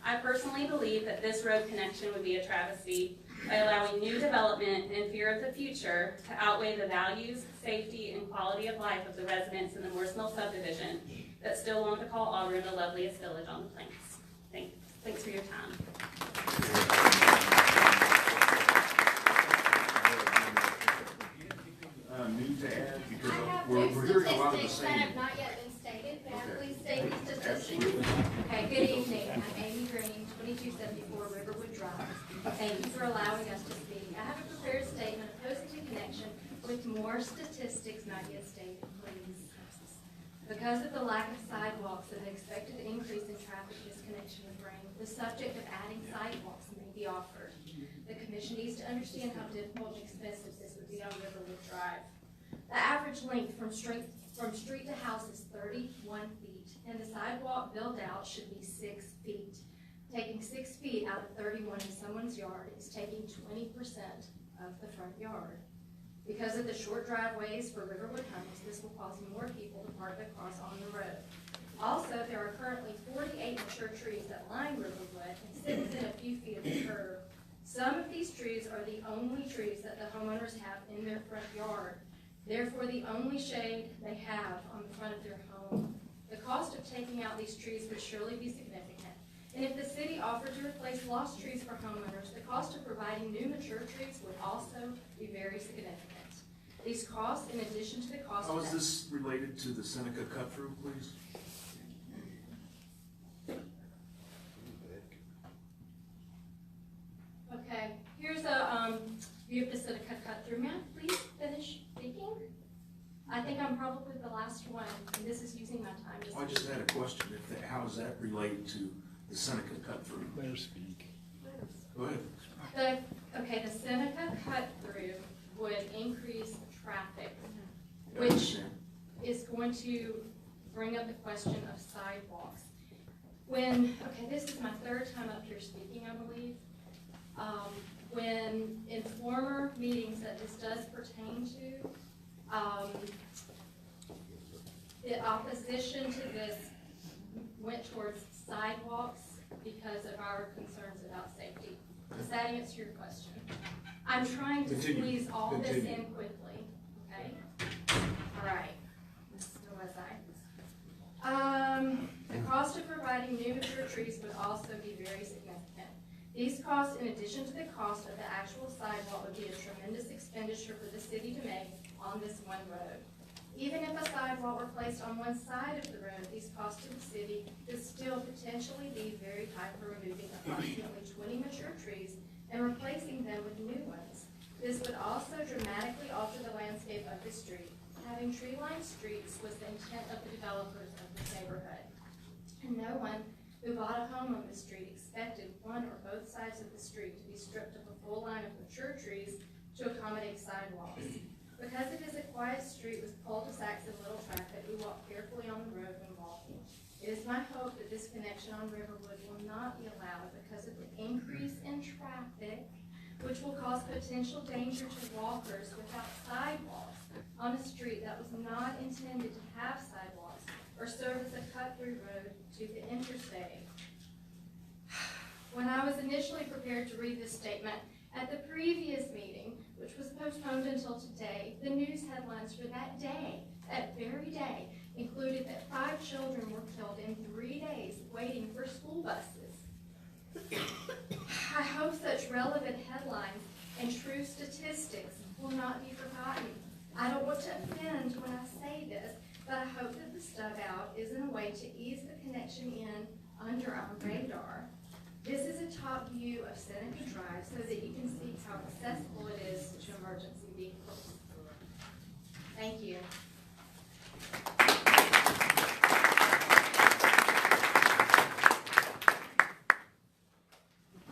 I personally believe that this road connection would be a travesty by allowing new development and fear of the future to outweigh the values, safety, and quality of life of the residents in the Morse Mill subdivision that still want to call Auburn the loveliest village on the plains. Thanks for your time. New to add, because I have we're two hearing a lot of the statistics that same. have not yet been stated. May I Okay. please state these statistics? Absolutely. Okay, good evening. I'm Amy Green, 2274 Riverwood Drive. Thank you for allowing us to speak. I have a prepared statement opposing the connection with more statistics not yet stated, please. Because of the lack of sidewalks and the expected increase in traffic this connection would bring, the subject of adding sidewalks may be offered. The commission needs to understand how difficult and expensive this would be on Riverwood Drive. The average length from street to house is 31 feet, and the sidewalk build out should be 6 feet. Taking 6 feet out of 31 in someone's yard is taking 20% of the front yard. Because of the short driveways for Riverwood homes, this will cause more people to park their cars on the road. Also, there are currently 48 mature trees that line Riverwood and sit within a few feet of the curb. Some of these trees are the only trees that the homeowners have in their front yard. Therefore, the only shade they have on the front of their home. The cost of taking out these trees would surely be significant. And if the city offered to replace lost trees for homeowners, the cost of providing new mature trees would also be very significant. These costs, in addition to the cost How of... is this related to the Seneca cut-through, please? Okay, here's a view of the Seneca cut-through. May I please finish speaking? I think I'm probably the last one, and this is using my time. I just had a question. How does that relate to the Seneca cut through? Better speak. Go ahead. The Seneca cut through would increase traffic, Yeah, I which understand. is going to bring up the question of sidewalks. This is my third time up here speaking, I believe. When in former meetings that this does pertain to, the opposition to this went towards sidewalks because of our concerns about safety. Does that answer your question? I'm trying to Continue. squeeze all this Continue. in quickly, okay? All right, where was I? The cost of providing new mature trees would also be very significant. These costs, in addition to the cost of the actual sidewalk, would be a tremendous expenditure for the city to make on this one road. Even if a sidewalk were placed on one side of the road, these costs to the city could still potentially be very high for removing approximately 20 mature trees and replacing them with new ones. This would also dramatically alter the landscape of the street. Having tree-lined streets was the intent of the developers of this neighborhood. And no one who bought a home on the street expected one or both sides of the street to be stripped of a full line of mature trees to accommodate sidewalks. Because it is a quiet street with cul-de-sacs and little traffic, we walk carefully on the road when walking. It is my hope that this connection on Riverwood will not be allowed because of the increase in traffic, which will cause potential danger to walkers without sidewalks on a street that was not intended to have sidewalks or serve as a cut-through road to the interstate. When I was initially prepared to read this statement at the previous meeting, which was postponed until today, the news headlines for that day, that very day, included that 5 children were killed in 3 days waiting for school buses. I hope such relevant headlines and true statistics will not be forgotten. I don't want to offend when I say this, but I hope that the stub out isn't a way to ease the connection in under our radar. This is a top view of Seneca Drive so that you can see how accessible it is to emergency vehicles. Thank you.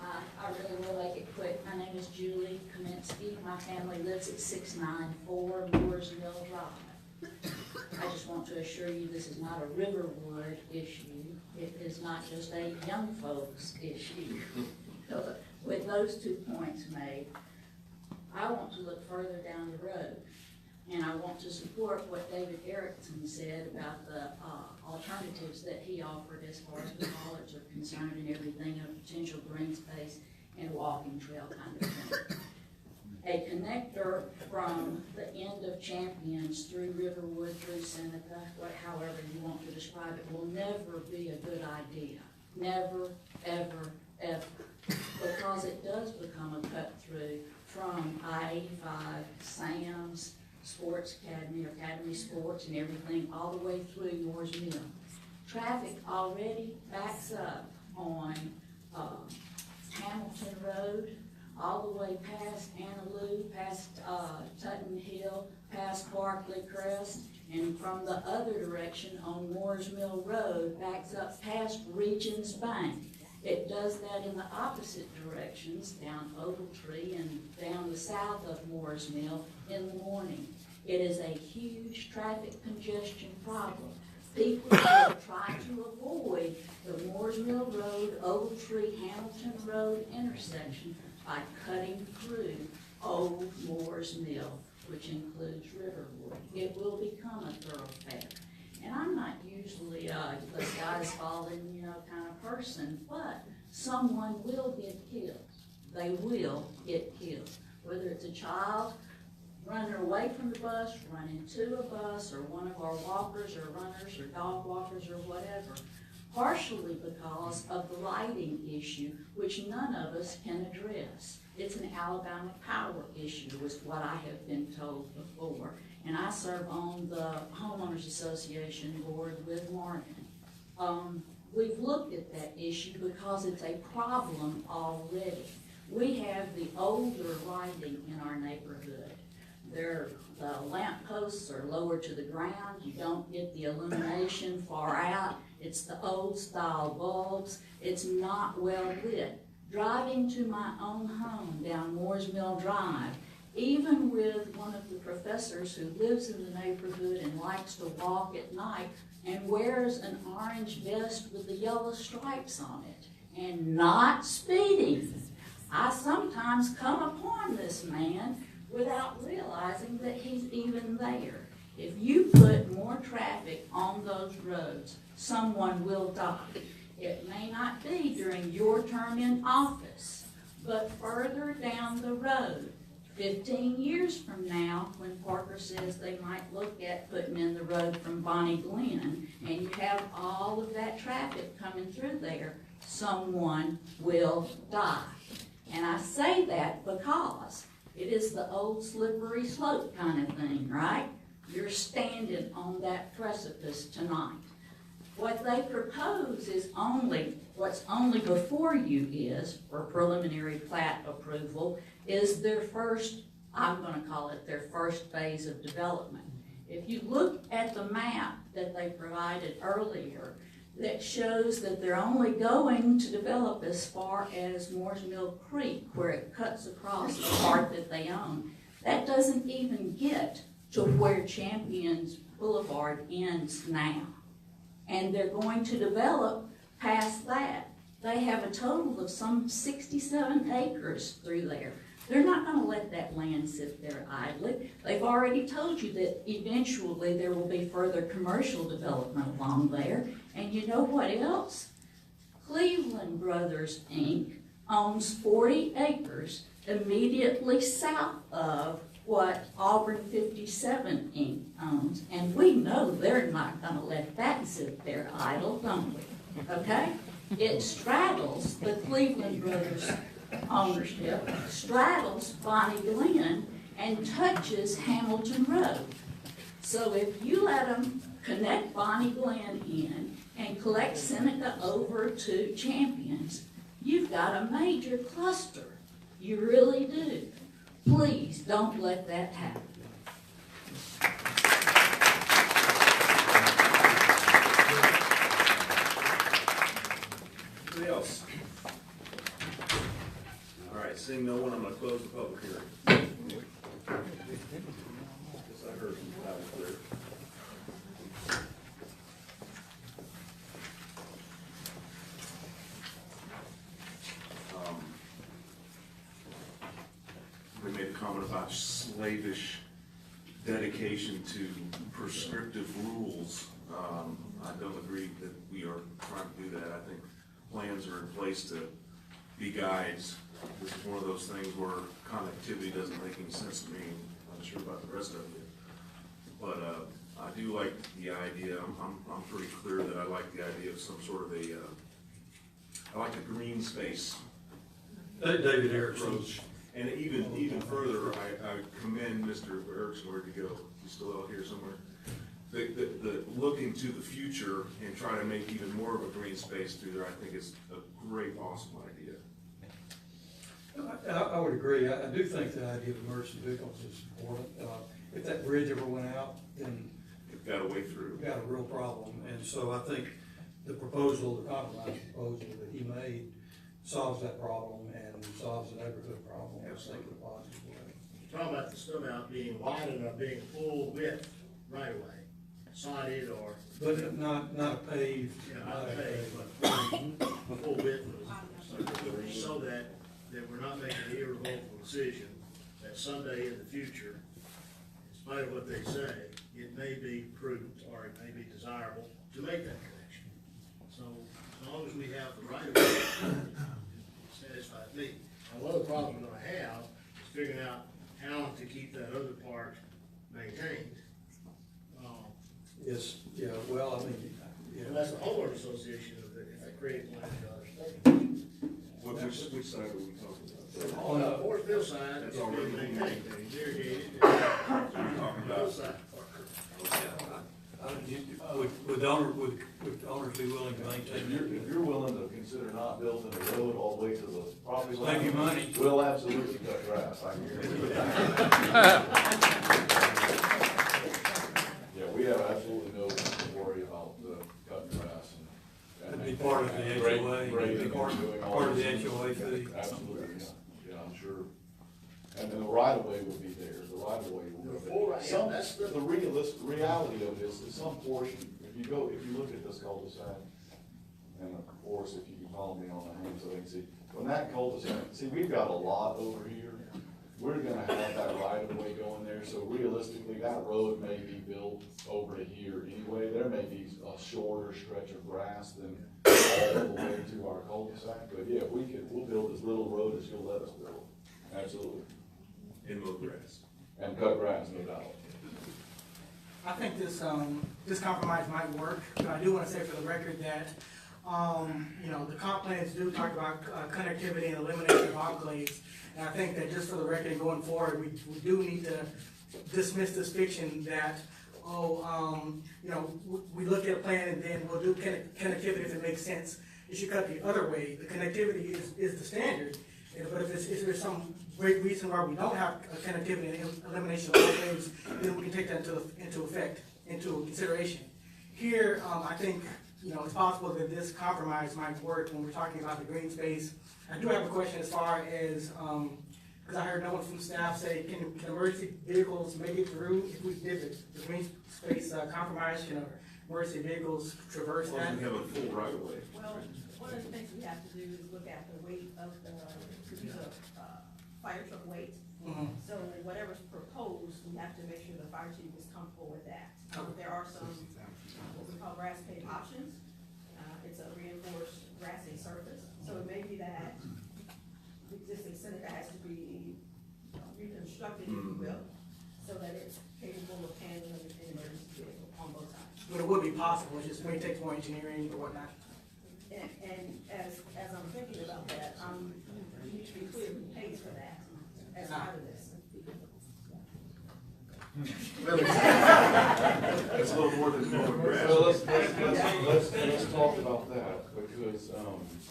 I really will make it quick. My name is Julie Kaminsky. My family lives at 694 Moores Mill Drive. I just want to assure you this is not a Riverwood issue. It is not just a young folks issue. With those 2 points made, I want to look further down the road. And I want to support what David Erickson said about the alternatives that he offered as far as the collards are concerned and everything, a potential green space and walking trail kind of thing. A connector from the end of Champions through Riverwood, through Seneca, however you want to describe it, will never be a good idea. Never, ever, ever. Because it does become a cut through from I-85, Sam's, Sports Academy, or Academy Sports and everything, all the way through Moores Mill. Traffic already backs up on Hamilton Road, all the way past Annaloo, past Tutton Hill, past Barkley Crest, and from the other direction on Moores Mill Road, backs up past Regions Bank. It does that in the opposite directions, down Ogletree and down the south of Moores Mill in the morning. It is a huge traffic congestion problem. People will try to avoid the Moores Mill Road, Ogletree, Hamilton Road intersection by cutting through Old Moores Mill, which includes Riverwood. It will become a thoroughfare. And I'm not usually the sky's falling, kind of person, but someone will get killed. They will get killed. Whether it's a child running away from the bus, running to a bus, or one of our walkers or runners or dog walkers or whatever, partially because of the lighting issue, which none of us can address. It's an Alabama power issue, is what I have been told before. And I serve on the Homeowners Association board with Martin. We've looked at that issue because it's a problem already. We have the older lighting in our neighborhood. The lamp posts are lower to the ground, you don't get the illumination far out, it's the old style bulbs, it's not well lit. Driving to my own home down Moores Mill Drive, even with one of the professors who lives in the neighborhood and likes to walk at night and wears an orange vest with the yellow stripes on it, and not speeding, I sometimes come upon this man without realizing that he's even there. If you put more traffic on those roads, someone will die. It may not be during your term in office, but further down the road, 15 years from now, when Parker says they might look at putting in the road from Bonnie Glen, and you have all of that traffic coming through there, someone will die. And I say that because it is the old slippery slope kind of thing, right? You're standing on that precipice tonight. What they propose is what's only before you is, for preliminary plat approval, is their first, I'm gonna call it their first phase of development. If you look at the map that they provided earlier, that shows that they're only going to develop as far as Moores Mill Creek, where it cuts across the part that they own. That doesn't even get to where Champions Boulevard ends now. And they're going to develop past that. They have a total of some 67 acres through there. They're not going to let that land sit there idly. They've already told you that eventually there will be further commercial development along there. And you know what else? Cleveland Brothers, Inc. owns 40 acres immediately south of what Auburn 57, Inc. owns. And we know they're not going to let that sit there idle, don't we? Okay? It straddles the Cleveland Brothers ownership, straddles Bonnie Glen, and touches Hamilton Road. So if you let them connect Bonnie Glen in and collect Seneca over to Champions, you've got a major cluster. You really do. Please don't let that happen. Anybody else? All right, seeing no one, I'm gonna close the public hearing. Guess I heard loud and clear. We made a comment about slavish dedication to prescriptive rules. I don't agree that we are trying to do that. I think plans are in place to be guides. This is one of those things where connectivity doesn't make any sense to me. I'm not sure about the rest of you. But I do like the idea, I'm pretty clear that I like the idea of some sort of a, I like the green space David Erickson. approach. And even further, I commend Mr. Erickson, where'd you go? He's still out here somewhere. The looking to the future and try to make even more of a green space through there, I think is a great, awesome idea. I would agree. I do think the idea of emergency vehicles is important. If that bridge ever went out, then You've got a way through. we've got a real problem. And so I think the proposal, the compromise proposal that he made solves that problem and solves the neighborhood problem. I think in a positive way. Talking about the stub out being wide enough, being full width right away, sided or. But not a paved. Yeah, not paved, but full width, so that we're not making an irrevocable decision that someday in the future, in spite of what they say, it may be prudent or it may be desirable to make that connection. So as long as we have the right of way, it satisfies me. Now, one of the problems we're gonna have is figuring out how to keep that other part maintained. Yes, yeah, well, I mean, yeah. And that's the homeowner association, if they create one of the other states. Which side are we talking about? On the Forest Mill side, That's it's already already maintained, it's irrigated. Talking about. Mill side. I Would owners be willing to maintain it? If you're willing to consider not building a road all the way to the property line. Save you money. We'll absolutely cut grass, I guarantee you that. Yeah, we have absolutely no worry about cutting grass. That'd be part of the HOA, Grading and part doing all of the those HOA things. fee. Absolutely, yeah, I'm sure. And then the right of way will be there, the right of way will be there. Some, the reality of this is some portion, if you look at this cul-de-sac, and of course, if you can follow me on the hand so they can see, when that cul-de-sac, see, we've got a lot over here. We're gonna have that right of way going there, so realistically, that road may be built over to here anyway. There may be a shorter stretch of grass than all the way to our cul-de-sac, but yeah, we'll build as little road as you'll let us build, absolutely. And mow grass. And cut grass, no doubt. I think this compromise might work, but I do want to say for the record that, the comp plans do talk about connectivity and elimination of enclaves. And I think that just for the record and going forward, we do need to dismiss this fiction that, we look at a plan and then we'll do connectivity if it makes sense. It should cut the other way. The connectivity is the standard. But if there's some great reason why we don't have connectivity and elimination of enclaves, then we can take that into consideration. Here, I think, it's possible that this compromise might work when we're talking about the green space. I do have a question as far as, because I heard no one from staff say, can emergency vehicles make it through if we did the green space compromise? Can emergency vehicles traverse As long that? as we have a full right of way. Well, one of the things we have to do is look at the weight of the fire truck weight. Mhm. So whatever's proposed, we have to make sure the fire chief is comfortable with that. There are some, what we call grass paved options. It's a reinforced grassy surface. So it may be that the existing center has to be reconstructed, if you will, so that it's capable of handling an emergency vehicle on both sides. But it would be possible, it just maybe takes more engineering or whatnot. And as I'm thinking about that, we need to be clear who pays for that as part of this. It's a little more than mowing grass. So let's talk about that, because,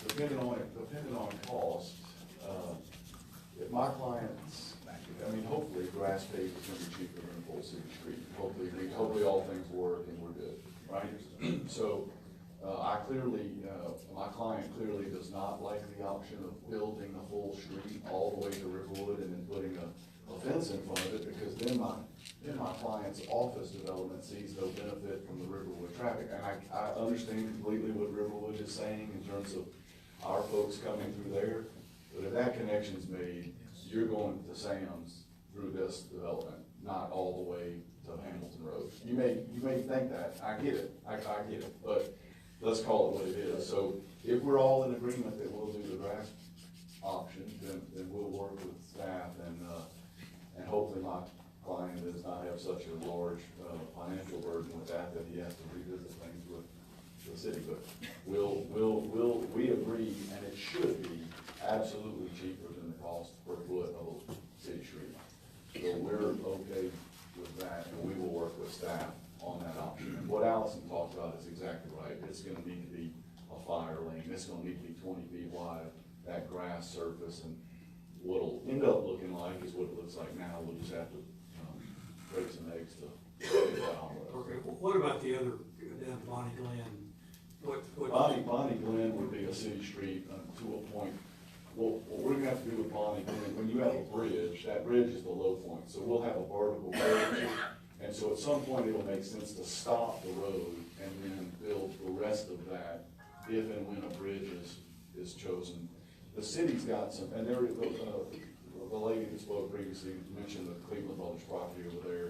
depending on cost, if my clients, hopefully grass paved is gonna be cheaper than full city street. Hopefully all things work and we're good, right? So, my client clearly does not like the option of building the whole street all the way to Riverwood and then putting a fence in front of it, because then my client's office development sees no benefit from the Riverwood traffic. And I understand completely what Riverwood is saying in terms of our folks coming through there, but if that connection's made, you're going to Sam's through this development, not all the way to Hamilton Road. You may think that, I get it, but let's call it what it is. So if we're all in agreement that we'll do the grass option, then we'll work with staff and hopefully my client does not have such a large financial burden with that he has to revisit things with the city. But we agree, and it should be absolutely cheaper than the cost per foot of a city street. So we're okay with that, and we will work with staff on that option. And what Allison talked about is exactly right. It's gonna need to be a fire lane. It's gonna need to be 20 feet wide, that grass surface, and what'll end up looking like is what it looks like now. We'll just have to break some eggs to get that on with. Okay, what about the other, down Bonnie Glen? Bonnie Glen would be a city street to a point. Well, what we're gonna have to do with Bonnie Glen, when you have a bridge, that bridge is the low point. So we'll have a vertical bridge. And so at some point, it'll make sense to stop the road and then build the rest of that if and when a bridge is chosen. The city's got some, and there, the lady that spoke previously mentioned the Cleveland Brothers property over there.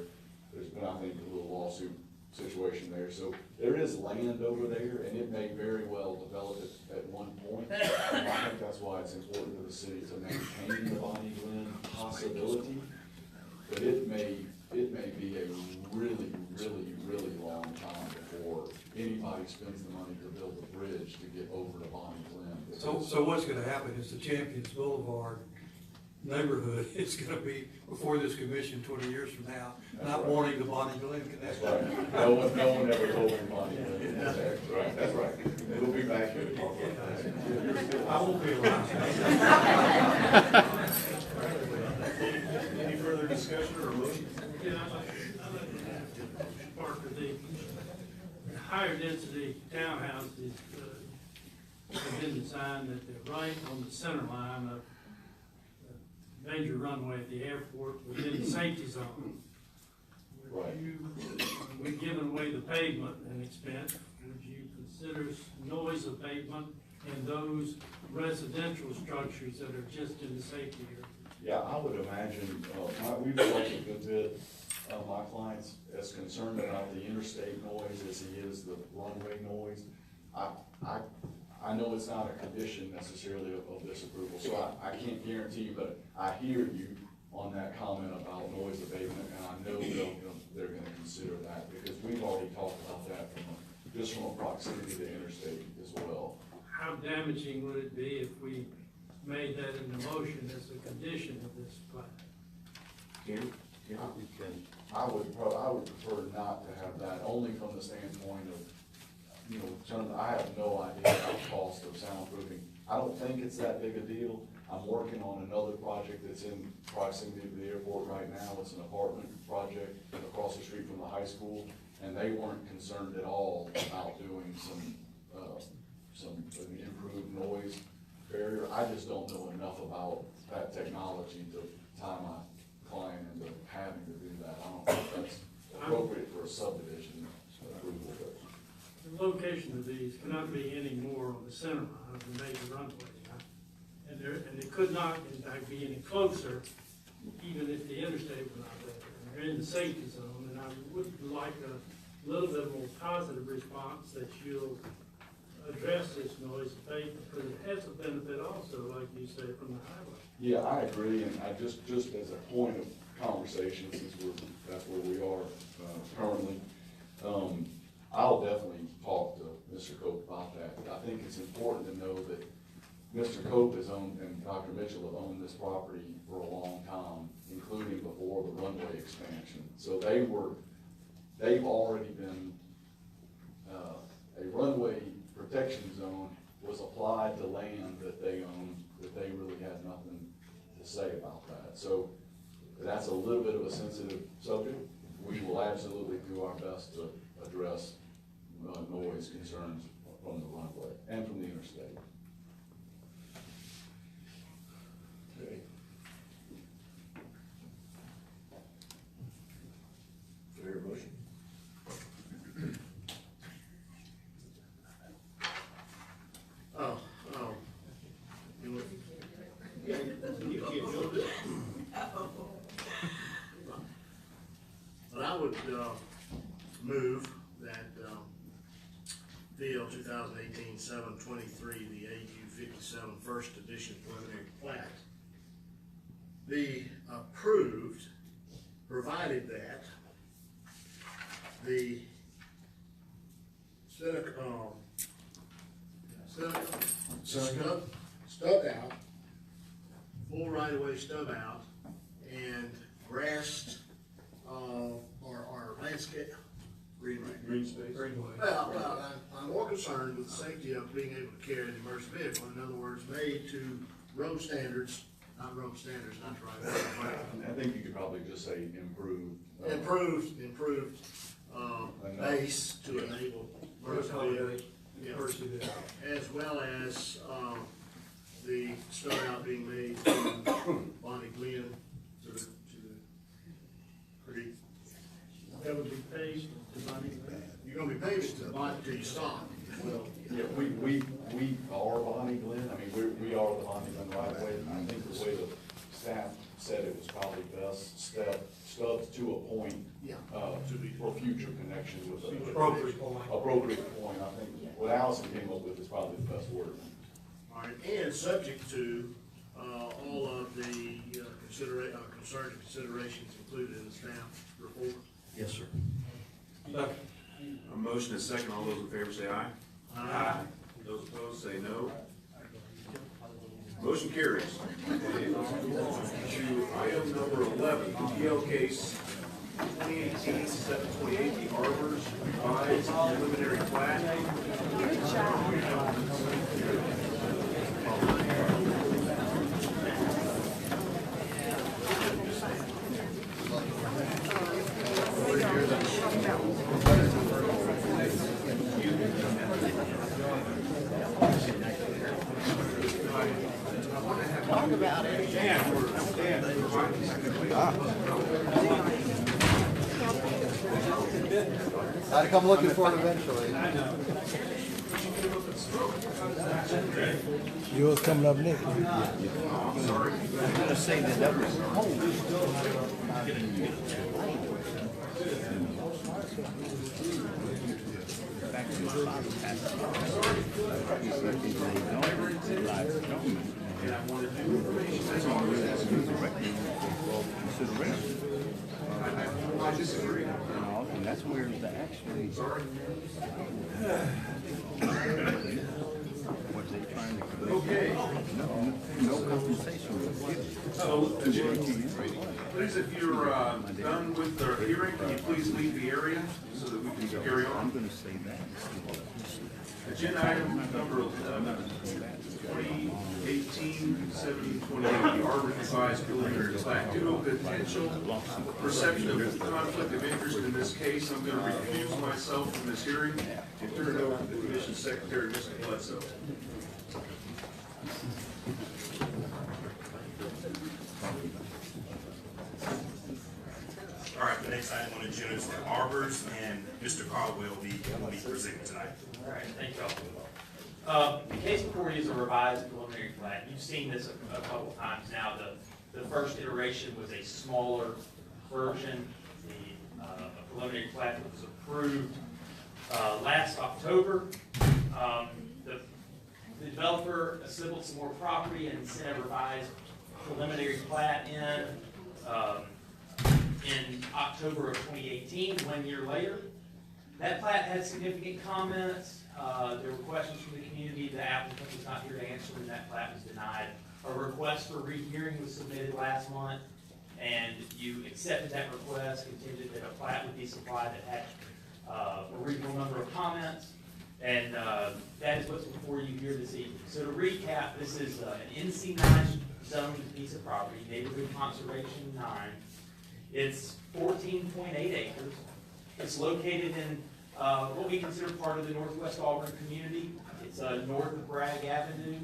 There's been, I think, a little lawsuit situation there. So there is land over there, and it may very well develop it at one point. And I think that's why it's important to the city to maintain the Bonnie Glen possibility. But it may be a really, really, really long time before anybody spends the money to build a bridge to get over to Bonnie Glen. So what's gonna happen is the Champions Boulevard neighborhood is gonna be before this commission 20 years from now, That's not right. wanting the Bonnie Glenn That's connection. right. No one ever told me money. That's right, that's right. We'll be back here to talk about that. I won't be around. Any further discussion or motion? Yeah, I'd like to Parker, the higher density townhouses, have been designed that they're right on the center line of the major runway at the airport within the safety zone. Right. We're giving away the pavement and expense, would you consider noise abatement in those residential structures that are just in the safety area? Yeah, I would imagine, we've talked a good bit, my client's as concerned about the interstate noise as he is the runway noise. I know it's not a condition necessarily of this approval, so I can't guarantee you, but I hear you on that comment about noise abatement, and I know they're gonna consider that, because we've already talked about that just from a proximity to interstate as well. How damaging would it be if we made that in the motion as a condition of this plan? I would prefer not to have that, only from the standpoint of, I have no idea about the cost of soundproofing. I don't think it's that big a deal. I'm working on another project that's in proximity to the airport right now. It's an apartment project across the street from the high school, and they weren't concerned at all about doing some improved noise barrier. I just don't know enough about that technology to tie my client into having to do that. I don't think that's appropriate for a subdivision approval. The location of these cannot be any more on the center line of the major runway. And it could not, in fact, be any closer, even if the interstate were not there. They're in the safety zone, and I would like a little bit more positive response that you'll address this noise abatement, because it has a benefit also, like you say, from the highway. Yeah, I agree, and I just as a point of conversation, since that's where we are currently, I'll definitely talk to Mr. Cope about that. I think it's important to know that Mr. Cope has owned, and Dr. Mitchell have owned this property for a long time, including before the runway expansion. So they've already been, a runway protection zone was applied to land that they own, that they really had nothing to say about that. So that's a little bit of a sensitive subject. We will absolutely do our best to address noise concerns from the runway and from the interstate. Okay. Do I hear a motion? You can't do it. But I would, move that, DL 2018-723, the AU 57 first edition preliminary plat, be approved, provided that the stub out, full right-of-way stub out, and grassed, or landscape. Green space. Well, I'm more concerned with the safety of being able to carry an emergency vehicle. In other words, made to road standards, not the right word. I think you could probably just say improved. Improved, base to enable emergency vehicles. As well as, the start out being made from Bonnie Glenn to the creek. That would be paved to Bonnie Glenn. You're gonna be paving to the Bonnie till you stop. Well, Yeah, we are Bonnie Glenn. I mean, we are the Bonnie Glenn right away. I think the way the staff said it was probably best stubs to a point, Yeah. for future connections with the Appropriate point. appropriate point. I think what Allison came up with is probably the best word. All right, and subject to, all of the, concerns and considerations included in the staff report. Yes, sir. A motion is second. All those in favor say aye. Aye. Those opposed say no. Motion carries. To item number 11, PL case 2018-728, the Arbors revised preliminary plat. Talk about it. I'd come looking for it eventually. Yours coming up next. I'm gonna say that was I disagree. And that's where the actually. What they trying to. Okay. No compensation was given. So, please, if you're done with the hearing, can you please leave the area so that we can carry I'm on? gonna say that. Agenda item number 11, 2018-728, the Arbor revised preliminary plat. Due to a potential perception of conflict of interest in this case, I'm going to recuse myself from this hearing and turn it over to the Commission Secretary, Mr. Bledsoe. All right, the next item on the agenda is the Arbors, and Mr. Caldwell will be presenting tonight. All right, thank y'all. The case before you is a revised preliminary plat. You've seen this a couple times now. The first iteration was a smaller version. The preliminary plat that was approved last October. The developer assembled some more property and sent a revised preliminary plat in October of 2018, 1 year later. That plat had significant comments. There were questions from the community. The applicant was not here to answer them. That plat was denied. A request for rehearing was submitted last month, and you accepted that request, contingent that a plat would be supplied that had a reasonable number of comments, and that is what's before you here this evening. So to recap, this is an NC9 zoned piece of property, Neighborhood Conservation 9. It's 14.8 acres. It's located in what we consider part of the Northwest Auburn community. It's north of Bragg Avenue,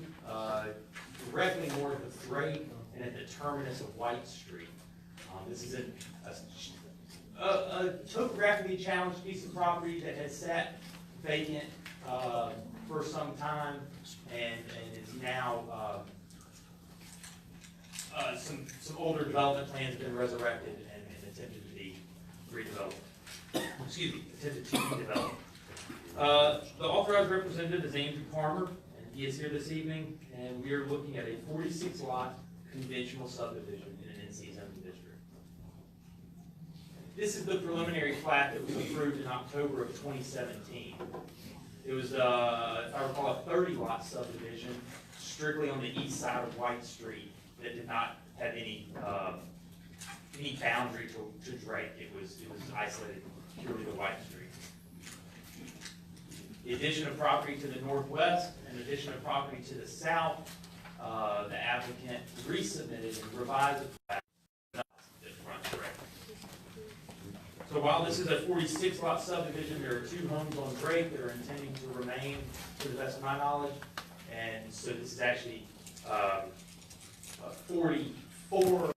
directly north of Thrape, and at the terminus of White Street. This is a topographically challenged piece of property that has sat vacant for some time and is now some older development plans have been resurrected and attempted to be redeveloped. Excuse me, attempted to be developed. The authorized representative is Andrew Palmer, and he is here this evening, and we are looking at a 46-lot conventional subdivision in an NC zoning district. This is the preliminary plat that was approved in October of 2017. It was, if I recall, a 30-lot subdivision strictly on the east side of White Street that did not have any boundary to Drake. It was isolated purely to White Street. The addition of property to the northwest and addition of property to the south, the applicant resubmitted and revised the plat that fronts Drake. So while this is a 46-lot subdivision, there are 2 homes on Drake that are intending to remain, to the best of my knowledge, and so this is actually 44